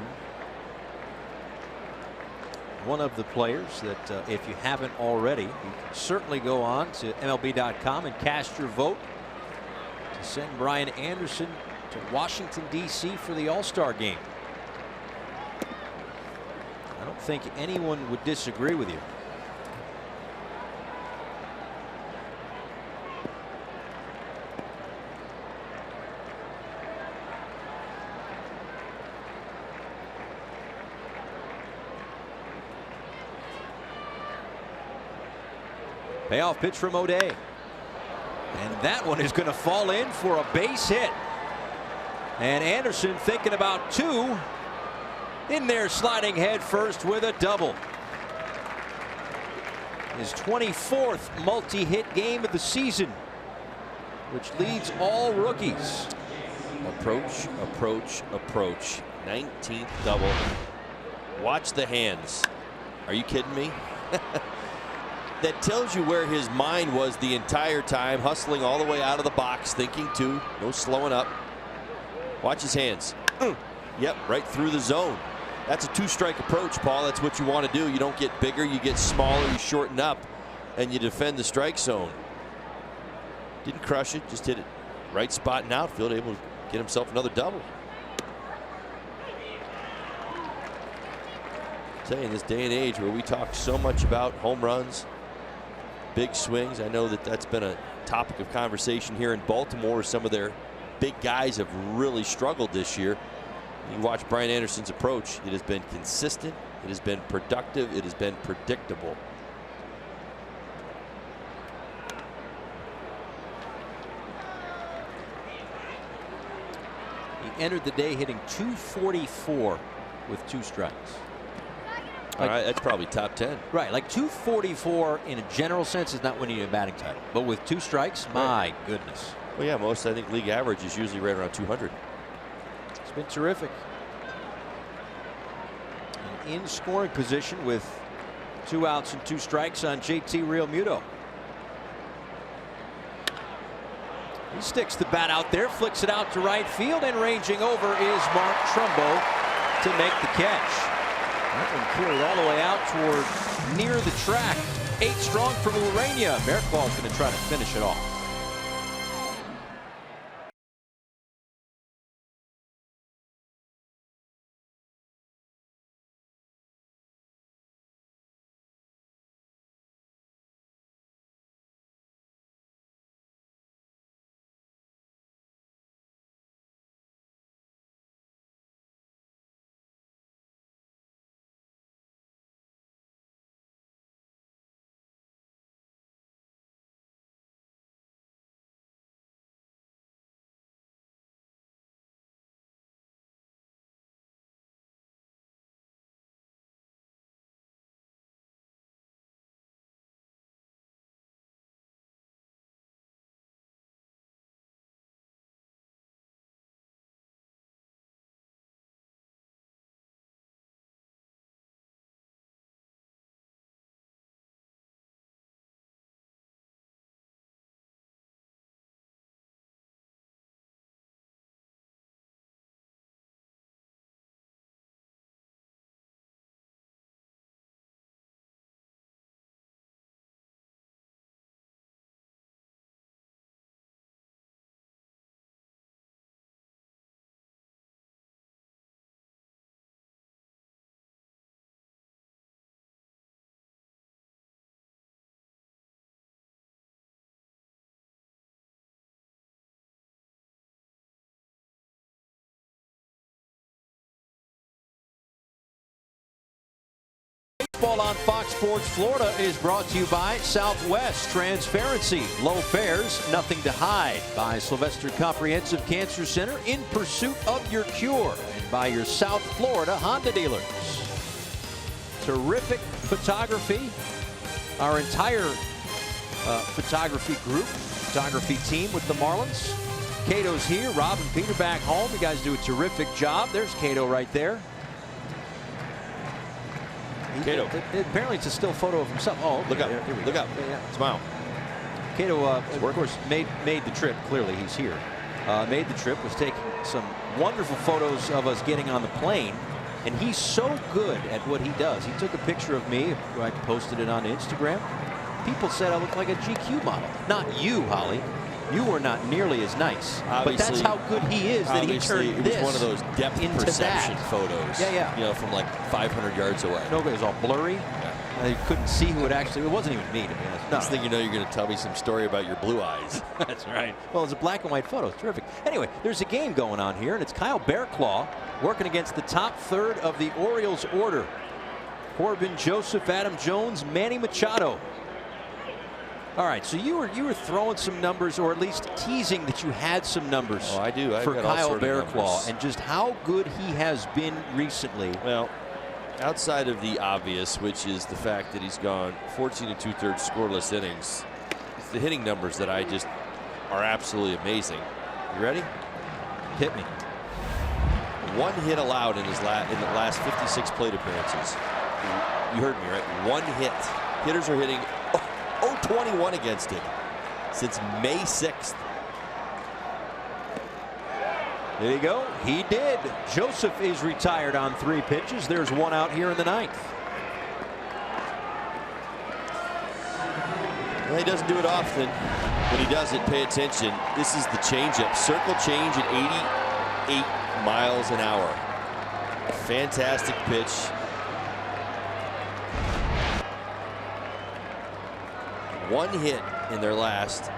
One of the players that if you haven't already, you can certainly go on to MLB.com and cast your vote to send Brian Anderson to Washington, D.C. for the All-Star game. I don't think anyone would disagree with you. Payoff pitch from O'Day. And that one is going to fall in for a base hit. And Anderson thinking about 2. In there sliding head first with a double. His 24th multi-hit game of the season, which leads all rookies. Approach, approach, approach. 19th double. Watch the hands. Are you kidding me? That tells you where his mind was the entire time, hustling all the way out of the box, thinking 2, no slowing up. Watch his hands. Yep, right through the zone. That's a 2-strike approach, Paul. That's what you want to do. You don't get bigger, you get smaller, you shorten up, and you defend the strike zone. Didn't crush it, just hit it right spot in outfield, able to get himself another double. I tell you, in this day and age where we talk so much about home runs, big swings, I know that that's been a topic of conversation here in Baltimore. Some of their big guys have really struggled this year. You watch Brian Anderson's approach. It has been consistent. It has been productive. It has been predictable. He entered the day hitting .244 with 2 strikes. All right, that's probably top 10. Right, like .244 in a general sense is not winning you a batting title, but with 2 strikes, my goodness. Well, yeah, most, I think, league average is usually right around 200. It's been terrific. And in scoring position with 2 outs and 2 strikes on JT Realmuto. He sticks the bat out there, flicks it out to right field, and ranging over is Mark Trumbo to make the catch. That one carried all the way out toward near the track. 8 strong from Urania. Merklaw's going to try to finish it off. Baseball on Fox Sports Florida is brought to you by Southwest Transparency. Low fares, nothing to hide. By Sylvester Comprehensive Cancer Center, in pursuit of your cure. And by your South Florida Honda dealers. Terrific photography. Our entire photography group, photography team with the Marlins. Cato's here. Rob and Peter back home. You guys do a terrific job. There's Cato right there. Cato. Apparently it's a still photo of himself. Oh, look up. Look up. Yeah. Smile. Cato, of course, made the trip. Clearly, he's here. Made the trip, was taking some wonderful photos of us getting on the plane. And he's so good at what he does. He took a picture of me. I posted it on Instagram. People said I look like a GQ model. Not you, Holly. You were not nearly as nice. But that's how good he is that he turned this it was one of those depth perception photos. Yeah. You know, from like 500 yards away. No, it was all blurry. Yeah. You couldn't see who it actually. It wasn't even me, to be honest. Next thing you know, you're going to tell me some story about your blue eyes. That's right. Well, it's a black and white photo. It's terrific. Anyway, there's a game going on here, and it's Kyle Bearclaw working against the top third of the Orioles order. Corbin, Joseph, Adam Jones, Manny Machado. All right, so you were throwing some numbers, or at least teasing that you had some numbers. Oh, I do. For Kyle Bearclaw, and just how good he has been recently. Well, outside of the obvious, which is the fact that he's gone 14 2/3 scoreless innings, it's the hitting numbers that I just are absolutely amazing. You ready? Hit me. One hit allowed in the last 56 plate appearances. You heard me, right? One hit. Hitters are hitting 0-21 against him since May 6th. There you go. He did. Joseph is retired on 3 pitches. There's one out here in the 9th. Well, he doesn't do it often. When he does it, pay attention. This is the changeup. Circle change at 88 miles an hour. Fantastic pitch. One hit in their last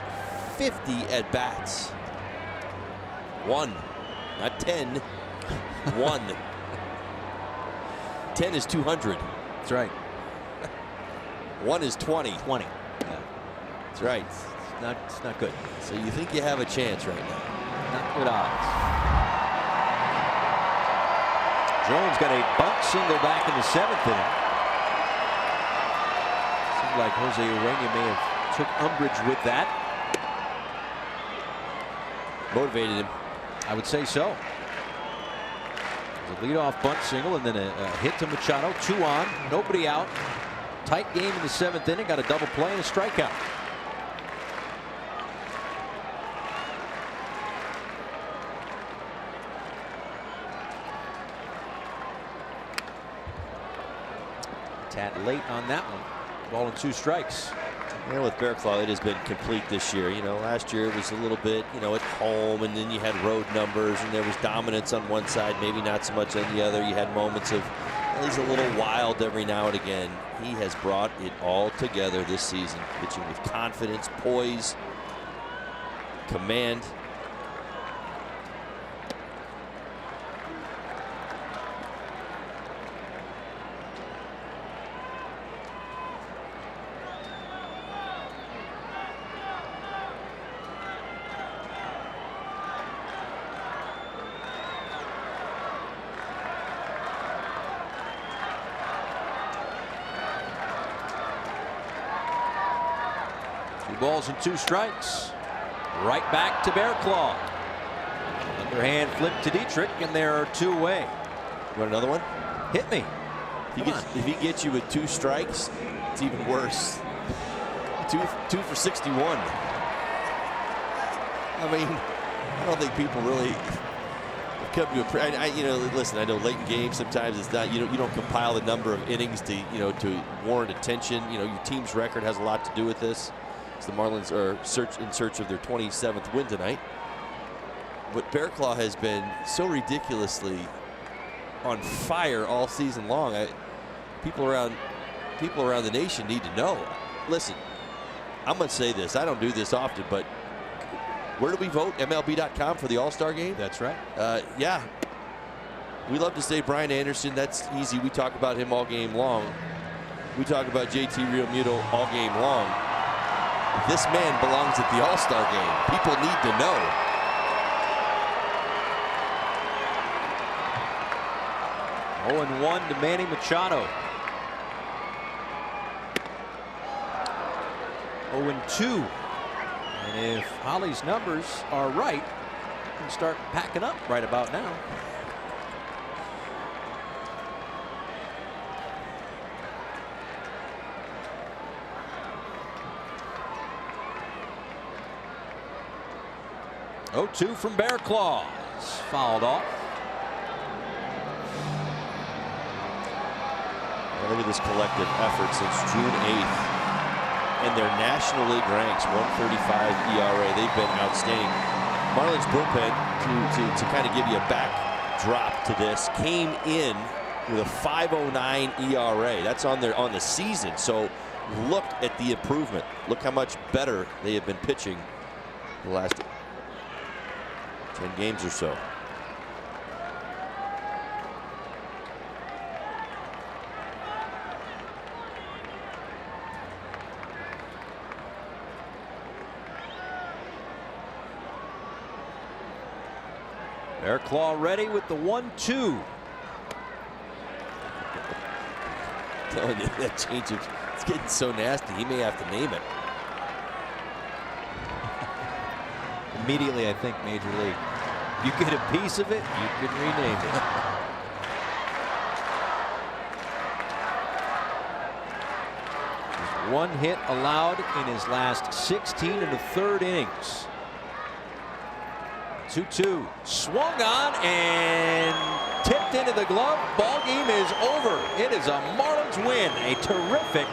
50 at bats. One, not 10. One. 10 is 200. That's right. One is 20. 20. Yeah. That's right. It's not good. So you think you have a chance right now? Not good odds. Jones got a bunt single back in the 7th inning. Seemed like Jose Urena may have took umbrage with that. Motivated him. I would say so. It was a leadoff bunt single and then a hit to Machado. 2 on, nobody out. Tight game in the 7th inning. Got a double play and a strikeout. Tad late on that one. Ball and 2 strikes. Yeah, with Bearclaw, it has been complete this year. You know, last year it was a little bit, you know, at home, and then you had road numbers, and there was dominance on one side, maybe not so much on the other. You had moments of, well, he's a little wild every now and again. He has brought it all together this season, pitching with confidence, poise, command. Balls and 2 strikes. Right back to Bearclaw. Underhand flip to Dietrich, and there are 2 away. You want another one? Hit me. If he gets you with 2 strikes, it's even worse. 2 for 61. I mean, I don't think people really come to you know, listen, I know late in games sometimes it's not, you don't compile the number of innings to, you know, to warrant attention. You know, your team's record has a lot to do with this. The Marlins are in search of their 27th win tonight. But Bearclaw has been so ridiculously on fire all season long. People around the nation need to know. Listen, I'm going to say this. I don't do this often, but where do we vote? MLB.com for the All-Star game? That's right. Yeah. We love to say Brian Anderson. That's easy. We talk about him all game long. We talk about JT Realmuto all game long. This man belongs at the All-Star game. People need to know. Oh, 1 to Manny Machado. 0-2. And if Holly's numbers are right, he can start packing up right about now. Oh, 2 from Bear Claws. Fouled off. Look at this collective effort since June 8th. And their National League ranks 135 ERA. They've been outstanding. Marlins bullpen, to kind of give you a backdrop to this, came in with a 5.09 ERA. That's on the season. So look at the improvement. Look how much better they have been pitching the last 10 games or so. Bear Claw ready with the 1-2. Telling you, that change it's getting so nasty, he may have to name it. Immediately, I think Major League. You get a piece of it, you can rename it. Just 1 hit allowed in his last 16 in the 3rd innings. 2-2. Swung on and tipped into the glove. Ball game is over. It is a Marlins win. A terrific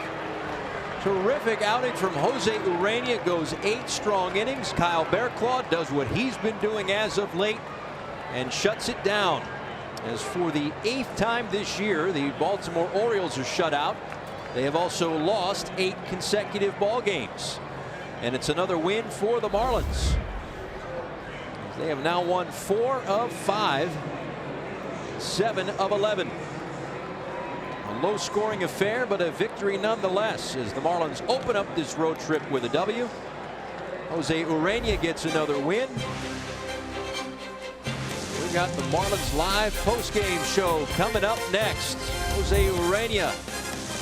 outing from Jose Urena. Goes 8 strong innings. Kyle Bearclaw does what he's been doing as of late and shuts it down. As for the 8th time this year, the Baltimore Orioles are shut out. They have also lost 8 consecutive ball games. And it's another win for the Marlins. They have now won 4 of 5, 7 of 11. A low-scoring affair, but a victory nonetheless, as the Marlins open up this road trip with a W. Jose Urena gets another win. We got the Marlins live post-game show coming up next. Jose Urena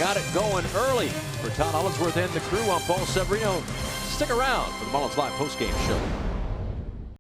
got it going early. For Todd Hollinsworth and the crew, I'm Paul Severino. Stick around for the Marlins live post-game show.